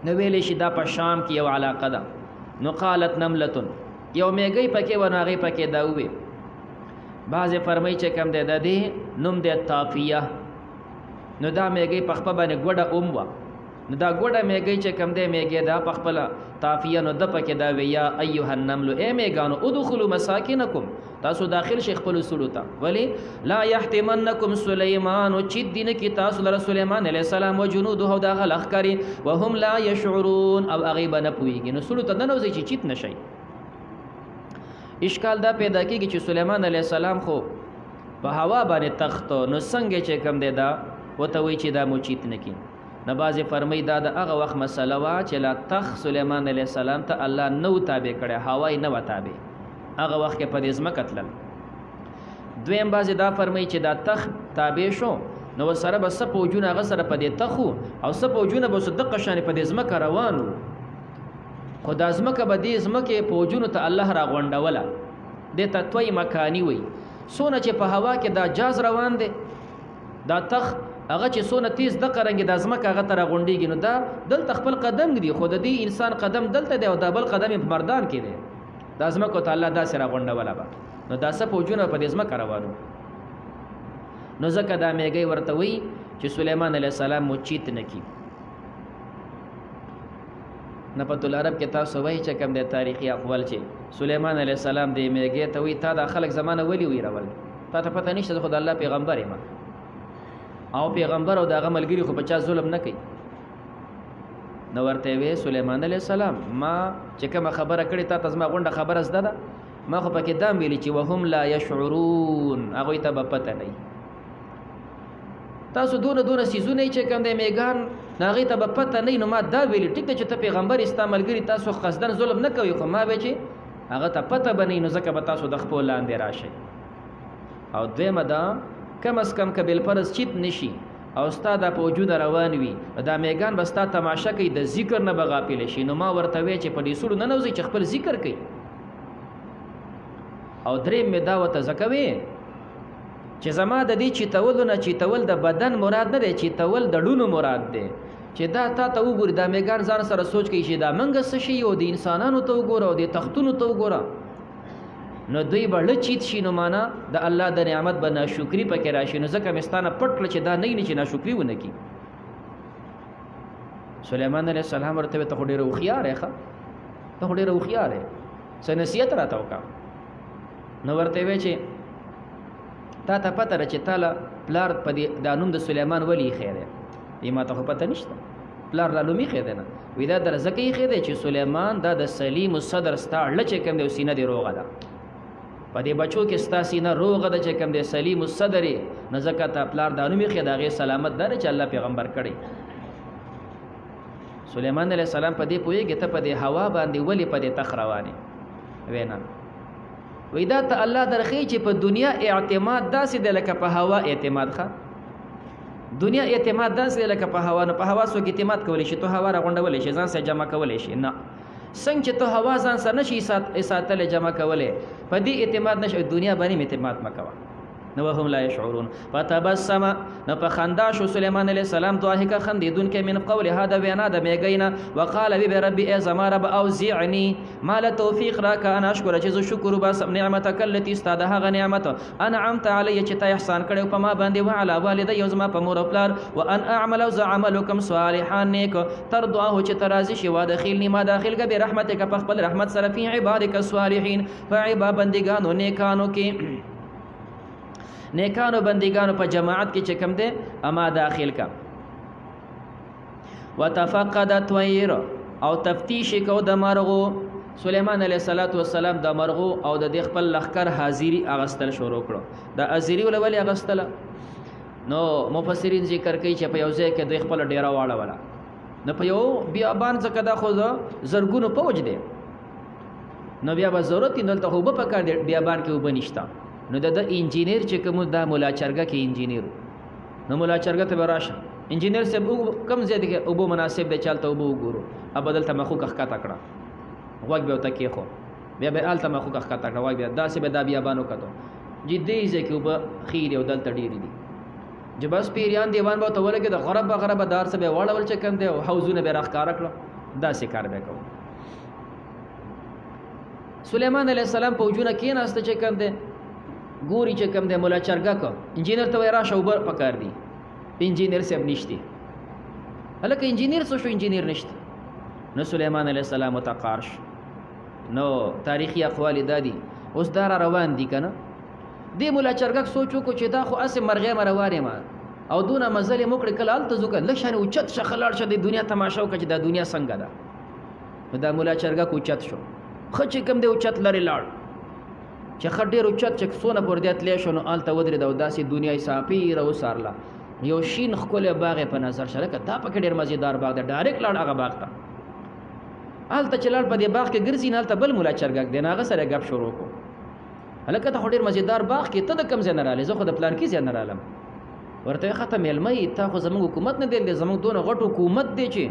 نو ویلې شي دا په شام کې یو علاقه ده نو قالت نمله یو میګي پکې وناغي پکې دا وې بعض فرمایي چې کم ده د دې نوم د طافیه نو دا میګي په خپل باندې ګوډه اوموا نو دا ګوډه میګي چې کم ده میګي دا په خپل طافیه نو د پکې دا ویا ایها النمل ای میګانو ادخلوا مساکنکم تاسو داخل شیخ خپل سړو ته ولی لا يحتمنکم سليمان چې دین کې تاسو لره سليمان عليه السلام او جنوده دا غلخ کری وهم لا يشعرون او غیب نه پويږي نو سړو ته نه چې چیت نشي اشکال دا پیدا کیږي چې سليمان عليه السلام خو په هوا باندې تخت نو څنګه چې کم دی دا وته وی چې دا مو چیت نکي نباز فرمای دا د هغه وخت مسله وا چې لا تخ سليمان عليه السلام ته الله نو تابع کړي هوای نه وتابع هغه وخت کې په دې ځمکه تلل دویم باز دا فرمای چې دا تخ تابع شو نو سره به څه فوجونه هغه سره په دې تخو او څه فوجونه به دقه شانې په دې ځمکه روان وو، خو دا ځمکه به دې ځمکې فوجونو ته الله را غونډوله. دې ته توی مکاني وي. څونه چې په هوا کې دا جاز روان دی، دا تخ هغه چې څونه تیز دقه رنګې دا ځمکه هغه ته را غونډېږي، نو دا دلته خپل قدم دی، خو د دې انسان قدم دلته دی او دا بل قدم یې په مردان کې دی. دا ځمکو ته الله داسې را غونډوله به، نو دا څه فوجونه په دې ځمکه روانو. نو ځکه دا میږی ورته وایي چې سلیمان علیه السلام مو چیت نه کي. نفت العرب کې تاسو وایي چې کوم د تاریخي اقوال چې سلیمان علیه السلام دې میږی ته وایي تا دا خلک زمانه ولي ویرول، تا ته پته نشته خو د الله پیغمبر یم او پیغمبر او دغه ملګري خو په چا ظلم نه کوي. نو ورته وی سلیمان علیه السلام ما چې کومه خبره کړې تا ته زما غونډه خبره زده ده، ما خو پکې دا ویلي چې وهم لا یشعرون، هغوی ته به پته نه وي. تاسو دونه سیزونه چې کوم دی میږان هغوی ته به پته نه وي، نو ما دا ویلي ټیک ده چې ته پیغمبر یې ستا ملګري تاسو قصدن ظلم نه کوي، خو ما به چې هغه ته پته به نه وي، نو ځکه به تاسو د خپل لاندې راشئ. او دویمه دا کم از کم که بالفرض چیت نشي او ستا دا فوجونه روان وي، دا میږان به ستا تماشه کوي، د ذکر نه به غافل شي. نو ما ورته وی چې په دې سوړو نه نوځئ چې خپل ذکر کوي. او دریم مې دا ورته ځکه وی چې زما د دې چیتولو نه چیتول د بدن مراد نه دی، چیتول د ډونو مراد دی. چې دا تا ته وګوري دا میږان ځان سره سوچ کوي چې دا منګه څه شي او د انسانانو ته وګوره او د تختونو ته وګوره، نو دوی به له چیت شي، نو معنا د الله د نعمت به ناشکري پکې راشي. نو ځکه مې ستانه پټ کړه چې دا نه چې ناشکري ونه کړي. سلیمان علیه السلام ورته وی ته خو ډېره هوښیار یې، ته خو ډېره هوښیار یې، څه نصیحت راته وکړه. نو ورته وی چې تا ته پته ده چې تاله پلار په دې دا نوم د سلیمان ولې ایښی دی؟ وایي ما ته خو پته نشته، پلار دا نوم ایښی دی نه. وایي دا در ځکه ایښی دی چې سلیمان دا د سلیم الصدر ستا اړه چې کوم دی سینه دې روغه ده، په دې بچو کې ستا سینه روغه ده چې کوم دی سلیم الصدر یې، نو ځکه ته پلار دا نوم ایښی د هغې سلامت دا دی چې الله پیغمبر کړی. سلیمان علیه السلام په دې پوهېږي ته په دې هوا باندې ولې په دې تخ روانې؟ وی نه. وی دا ته الله درخی چې په دنیا اعتماد داسې دی لکه په هوا اعتماد. ښه دنیا اعتماد داسې دی لکه په هوا. نو په هوا څوک اعتماد کولی شي؟ تو هوا را غونډولی شي، ځان سره جمع کولی شي؟ نه. څنګه چې ته هوا ځان سره نشي ساتلی جمع کولی، په دې اعتماد نشي. دنیا باندې اعتماد مه کوه. نو وهم لا یشعرون. فتبسم، نو په خندا شو سلیمان علیه السلام ضاحکا خندېدونکی من قولها د وینا د میږی نه. وقال وی به ربي ای زما رب اوزعنی ما له توفیق راکه ان اشکر چې زه شکر وباسم نعمتک التي ستا د هغه نعمت انعمت علی چې ته احسان کړی په ما باندې وعلى والدی او زما په مور او پلار، وان اعمل او عملکم صالحا نیک ترضاه چې ته راضي شي، وادخلني ما داخل که برحمتک په خپل رحمت سره فی عبادک الصالحین، فعبا بندگانو نیکانو کې، نیکانو بندگانو په جماعت کې چې کوم دی اما داخل کا. وتفقد الطير، او تفتیش کو د مرغو. سلیمان علیه السلام د مرغو او د خپل لښکر حاضری اغستل شروع کړو. د حاضری ولې اغستله؟ نو مفسرین ذکر کوي چې په یو ځای کې د خپل ډیره واړوله، نو په یو بیابان ځکه دا خو د زرګونو فوج دی، نو بیا به ضرورت یې دلته خو اوبه پکار دی، بیابان کې اوبه نشته. نو د انجینیر چې کوم دا مولا چرګه کې انجینیر، نو مولا چرګه ته به راشه انجینیر صاحب کم ځای دی کې اوبه مناسب دی، چالته اوبه وګورو، اب دلته مخوک ښکته کړه، غوږ به ورته کېښو، بیا به هلته مخوک ښکته کړه، غوږ بیا داسې به دا بیابان وکتو چې دې ځای کې اوبه ښې دي او دلته ډېرې دي، چې بس پیریان دیوان به ورته ولګېد، غربه دار څه به یې واړول چې کوم دی او حوضونه به یې راښکاره کړه، داسې کار به یې کوو. سلیمان علیه السلام فوجونه کېناسته چې کوم دی، ګوري چې کوم دی مولا چرګه کو انجینیر ته وایي راشه اوبه پکار دي، انجینیر صاحب نشته. هلکه انجینیر څه شو؟ انجینیر نشته. نو سلیمان علیه السلام ورته قار شو. نو تاریخي اقوال دا دي، اوس دا را روان دي که نه، دې مولا چرګک سوچ وکړو چې دا خو هسې مرغۍ مه روانې ما او دونه مزل یې موکړې، کله هلته ځو که لږ شانې اوچت شه، ښه لاړ شه د دنیا تماشه وکړه چې دا دنیا څنګه ده. نو دا مولا چرګک اوچت شو، ښه چې کوم دی اوچت لرې لاړ، چې ښه ډېر اوچت چې څونه پورې دی تلی شو، نو هلته ودرېد او داسې دنیا یې صافي راوڅارله، یو شین ښکلی باغ یې په نظر شه، لکه دا پکې ډېر مزېدار باغ دی، ډایرکټ لاړ هغه باغ ته. هلته چې لاړ په دې باغ کې ګرځي نه، هلته بل مولا چرګک دی، نو هغه سره یې ګپ شروع کړو، هلکه ته خو ډېر مزېدار باغ کې ته د کوم ځای نه رالې؟ زه خو د پلانکي ځای نه رالم. ورته ختم علمي تا خو زموږ حکومت نه دی زموږ دونه غټ حکومت دی چې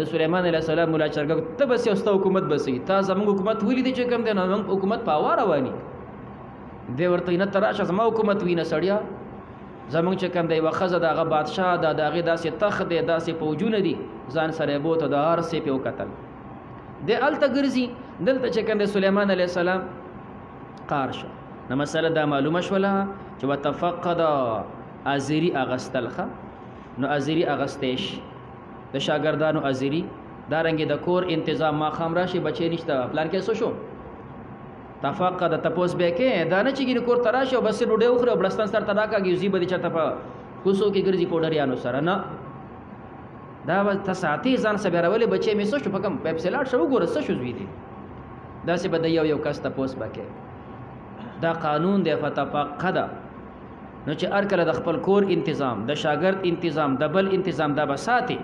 د سليمان عليه السلام مولا چرګ ته بس یو ست حکومت بسې تا زموږ حکومت ولې دی چې کوم دی نو حکومت په واره رواني دی ورته نه تراشه زموږ حکومت وینه سړیا زموږ چې کوم دی وخزه دغه بادشاه دغه داسې تخت دی داسې فوجونه دي ځان سره بوته د هر څه په قتل دی الته ګرځي دلته چې کوم دی سليمان عليه السلام قارشه نو مسله دا معلومه شوله چې وتفقد ازيري اغستلخه نو ازيري اغستېش د شاګردانو ازيري دا رنګ د کور تنظیم ما خام راشي بچي نشته پلان کې څه شو تفقد تپوس به کې دا نه چې کور تراشه بس ډوډۍ وخره بلستان سره تداکاږي زی بده چاته په کوسو کې ګرځي پوډریانو سره نه دا تساعتي ځان سبرولې بچي مې څه شو پکم پیپسلات شو ګوره څه شو زوی دي دا سه بده یو کس تپوس بکې دا قانون دی فتفقد نو چې ار کله د خپل کور تنظیم د شاګرد تنظیم د بل تنظیم دا بساتي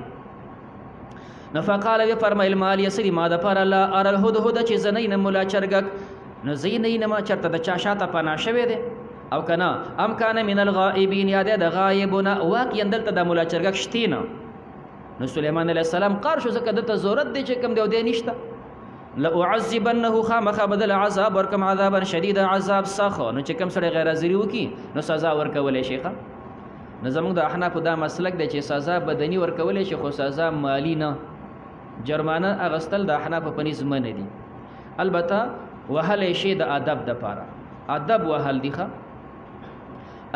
نو فقال وی فرمایل مال یسری ما د پر الله ار الهدهد چې زنین مولا چرګک نو زینین ما چرته د چا شاته پنا شوی دی او کنا ام کان من الغائبین یاد د غایبنا واقعا دلته د مولا چرګک شتینه نو سليمان عليه السلام قار شو زکه د ضرورت دی چې کم دی نشته لأعذبنه خامخ بدل عذاب ورکم عذابا شدید عذاب سخو نو چې کم سره غیر حاضری وکي نو سزا ورکولې شيخه نو زموږ د احناف دا مسلک دی چې سزا بدني ورکولې شي خو سزا مالی نه جرمانه اغستل د احناف په نسبت نه دي البته وهل شي د ادب د پاره ادب وهل دي ښه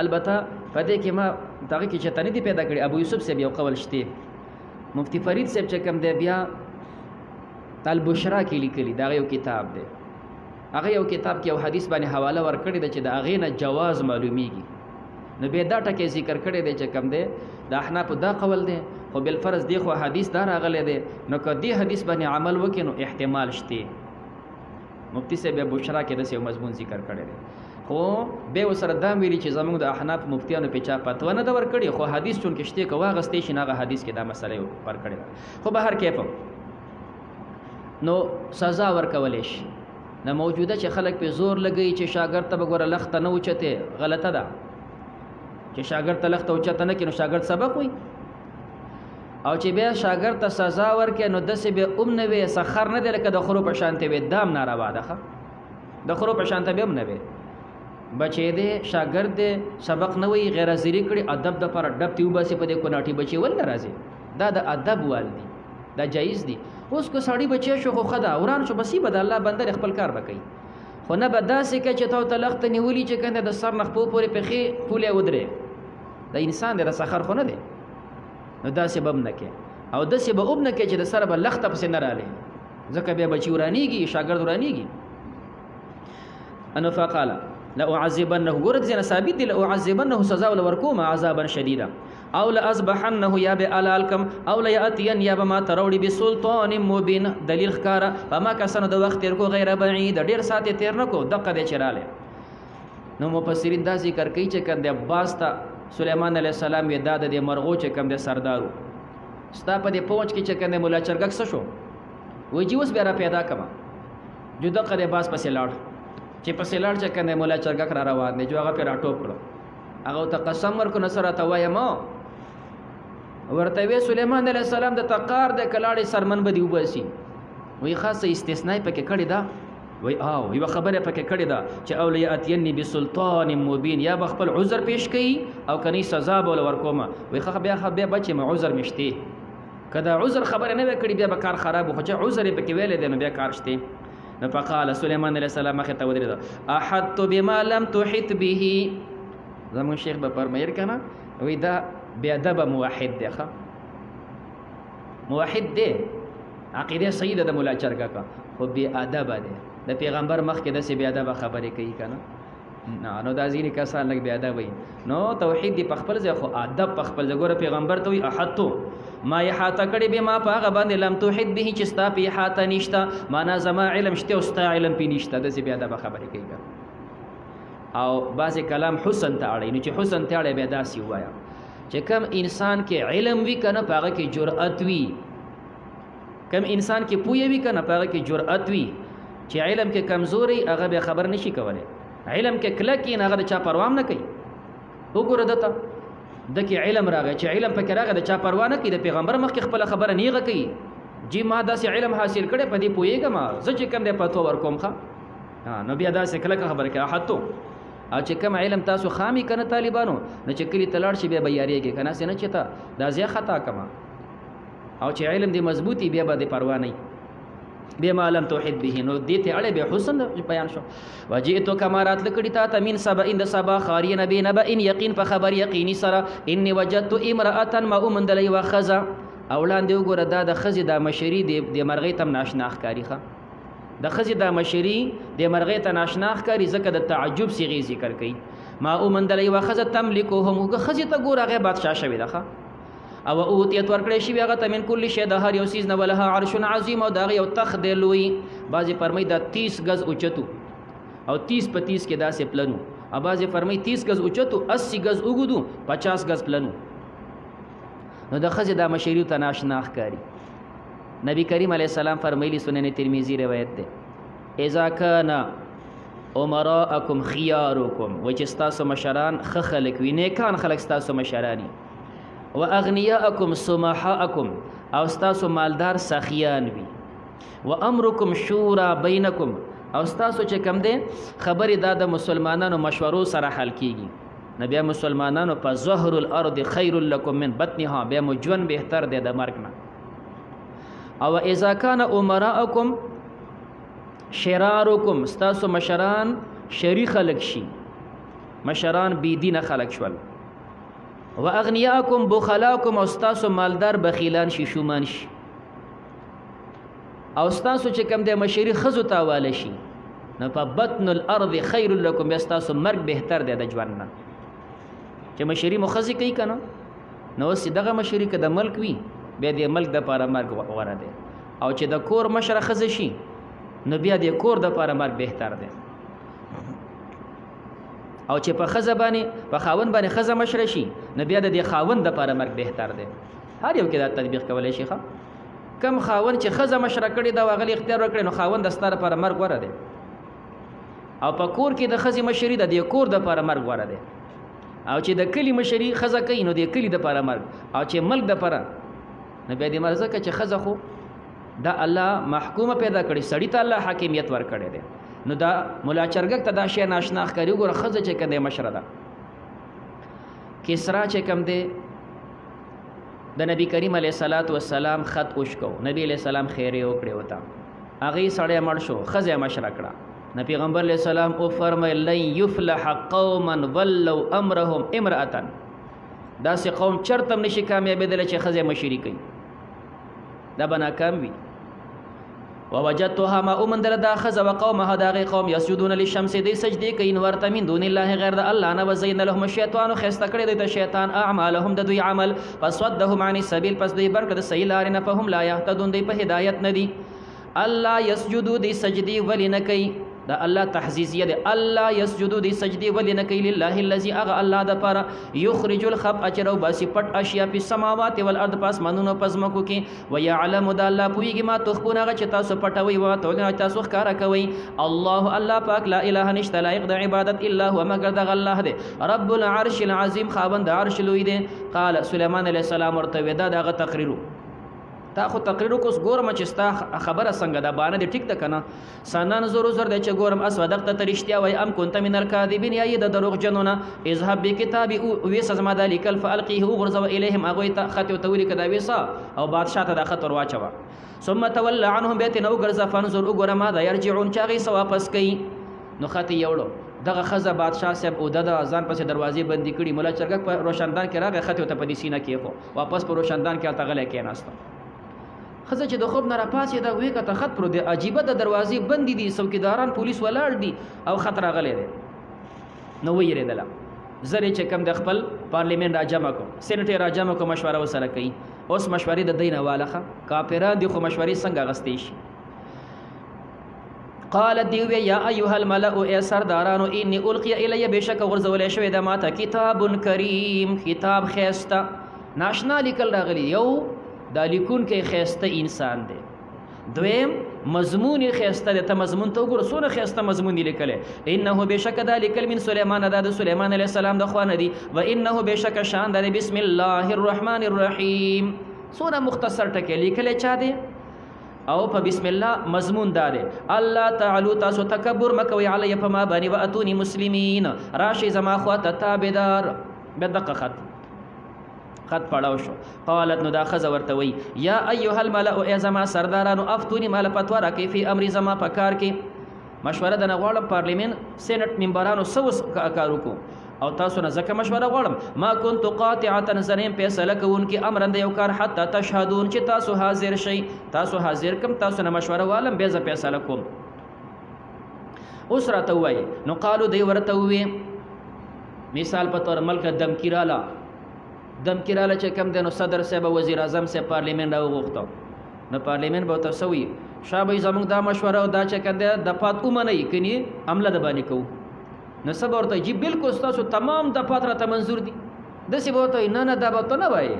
البته پدې کې ما دغه کې چې تنه دي پیدا کړی ابو یوسف سے یو قول شته مفتی فرید صاحب چې کم دی بیا البشرا کې لیکلي دا یو کتاب دی هغه یو کتاب کې یو حدیث باندې حواله ورکړی دی چې د هغې نه جواز معلومیږي نو بیا دا ټکی ذکر کړی دی چې کم دی د احناف دا قول دی خو بالفرض دی خو حدیث دا راغلی دی نو که دې حدیث باندې عمل وکړي نو احتمال شته مفتی صاحب بیا بشرا کې داسې یو مضمون ذکر کړی دی خو بیا ورسره دا ویلي چې زموږ د احناف مفتیانو په چا فتوا نه ده ورکړې خو حدیث چونکې شته که واغستی شي نو هغه حدیث کې دا مسله ورکړې ده خو به هر کیف نو سزا ورکولې شي نه موجوده چې خلک په زور لګي چې شاګرد ته وګوره لخت نه اوچته غلطه ده چې شاګرد ته لخت اوچته نه کینو شاګرد سبق وي او چې بیا شاګرد ته سزا ورکې نو دسه به نه وي سخر نه دی لکه د خرو په شانته وي دام ناروا ده د خرو په شانته به نه وي بچې دې شاګرد دې سبق نه وي غیر حاضری کړي ادب د پر ادب تیوبه سي په دې کو ناټي بچي ول ناراضي دا د ادب والدي دا جایز دي اوس کو سړی بچی شو خو خدا وران شو بسی بد الله بندر خپل کار وکي خو نه بداسې کې چې تو تلخت نیولې چې کنده د سر نخ په پورې پخې پوله ودرې د انسان د سخر خو نه دی نو دا سبب نه کې او د سبب نه کې چې د سر به لخت پس نه رااله ځکه به بچی ورانیږي شاګرد ورانیږي انو فقال لا اعذبنه ورد زنا ثابت دي لا اعذبنه سزا ولوركم عذابا شديدا او لأصبحنه یا بعلالکم او لیاتین یا بما تروڑی بسلطان مبین دلیل خکارا فما کسانو د وخت تیر کو غیر بعید ډیر ساعت تیر نکو دقه د چراله نو مفسرین دا ذکر کوي چې کنده عباس ته سليمان عليه السلام یې داد د مرغو چې کم د سردارو ستا په دې پوهچ کې چې کنده مولا چرګک څه شو وای چې اوس بیا را پیدا کما جو دقه د عباس پسې لاړ چې پسې لاړ چې کنده مولا چرګک را روان دی جو هغه پر راټوپ کړو هغه ته قسم ورکو نصر ته وایم ورته وی سليمان عليه السلام د تقار د کلاړې سرمن بدی وباسي وی خاصه استثناء پکې کړی دا وی یو خبره پکې کړی دا چې اولیاتینی بسلطان مبین یا بخپل عذر پیش کړي او کني سزا بول ورکوما وی خو بیا بچي ما عذر مشته کدا عذر خبره نه کړی بیا به کار خراب خو چې عذر پکې ویل دی نو بیا کار شته نو فقال سليمان عليه السلام مخه ته ودرېد احط بما لم تحط به زمون شیخ به فرمایي کنه وی دا بیا ادب موحد دی ښه موحد دی عقیده صحیح ده د مولا چرګه کا خو بیا ادب دی د پیغمبر مخ کې د سی بیا ادب خبرې کوي کنه نو دا ځینې کسان لګ بیا ادب وي نو توحید دی په خپل ځای خو ادب په خپل ځای ګوره پیغمبر ته وي احطو ما احاطه کړي به ما په هغه باندې لم توحد به چې ستا په احاطه نشته معنا زما علم شته او ستا علم پې نشته د سی بیا ادب خبرې کوي او بعض کلام حسن ته اړي نو چې حسن ته اړي بیا داسې وایا چې کم انسان کې علم وی کنه پاغه کې جرأت وی کم انسان کې پوهه وی کنه پاغه کې جرأت وی چې علم کې کمزوري هغه به خبر نشي کولای علم کې کله کې هغه چا پروام نه کوي وګوره دته دکې علم راغی چې علم پکې راغی د چا پروا نه کوي د پیغمبر مخکې خپله خبره نیغه کوي جی ما داسې علم حاصل کړی په دې پوهېږم زه چې کوم دی فتوا ورکوم ښه نو بیا داسې کلکه خبره کوي احدتو او چې کوم علم تاسو خامي که نه طالبانو نو چې کلي ته لاړ شي بیا به یارېږي که ناسې نه چې ته دا زه خطا کړم او چې علم دې مضبوطي بیا به دې پروا نه بیا ما لم توحد به نو دې ته اړې بیا حسن بیان شو وجئتو کما راتله کړي تا ته من سبا د سبا خاریه نبی نبا ان یقین په خبر یقیني سره انی وجدت امرأة ما اومندلی و خزا او وړاندې وګوره دا د ښځې دا مشري د مرغۍ ته ناشنا ښکاري ښه د ښځې دا مشري د مرغۍ ته ناشنا ښکاري ځکه د تعجب صیغې ذکر کوي ما اومندلی و خزه تملکهم ښځې ته ګوره هغې بادشاه شوې ده ښه او اوتیت ورکړی شوي هغه ته من کل شی د هر یو څیز نه ولها عرش عظیم او د هغې یو تخت دی لوی بعضې فرمایي دا 30 ګز اوچتو او 30 په 30 کې داسې پلنو او بعضې فرمایي 30 ګز اوچتو 80 ګز اوږدو 50 ګز پلنو نو د ښځې دا مشري ته ناشنا ښکاري نبی کریم علیه السلام فرمایلی سنن ترمذی روایت دی اذا کان امراءکم خیارکم و چې ستاسو مشران ښه خلک وي نیکان خلک ستاسو مشرانی و اغنیاءکم سمحاءکم او ستاسو مالدار سخیان وي و امرکم شورا بینکم او ستاسو چې کم دی خبرې دا د مسلمانانو مشورو سره حل کیږي نو بیا مسلمانانو په ظهر الارض خیر لکم من بطنها بیا مو ژوند بهتر دی د مرګ نه او اذا کان امراءکم شرارکم ستاسو مشران شری خلق شي مشران بی دینه خلق شول و اغنیاکم بخلاکم او ستاسو مالدار بخیلان شي شومان شي او ستاسو چې کم دی مشري ښځو ته حواله شي نو په بطن الارض خیر لکم بیا ستاسو مرګ بهتر دی د ژوند نه چې مشري مو ښځې کوي که نه نو اوس دغه مشري که د ملک وي بیا د ملک دپاره مرګ غوره دی او چې د کور مشره ښځه شي نو بیا د کور دپاره مرګ بهتر دی او چې په ښځه باندې په خاوند باندې ښځه مشره شي نو بیا د دې خاوند دپاره مرګ بهتر دی هر یو کې دا تطبیق کولی شي ښه کم خاوند چې ښځه مشره کړې ده او هغه اختیار ورکړی نو خاوند د ستا دپاره مرګ غوره دی او په کور کې د ښځې مشري د دې کور دپاره مرګ غوره دی او چې د کلي مشري ښځه کوي نو د کلي دپاره مرګ او چې ملک دپاره نو بیا دې مرزه که چې ښځه خو دا الله محکومه پیدا کړي سړي ته الله حاکمیت ورکړی دی نو دا ملا چرګک ته دا شی ناشنا ښکاري وګوره ښځه چې کوم دی مشره ده کسرا چې کوم دی د نبی کریم علیه السلام خط اوشکو نبی علیه السلام خیرې وکړې ورته هغې سړی مړ شو ښځه مشره کړه نو پیغمبر علیه السلام وفرمیل لن یفلح قوما ولوا امرهم امرأة داسې قوم چرته هم نشي کامیابېدلی چې ښځې مشري کوي دا به ناکام وي ووجدتها ما اومندله دا ښځه وقومها د هغې قوم یسجدون للشمس دوی سجدې کوي ورته من دون الله غیر د الله نه وزین لهم الشیطان ښایسته کړی دوی ته شیطان اعمالهم د دوی عمل فصدهم عن السبیل پس دوی بر کړه د صحیح لارې نه فهم لا یهتدون دوی په هدایت نه دي الله یسجدو دوی سجدې ولې نه کوي دا الله تحزیزیه ده الله یسجدو دی سجدی ولی نکی لله الذي اغا الله د پر یخرج الخب اجرو باسی پټ اشیا په سماوات والارض پاس منونو پزمکو کې ويعلم د الله پویږي ما تخبون هغه چې تاسو پټوي او تاسو ښکارا کوي الله پاک لا اله نشته لایق د عبادت الا هو مگر د الله ده رب العرش العظیم خاوند عرش لوی ده قال سليمان علیه السلام ورته ودا دغه تقریر تا خو تقریر کوس ګورم چې ستا خبره څنګه ده باندې دې ټیک ده که نه سنن زور زور دی چې ګورم اصدقت ته رښتیا وایي ام کنت من الکاذبین یا یې د دروغجنو نه اذهب بکتابي ویسه زما دا لیکل فالقیه وغورځوه الیهم هغوی ته خط ورته ولیکه دا ویسه او بادشاه ته دا خط ور واچوه ثم تولى عنهم بیا ترې نه وګرځه فانظر وګوره ماذا یرجعون چې هغې څه واپس کوي نو خط یې یوړو دغه ښځه بادشاه صاحب اوده ده ځان پسې دروازې بندي کړي ملا چرګک په روشندان کې راغی خط ورته په دې سینه کېښو واپس په روشندان کې هلته غلی کېناسته ښځه چې د خوب نه راپاڅېده ویې کته خط پرو دی عجیبه د دروازې بندې دي څوکیداران پولیس ولاړ دي او خط راغلی دی نو ویرېدله زر چې کم د خپل پارلیمنټ راجمع کو سینټ یې راجمع کو مشوره ورسره کوي اوس مشورې د دی نه واله ښه کافران دي خو مشورې څنګه اخیستی شي قالت دی وی یا ایها الملأ ای سردارانو انی القی الی بشک غرزولی شوی د ماته کتاب کریم کتاب خیسته ناشنا لیکل راغلی یو دا لیکون کې خیسته انسان دی دویم مضمون یې ښایسته دی، ته مضمون ته وګوره څونه ښایسته مضمون یې لیکلی. انه بېشکه دا لیکل من سلیمان، دا د سلیمان علیه السلام د خوا نه دي. و انه بېشکه شان دا دی بسم الله الرحمن الرحیم. څونه مختصر ټکی لیکلی چا دی او په بسم الله مضمون دا دی. الله تعالو تاسو تکبر مکوئ علی په ما باندې، و اتونی مسلمین راشئ زما خوا ته تابعدار. بیا دقه خط پړاو شو. قالت نو دا ښځه ورته وی یا ایها الملأ ای زما سردارانو افتوني ماله فتوا راکئ فی امر زما په کار کې. مشوره درنه غواړم پارلیمنت سینټ ممبرانو څه کار وکړو او تاسو نه ځکه مشوره غواړم. ما كنت قاطعه زنیم فیصله کوونکي امرا د یو کار حتی تشهدون چې تاسو حاضر شئ. تاسو حاضر کم، تاسو نه مشوره والم بیا زه فیصله کوم. اوس راته ووایي. نو قالو دی ورته ووی مثال په طور ملک دمکی راله چې کم دی نو صدر صاحب وزیر اعظم صاحب پارلیمنت راوغوښته، نو پارلیمنت به ورته څه وي شابه زموږ دا مشوره او دا چې کم دی د پات ومنئ کني عمله د باندې کوو. نو څه به ورته جي بلکل ستاسو تمام د پات راته منظور دي. داسې به ورته نه نه دا به ورته نه وایي.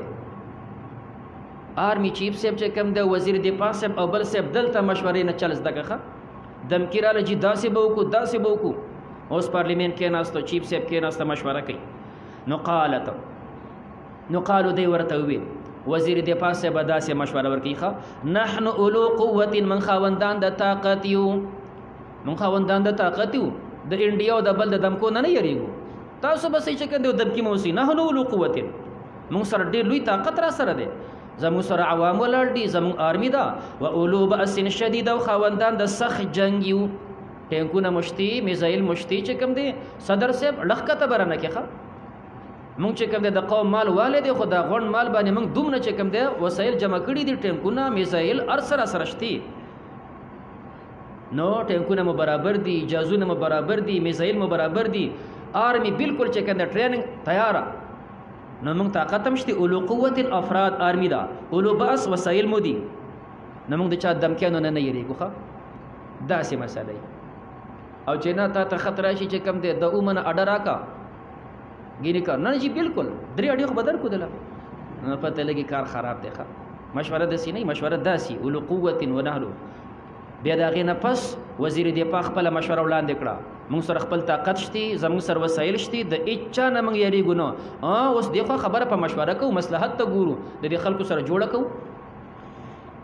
آرمی چیف صاحب چې کم دی وزیر دفاع صاحب او بل صاحب دلته مشورې نه چل زده کړه. دمکی راله جي داسې به وکړو داسې به وکړو. اوس پارلیمنت کېناستو، چیف صاحب کېناسته مشوره کوي. نو قالو دی ورته ووی وزیر دفاع صاحب داسې مشوره ورکوي ښه نحن اولو قوت من خاوندان د طاقت یو، من خاوندان د طاقت یو، د انډیا او د بل د دمکو نه یریږو. تاسو بس چې کنده دمکی موسی نحن اولو قوت، موږ سره ډېر لوی طاقت را سره دی، زموږ سره عوام ولاړ دي، زموږ آرمی ده. و اولو بأس شدید او خاوندان د سخت جنگ یو، ټینکونه مشتي میزایل مشتي چې کوم دی صدر صاحب لښکته برنه کې ښه مونږ چې کوم دی د قوم مال والے دی خو دا غونډ مال باندې مونږ دومره چې کوم دی وسایل جمع کړي دي ټینکونه میزایل هر سره شتي. نو ټینکونه مو برابر دي، جازونه مو برابر دي، میزایل مو برابر دي، آرمی بالکل چې کوم دی ټریننګ تیاره. نو مونږ طاقت هم شته، اولو قوت افراد آرمی ده، اولو باس وسایل مو دي. نو مونږ د چا دمکیانو نه یریږو ښه داسې مسله او چې نه تا ته خط راشي چې کوم دی د اومنه اډه راکا ګینې کار نه جی بالکل درې اډې خو بدر کو دله نه پته لګي کار خراب دی ښه. مشوره داسې نه مشوره داسې اولو قوت ونهلو. بیا د هغې نه پس وزیر دفاع خپله مشوره وړاندې کړه مونږ سره خپل طاقت شته، زموږ سره وسایل شته، د هېچا نه مونږ یریږو نه. اوس دې خوا خبره په مشوره کوو، مصلحت ته ګورو، د دې خلکو سره جوړه کوو،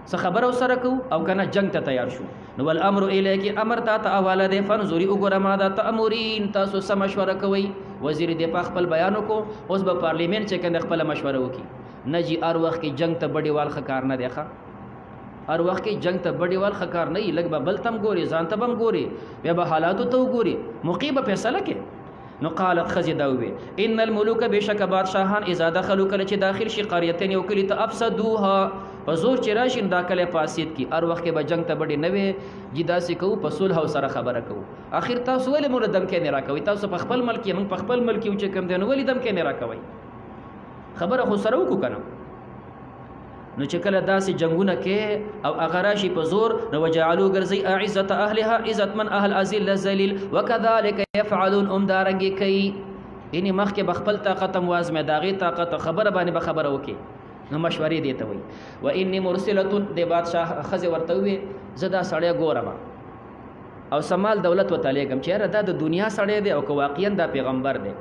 څه خبره ورسره کوو او که نه جنګ ته تیار شو. نو والامر الیک امر تا ته حواله دی فانظري وګوره ماذا تأمرین، تاسو څه مشوره کوئ. وزیر دفاع خپل بیان وکړو، اوس به پارلیمنت چې کنده خپله مشوره وکړي. نه جي هر وخت کې جنګ ته بډېوال ښه کار نه دی ښه، هر وخت کې جنګ ته بډېوال ښه کار نه وي. لږ به بل ته هم ګوري، ځان ته به هم ګوري، بیا به حالاتو ته وګوري، موقع به فیصله کې. نو قالت ښځې دا ووې ان الملوک بېشکه بادشاهان اذا دخلوا کله چې داخل شي قریتین یو کلي ته افسدوها په زور چې راشي دا کلی فاسد کي. هر وخت کې به جنګ ته بډې نه وې جي داسې کوو په صلح او سره خبره کوو. اخر تاسو ولې موږ دمکې نه راکوئ؟ تاسو په خپل ملک یې، موږ په خپل ملک یو چې کوم دی نو ولې دمکې نه راکوئ؟ خبره خو سره وکړو که نه. نو چې کله داسې جنګونه کې او هغه راشي په زور نو وجعلو ګرځئ اعزة اهلها عزتمن اهل اذل ذلیل وکذلک یفعلون همدارنګې کوي. یعنې مخکې به خپل طاقت هم وازمې د هغې طاقت خبره باندې به خبره وکړي. نو مشورې دې ته وایي. و انی مرسلتون د بادشاه ښځې ورته ووې زه دا سړی ګورم او سمال دولت ورته لیږم چې یاره دا د دنیا سړی دی او که واقعا دا پیغمبر دی.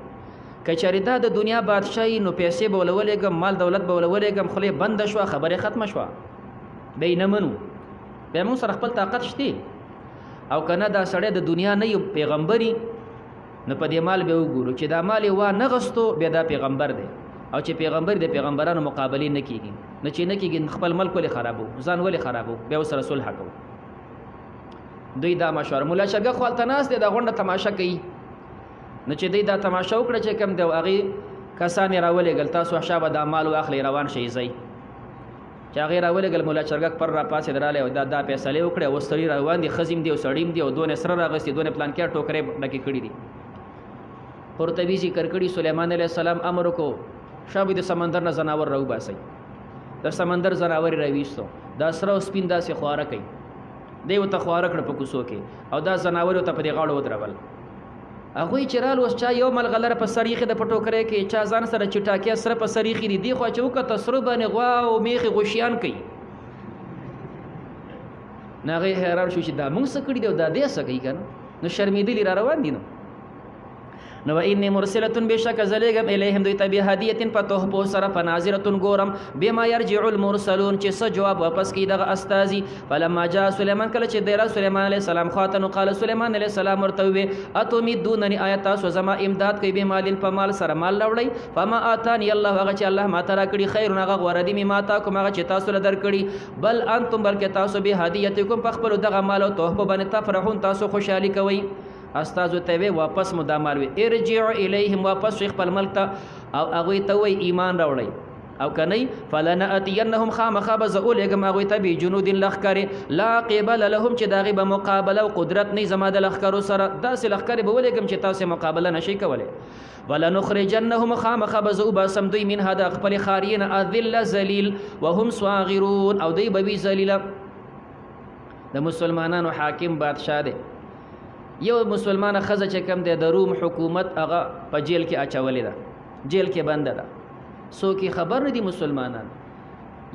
که چېرې دا د دنیا بادشاهي نو پیسې به ول ولېږم، مال دولت به ول ولېږم، خولې بنده شوه، خبرې ختمه شوه، بیا یې نه منو، بیا موږ سره خپل طاقت شته. او که نه دا سړی د دنیا نه یو پیغمبري نو په دې مال به وګورو چې دا مال یې وانغستو بیا دا پیغمبر دی. او چې پیغمبر د پیغمبرانو مقابلې نه کېږي، نو چې نه کېږي خپل ملک ولې خرابو، ځان ولې خرابو، بیا ورسره صلح کوو. دوی دا مشوره مولا شرګه خو هلته ناست دی دا غونډه تماشه کوي. نو چې دوی دا تماشه وکړه چې کوم دی هغې کسان یې راولېږل تاسو شابه دا مال واخلئ روان شئ ځئ. چې هغې راولېږل مولا چرګک پر را پاسېد رالی او دا فیصلې وکړې او سړي روان دي، ښځې دي او سړي دي او دونه سره راغستې دونه پلانکیا ټوکرې ډکې کړي دي. قرطبي ذکر کړي سلیمان علیه السلام امر وکړو شابه د سمندر نه ځناور راوباسئ. د سمندر ځناور یې راویستو، دا سره او سپین داسې خواره کوي، دی ورته خواره کړه په کوڅو کې او دا ځناور ورته په دې غاړه ودرول. هغوی چې رال اوس چا یو ملغلره په سر ایښې ده په ټوکرۍ کې، چا ځان سره چټاکیا سره په سر ایښي دي، دې خوا چې وکته سره باندې غوا او میخې غوشیان کوي. نو هغې حیران شو چې دا موږ څه کړي دی او دا دی څه کوي که نه نو شرمېدلي را روان دي نو وإني مرسلة بشک زلیګم الیهم دوی ته بهدیة په تحفو سره په ناظرة ګورم بما یرجع المرسلون چې څه جواب واپس کوي دغه استازي فلما جاء سلیمان کله چې دی را سلیمان علیه السلام خواته نو قال سلیمان علیه السلام ورته وویل اتمیدونني آیا تاسو زما امداد کوي بمال په مال سره مال راوړئ فما آتانی الله هغه چې الله ماته راکړي خیر هغه غوره دي مما آتاکم هغه چې تاسو له درکړي بل انتم بلکې تاسو بهدیتکم په خپلو دغه مال او تحفو باندې تفرحون تاسو خوشحالي کوئ استازو ته وی واپس مو دا مال وی ارجع الیهم واپس خپل ملک ته او هغوی ته وی ایمان راوړئ او کنی فلنأتینهم خامخا به زه اولېږم هغوی ته بجنود لښکرې لا قبل لهم چې د هغې به مقابله او قدرت نه زما د لښکرو سره داسې لښکرې به ولېږم چې تاسې مقابله نشئ کولی ولنخرجنهم خامخا به زه وباسم دوی منها د خپلې ښاري نه اذل ذلیل وهم صاغرون او دوی به وي ذلیله د مسلمانانو حاکم بادشاه دی یو مسلمانه ښځه چې کوم دی د روم حکومت هغه په جیل کې اچولې ده جیل کې بنده ده څوک یې خبر نه دي مسلمانان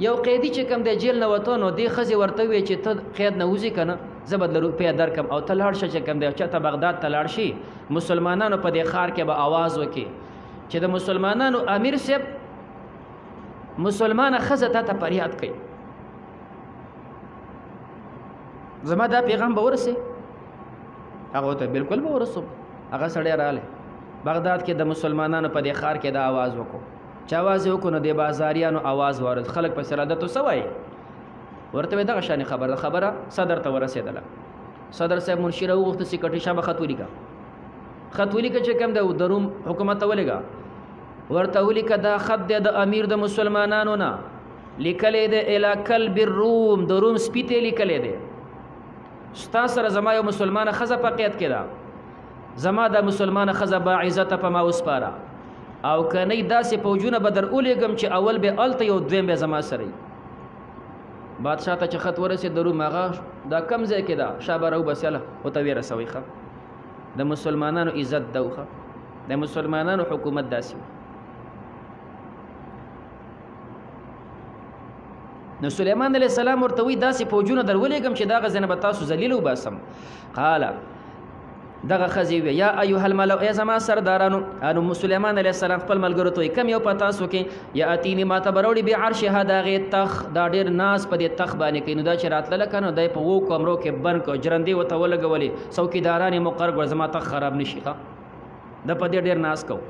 یو قیدي چې کوم دی جیل نه وته نو دې ښځې ورته وویل چې ته قید نه وځې که نه زه به د روپۍ درکړم او ته لاړ شه چې کوم دی چېرته بغداد ته لاړ شي مسلمانانو په دې ښار کې به آواز وکړي چې د مسلمانانو امیر صاحب مسلمانه ښځه تا ته فریاد کوي زما دا پیغام به ورسې هغه ته بالکل به ورسوم هغه سړی رالی بغداد کې د مسلمانانو په دې ښار کې دا آواز وکړو چې آواز یې وکړو نو د بازاریانو آواز وارد خلک پسې رادت څه وایي ورته وایي دغه شانې خبره صدر ته ورسېدله صدر صاحب منشي راوغوښته سیکرټري شاه به خط ولیکه خط ولیکه چې کوم د روم حکومت ته ولېږه ورته ولیکه دا خط دی د امیر د مسلمانانو نه لیکلی دی الی کلب الروم د روم سپي ته لیکلی دی ستا سره زما یو مسلمانه ښځه په قید کې ده زما دا مسلمانه ښځه با عزته په ما وسپاره او که نه داسې فوجونه به در ولېږم چې اول به هلته یو دویم به زما سره بادشاه ته چې خط ورسېد د روم هغه دا کم ځای کې ده شاه به راوباسېله ورته ویې رسوئ ښه د مسلمانانو عزت ده ښه د مسلمانانو حکومت داسې نو سلیمان علیه السلام ورته وی داسې فوجونه در ولېږم چې دغه ځای نه به تاسو ذلیل وباسم قاله دغه ښځې وی یا ایها الملأ ای زما سردارانو نو سلیمان علیه السلام خپل ملګرو ته وایي کم یو په تاسو کې یا اتیني ما ته به راوړي بعرشها د هغې تخ دا ډېر ناز په دې تخ باندې کوي نو دا چې راتلله که نو دی په 7 کمرو کې بند کړو جرندې ورته ولګولې څوکیداران یې مقرر کړل زما تخ خراب نه شي ښه د په دې ډېر ناز کو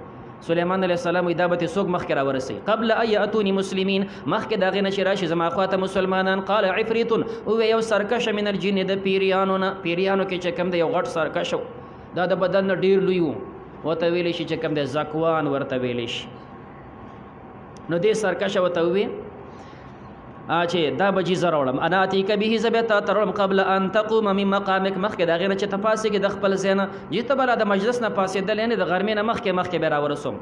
سلیمان علیه السلام وی دا به څوک مخکې راورسوي قبل ان یأتوني مسلمین مخکې د هغې نه چې راشي زما خواته مسلمانان قال عفریت ووی یو سرکشه من الجن د پیریانو نه پیریانو کې چې کوم دی یو غټ سرکش دا د بدن نه ډېر لوی و ورته ویلی شي چې کوم دی زکوان ورته ویلی شي نو دې سرکشه ورته ووی چې دا به جیزه راوړم انا اتیک به زه بیا تا ته راوړم قبل ان تقوم من مقامک مخکې د هغې نه چې ته پاڅېږې د خپل ځای نه جیته به لا د مجلس نه پاڅېدل یعنې د غرمې نه مخکې به راورسوم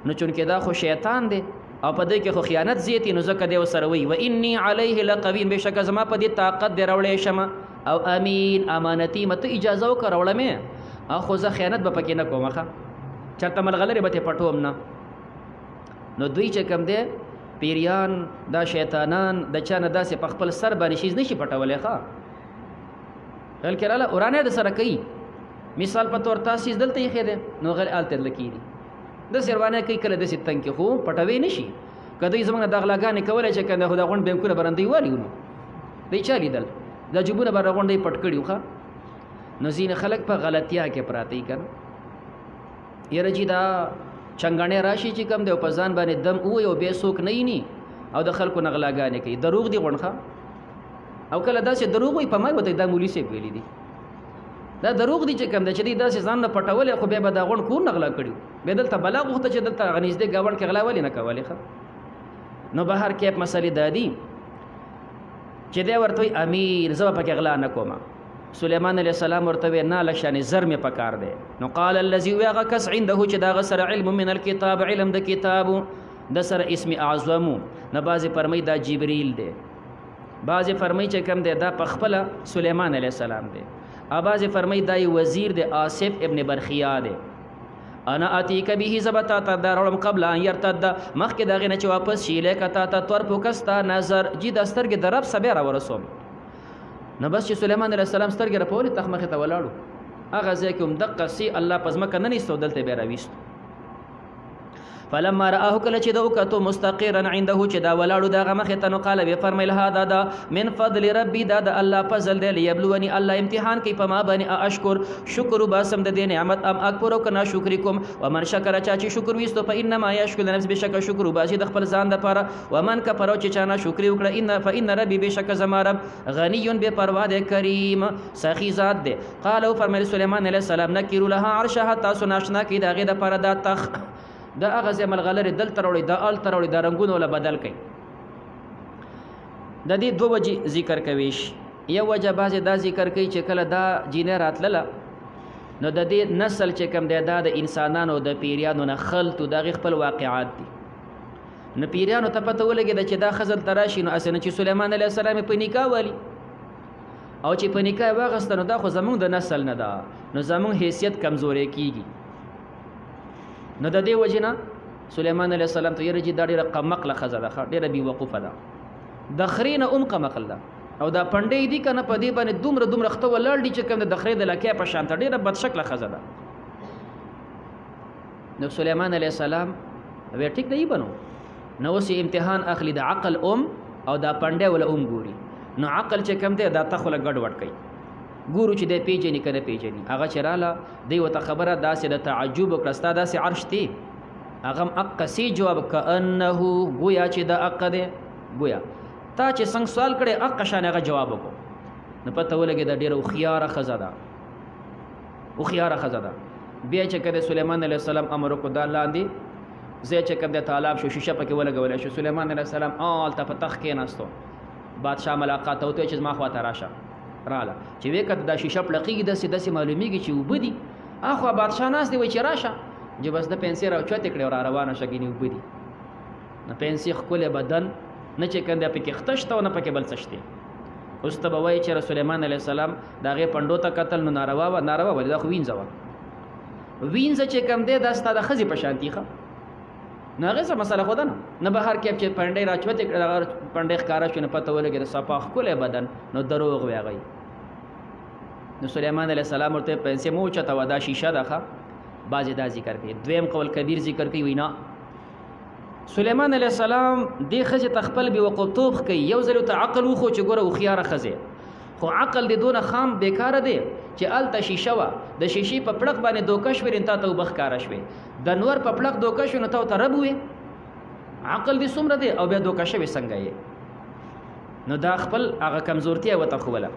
نو چونکې دا خو شیطان دی او په دې کې خو خیانت زیات نو ځکه دی ورسره وایي و انی علیه لقوین بېشکه زما په دې طاقت دی راوړی شم او امین امانتي مته اجازه وکړه راوړمې خو زه خیانت به پکې نه کوم ښه چېرته ملغلرې به ترې پټوم نه نو دوی چې کوم دی پیریان دا شیطانان د چا نه داسې په خپل سر باندې شیز نشي پټولی ښه خیال کې راله ورانه د سره کوي مثال په طور تاسیز دلته ایښی دی نو غیر هلته دله کېږي داسې روانه کوي کله داسې تنګ کې خو پټوی نه شي که دوی زموږ نه دا غلاګانې کولی چې که دا غونډ بینکونه به رندوی والي نو دوی چا لیدل دا جوبونه به راغونډوی پټ کړي وو ښه نو ځینې خلک په غلطیا کې پراته وي که نه یاره جي دا چنګاڼی راشي چې کوم دی او په ځان باندې دم ووایي او بیا څوک نه ییني او د خلکو نه غلاګانې کوي دروغ دي غونډ ښه او کله داسې دروغ وایي په ما ورته دا مولي صاحب ویلي دي دا دروغ دي چې کوم دی چې دوی داسې ځان نه پټولی خو بیا به دا غونډ کور نه غلا کړي بیا دلته بلا غوښته چې دلته هغه نږدې ګاونډ کې غلا ولې نه کولې ښه نو بهر کیپ مسلې دا دي چې دی ورته وایي امیر زه به پکې غلا نه کوم سلیمان علیه السلام ورته وی نه لشانې زر مې پکار دی نو قال الذي وی هغه کس عنده چې د هغه سره علم من الکتاب علم د کتابو د سره اسم اعظمو نه بعضې فرمایي دا جبریل دی بعضې فرمایي چې کوم دی دا په خپله سلیمان علیه السلام دی او بعضې فرمایي دا یې وزیر دی آصف ابن برخیا دی انا اتیک به زه به تا ته دا راوړم قبل ان یرتد مخکې د هغې نه چې واپس شي الیک تا ته طرفک ستا نظر جي دا سترګې د رب څه بیا راورسوم نو بس چې سليمان عليه السلام سترګې راپولې تخ مخې ته ولاړو هغه ځای کې هم دقسې الله په ځمکه نه نیستو دلته بیا راویستو فلما رآه کله چې د وکتو مستقرا عنده چې دا ولاړو دغه مخې ته نو قال وی فرمیل هذا دا من فضل ربي دا د الله فضل دی لیبلونی الله امتحان کوي په ما باندې اشکر شکر وباسم د دې نعمت ام اکبر او کنا شکر کوم ومن شکر چا چې شکر وستو فانما یشکر نفس بشک شکر وباسي د خپل ځان لپاره ومن کفر چې چا نه شکر وکړه ان فان ربي بشک زما رب غنی بے پروا دی کریم سخی ذات دی قال فرمیل سليمان علیه السلام نکیر لها عرشها تاسو ناشنا کی دغه د پر د تخ دا هغه زمل غلره دل تروړي دا ال تروړي دا رنگونه ولا بدل کړي د دې دوه وجې ذکر کويش یو وجه بعضې دا ذکر کوي چې کله دا جینه راتلله نو د دې نسل چې کوم دی دا د انسانانو د پیریانو نه خلطو دغې خپل واقعات دي نو پیریانو ته پته ولګېده چې دا ښځه دلته راشي نو هسې نه چې سلیمان علیه السلام یې په نکاح والي او چې په نکاح یې واخیسته نو دا خو زمونږ د نسل نه ده نو زمونږ حیثیت کمزوری کېږي نو د دې وجې نه سلیمان علیه السلام ته یره چې دا ډېره قمقله ښځه ده ډېره بېوقوفه ده د خرې نه قمقل ده او دا پنډۍ دي که نه په دې باندې دومره خته ولاړ دي چې کوم د خرې د لکۍ په شان ته ډېره بدشکله ښځه ده نو سلیمان علیه السلام وی ټیک دی بنو نو اوس امتحان اخلي د عقل او دا پنډۍ ولا ګوري نو عقل چې کوم دی دا تخو له ګډ وډ کوي ګورو چې دی پیژني که نه پیژني هغه چې راله دی ورته خبره داسې د تعجب وکړه ستا داسې عرش دی هغه هم اقسی جواب کانه گویا چې د اق دی گویا تا چې څنګه سوال کړی اق شان هغه جواب وکړو نو پته ولګېده ډېره هوښیاره ښځه ده هوښیاره ښځه ده بیا چې کله سلیمان علیه السلام امر وکړو دا لاندې ځای چې کوم دی تالاب شو شیشه پکې ولګولی شو سلیمان علیه السلام هلته په تخت کېناستو بادشاه ملاقات ته وته چې زما خواته راشه راله چې وې کته دا شیشه پړقېږي داسې معلومیږي چې اوبه دي اخوا بادشاه ناست دی وایي چې راشه چې بس د پنسې راوچتې کړې او را روانه شه ګینې اوبه دي نو پنسې ښکلی بدن نه چې کوم دی پکې خته شته او نه پکې بل څه شته اوس ته به وایي چې سلیمان علیه السلام د هغې پنډو ته کتل نو ناروا ولې دا خو وینځه وه وینځه چې کوم دی دا ستا د ښځې په شانتي ښه نو هغې څه مسله خو ده نه به هر کیف چې پنډۍ راچوتې کړې هغه پنډۍ ښکاره شوې نو پته ولګېده صفا ښکلی بدن نو دروغ وی هغی نو سلیمان علیه السلام ورته پیسې مو اوچته وه دا شیشه ده ښه بعضې دا ذکر کوي دویم قول کبیر ذکر کوي وی نه سلیمان علیه السلام دې ښځې ته خپل بېوقوفطوب ښکوي یو ځل ورته عقل وښو چې ګوره هوښیاره ښځې خو عقل دې دونه خام بیکاره دی چې هلته شیشه وه د شیشې په پړق باندې دوکه شوې تا ته اوبه ښکاره شوې د نور په پړق دوکه شوې نو ته ورته رب وې عقل دې څومره دی او بیا دوکه شوې څنګه یې نو دا خپل هغه کمزورتیا یې ورته ښووله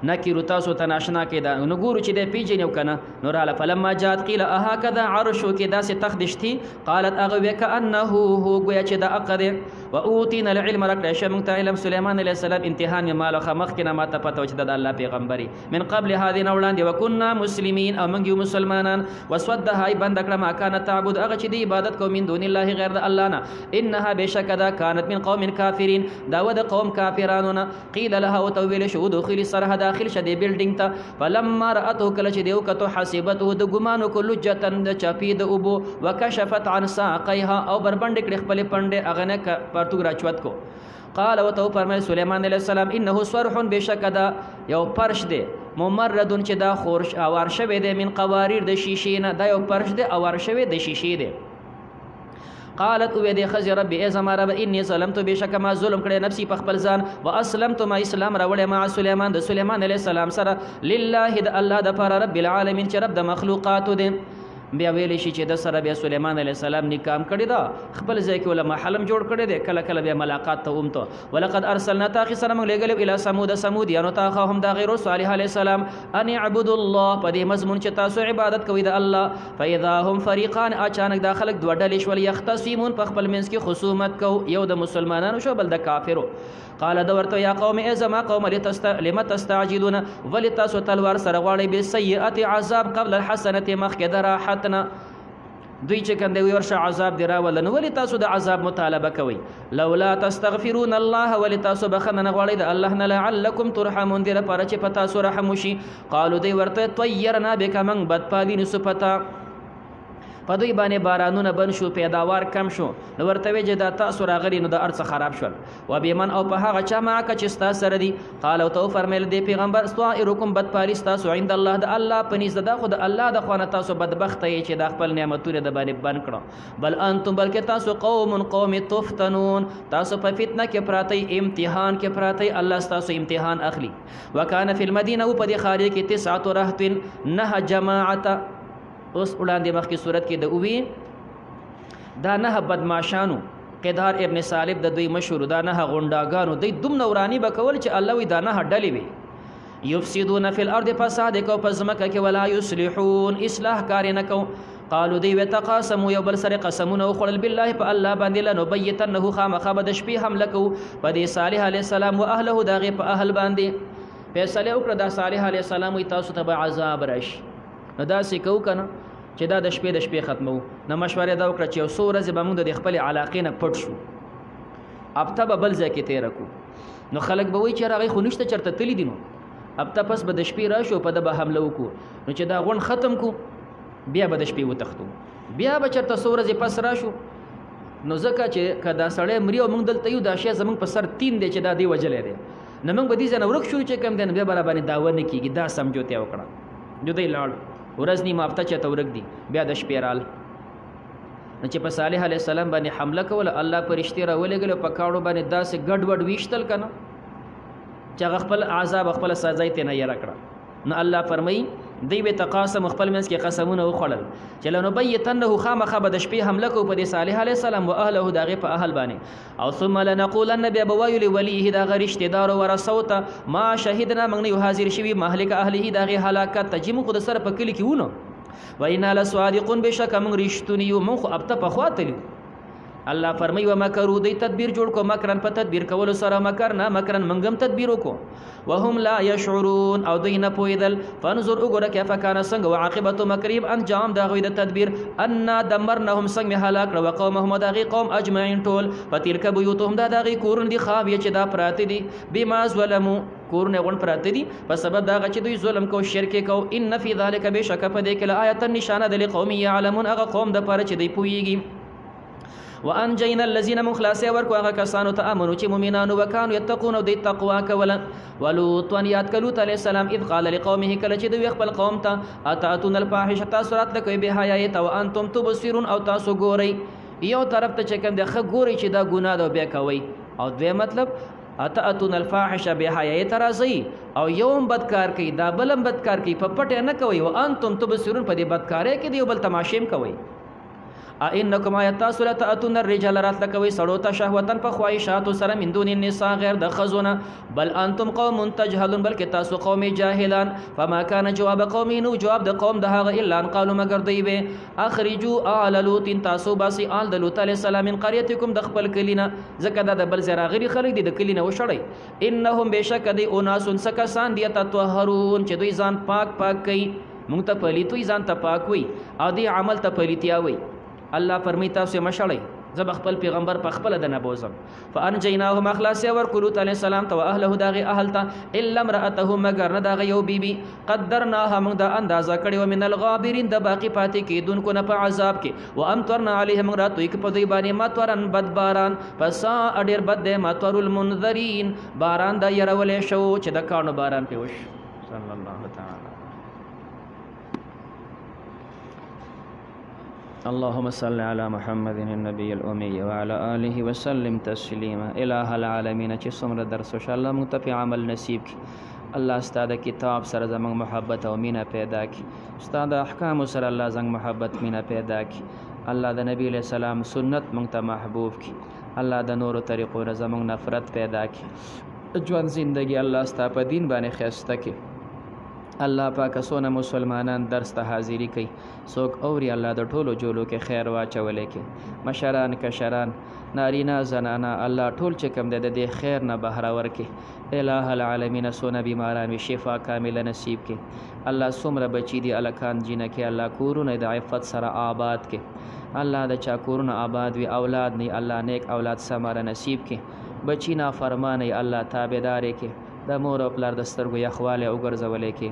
نکیرو تاسو ته ناشنا کېده نو ګورو چې دی پیژني او که نه نو راله فلما جات قیل اهکذا عرشو کې داسې تخت دشتي قالت هغه وی کانه هو گویا چې د حق دی و اوتینا العلم راکړی شه موږ ته علم سلیمان علیه السلام امتحان یې مالوخه مخکې نه ما ته پته و چې د الله پیغمبري من قبل هذې نه وړاندې وکنا مسلمین او موږ یو مسلمانان وسودها یې بنده کړه ما کانت تعبد هغه چې دی عبادت کو من دون الله غیر د الله نه انها بېشکه ده کانت من قوم کافرین دا و د قوم کافرانو نه قیل لها ورته وویلې شو ادخلي سرها داخل شه دی بلډینګ ته فلما رأته کله چې دی وکتو حسبته د ګمان وکړو لجتن د چاپي د اوبو وکشفت عن ساقیها او بربنډې کړې خپلې پنډې هغه نه پرتوګ راچوت کو قال وته فرمایل سلیمان علیه السلام انه صرح بېشکه ده یو فرش دی ممردون چې دا خورش اوار شوی دی من قواریر د شیشې نه دا یو فرش دی اوار شوی د شیشې دی قالت اوې دې ښځې ربي ای زما رب انی ظلمت بېشکه ما ظلم کړی نفسي په خپل ځان و اسلمت ما اسلام راوړی مع سلیمان د سلیمان علیه السلام سره لله د الله دپاره رب العالمین چې رب د مخلوقاتو دی بیا ویلی شي چې د سره بیا سلیمان علیه السلام نکام کړی ده خپل ځای کې وله محلم جوړ کړی دی کله کله بیا ملاقات ته اومته ولقد ارسلنا تاخي سره موږ لېږلی الی سمودیانو ته اخاهم د هغې صالح علیه السلام ان اعبدوا الله په دې مضمون چې تاسو عبادت کوئ د الله فاذا هم فریقان اچانک دا خلک دوه ډلې شول یختصمون په خپل منځ کې خصومت کو یو د مسلمانانو شو بل د کافرو قال د ورته یا قوم ای زما قوم لم تستعجلون ولې تاسو تلوار سره غواړئ بالسیئة عذاب قبل الحسنة مخکې د راحتنه دوی چې کوم دی ورشه عذاب دی راوله نو ولې تاسو د عذاب مطالبه کوئ لولا تستغفرون الله ولې تاسو بخښنه نه غواړئ د الله نه لعلکم ترحمون دې لپاره چې په تاسو رحم وشي قالو دی ورته طیرنا بک موږ بدپالي نیسو په تا په دوی باندې بارانونه بند شو، پیداوار کم شو. نو ورته وی چې دا تاسو راغلي نو د ارڅ خراب شول. و بمن او په هغه چا ما که چې تاسو سره دي. قال او تو فرمایل دی پیغمبر طائرکم بدپالی تاسو عند الله د الله پنيز د خود الله د خوانه تاسو بدبخت یې چې د خپل نعمتونه د باندې بند کړو. بل انتم بلکې تاسو قوم تفتنون، تاسو په فتنه کې پراته، امتحان کې پراته، الله تاسو امتحان اخلي. وکانه فی المدینه په دې خارج کې 9 رهطن 9 جماعت. اوس وړاندې مخکې صورت کې د اووی دا 9 بدمعشانو قدار ابن سالب د دوی مشهور دا 9 غونډاګانو دوی دوم نورانی بکول چې الله وی دا 9 ډلې وي. یفسدون فی الارض فساد کو پزمکه کې ولا یصلحون اصلاح کار نه کو. قالوا دی وتقاسموا یو بل سره قسمونه وخړل بالله په الله باندې لنبیتنه خامخ بد شپې حمله کو په دې صالح علی السلام او اهله داغه په اهل باندې فیصله وکړه دا صالح علی السلام وی تاسو ته عذاب راشي. نو دا سې کو کنه چې دا د شپې ختمو. نو مشوره دا وکړه چې یو څو ورځې به موږ د خپل علاقې نه پټ شو، ابته به بل ځای کې تیر کو. نو خلک به وایي چې راغی خو نشته چرته تلی دي، نو ابته پس به د شپې راشو په د به حمله وکړو. نو چې دا غون ختم کو بیا به د شپې وتښتو، بیا به چرته څو ورځې پس راشو. نو ځکه چې که دا سړی مري او موږ دلته یو دا شی زموږ په سر تین دی چې دا دی وجلی دی، نو موږ به دې ځای نه ورک شو چې کوم دی، نو بیا به راباندې دعوه نه کېږي. دا سمجوتیا وکړه. جو دی لاړ ورځ نیمه هفته چېرته ورک دي، بیا د شپې رال. نو چې په صالح علیه السلام باندې حمله کوله الله فرشتې راولېږلې په کاڼو باندې داسې ګډ وډ ویشتل که نه چې هغه خپل عذاب خپله سزا یې ترې نه یېره کړه. نو الله فرمایي دوی به تقاسم خپل منځ کې قسمونه وخوړل چې لنبیتنه خامخا به د شپې حمله کوو په دې صالح علیه السلام و اهله د هغې په اهل باندې. او ثم لنقولن بیا به وایو لولیه د هغه رشتېدارو ورثو ته ما شهدنا موږ نه یو حاضر شوي مهلک اهله د هغې هلاکت ته چې موږ خو د سره په کلي کې وو. و انا لصادقون بېشکه موږ رښتوني یو، موږ خو ابته پخوا تلي. الله فرمایي ومکروا دوی تدبیر جوړ کو مکرن په تدبیر کولو سره مکرنا مکرن موږ هم تدبیر وکړو. وهم لا یشعرون او دوی نه پوهېدل. فانظر وګوره کیف کان څنګه وعاقبت مکرهم انجام د هغوی د تدبیر. انا دمرنهم څنګه مې هلاک کړه وقومهم د هغې قوم اجمعین ټول. فتلک بیوتهم دا د هغې کورونه دي خاویه چې دا پراته دي بما ظلمو کورونه غونډ پراته دي په سبب د هغه چې دوی ظلم کو شرک کو. ان فی ذلک بېشکه په دې کې لآیة نشانه ده لقوم یعلمون هغه قوم دپاره چې دوی پوهېږي. وانجینا الذین من خلاصې ورکو هغه کسانو ته امنو چې مؤمنانو وکانو یتقون او دوی تقوا کوله. ولوطا یاد کړه لوط علیه السلام اذ قال لقومه کله چې دوی خپل قوم ته اتاتون الفاحشه تاسو راتله کوئ بېحیایي ته وانتم تبصرون او تاسو ګورئ. یو طرف ته چې کوم دی ښه ګورئ چې دا ګناه ده بیا کوئ، او دویم مطلب اتاتون الفاحشه بېحیایي ته راځئ او یو هم بدکار کوي دا بل هم بدکار کوي په پټه نه کوئ. وانتم تبصرون په دې بدکارۍ کې د یو بل تماشې هم کوئ. انکم آیت تاسو لتأتون الرجال راتله کوئ سړو ته شهوتن په خواهشاتو سره من دون النساء غیر د ښځو نه. بل انتم قوم تجهلون بلکې تاسو قوم جاهلان. فما کان جواب قومه نو جواب د قوم د هغه الا ان قالوا مگر دوی وې اخرجوا آل لوط تاسو باسي آل د لوط علیه السلام من قریتکم د خپل کلي نه، ځکه دا د بل ځای راغلي خلک دي د کلي نه وشړئ. انهم بېشکه دی اناس څه کسان دي تطهرون چې دوی ځان پاک کوي. موږ ته پلیت وي ځان ته پاک وي او دې عمل ته پلیتیا وي. الله فرمی تاسو مشړئ زب خپل پیغمبر په خپل د نبوزم. فانجیناهم اخلاص ور لوط علیه السلام ته واهله داغه اهل ته الا امراته مگر نه داغه یو بیبي قدرناها موږ د اندازه کړي من الغابرین د باقی پاتې کېدونکو نه په عذاب کې. وامطرنا علیهم راتوی کې په دوی باندې مطرن بد باران پس اډیر بد دی مطر المنذرین باران د يرولې شو چې د کانو باران په وش. صلی الله تعالی اللهم صل على محمد النبي الأمي وعلى آله وسلم تسليما. إله العالمين چې څومره درس وشو الله موږ ته په عمل نصیب کړي. الله ستا د کتاب سره زموږ محبت او مینه پیدا کړي. ستا د احکامو سره الله زموږ محبت مینه پیدا کړي. الله د نبی علیه السلام سنت موږ ته محبوب کړي. الله د نورو طریقو نه زموږ نفرت پیدا کړي. ژوند زندگی الله ستا په دین باندې ښایسته کړي. الله پاک سونه مسلمانان درس ته حاضری کوي څوک اوري الله د ټولو جولو کې خیر واچولې کې مشران کشران نارینا زنانا الله ټول چې کوم د دې خیر نه بهره ورکړي. الہ العالمین سونه بیماران وي شفا کامله نصیب کړي. الله څومره بچي دي الکان جینه کې الله کورونه د عفت سره آباد کړي. الله د چا کورونه آباد وي اولاد نه الله نیک اولاد سماره نصیب کړي. بچی نافرمانه الله تابعدار کړي. د مور او پلار د سترګو یخواله وګرځولې کې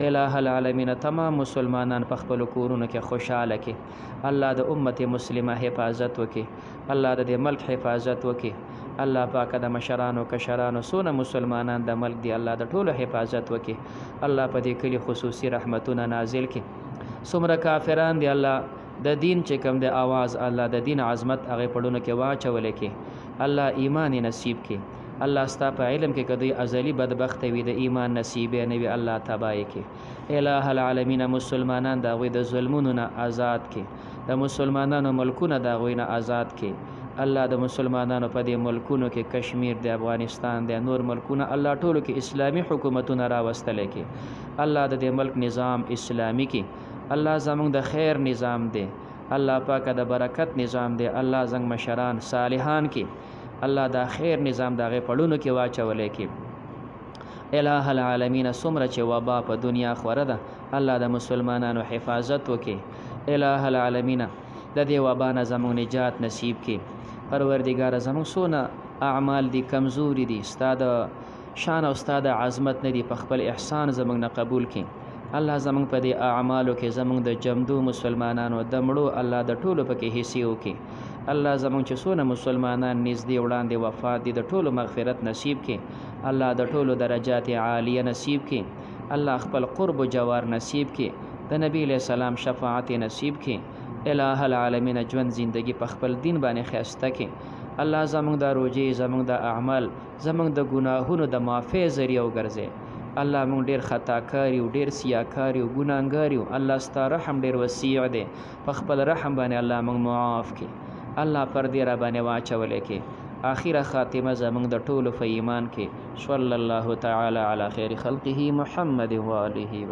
الہ العالمین تمام مسلمانان په خپل کورونو کې خوشاله کې. الله د امت مسلمه حفاظت وکړي. الله د دې ملک حفاظت وکړي. الله پاک د مشرانو کشرانو سونه مسلمانان د ملک دی الله د ټولو حفاظت وکړي. الله په دې کلی خصوصي رحمتونه نازل کړي. څومره کافران دی الله د دین چې کوم د आवाज الله د دین عظمت هغه پړونو کې واچولې کې. الله ایمان نصیب کې. الله ستا په علم کې کدی ازلی بدبخت وي د ایمان نصیب نه وي الله تبای کې. الہ العالمین مسلمانان دا غوی د ظلمونو نه آزاد کې. د مسلمانانو ملکونه دا غوی نه آزاد کې. الله د مسلمانانو په دې ملکونو کې کشمیر د افغانستان د نور ملکونه الله ټولو کې اسلامی حکومتونه راوستل کې. الله د دې ملک نظام اسلامی کې. الله زمونږ د خیر نظام دی. الله پاک د برکت نظام دی. الله زنګ مشران صالحان کې الله دا خیر نظام دا غي پړونو کې واچولې کې. الہ العالمین څومره چې وبا په دنیا خوره ده الله د مسلمانانو حفاظت وکړي. الہ العالمین د دې وبا نه زموږ نجات نصیب کړي. پروردګار زموږ سونه اعمال دي کمزوري دي ستاد شان او ستاد عظمت نه دي په خپل احسان زموږ نه قبول کړي. الله زموږ په دې اعمالو کې زموږ د جمدو مسلمانانو د مړو الله د ټولو پکې حصے وکړي. الله زموږ چې څونه مسلمانان نږدې وړاندې وفات دي د ټولو مغفرت نصیب کړي. الله د ټولو درجات عالیه نصیب کړي. الله خپل قرب و جوار نصیب کړي. د نبی علیہ السلام شفاعت نصیب کړي. الہ العالمین ژوند زندگی په خپل دین باندې خسته کړي. الله زموږ د روزي زموږ د اعمال زموږ د ګناهونو د معافی ذریعہ وګرځي. الله مونږ ډیر خطاکار یو ډیر سیاکار یو ګناهګار یو. الله ستاسو رحم ډیر وسیع دی. په خپل رحم باندې الله مونږ معاف کړي. الله پر دې را باندې واچولې کې. آخره خاتمه زموږ د ټولو په ایمان کې. صلی الله تعالی علی خیر خلقه محمد و آله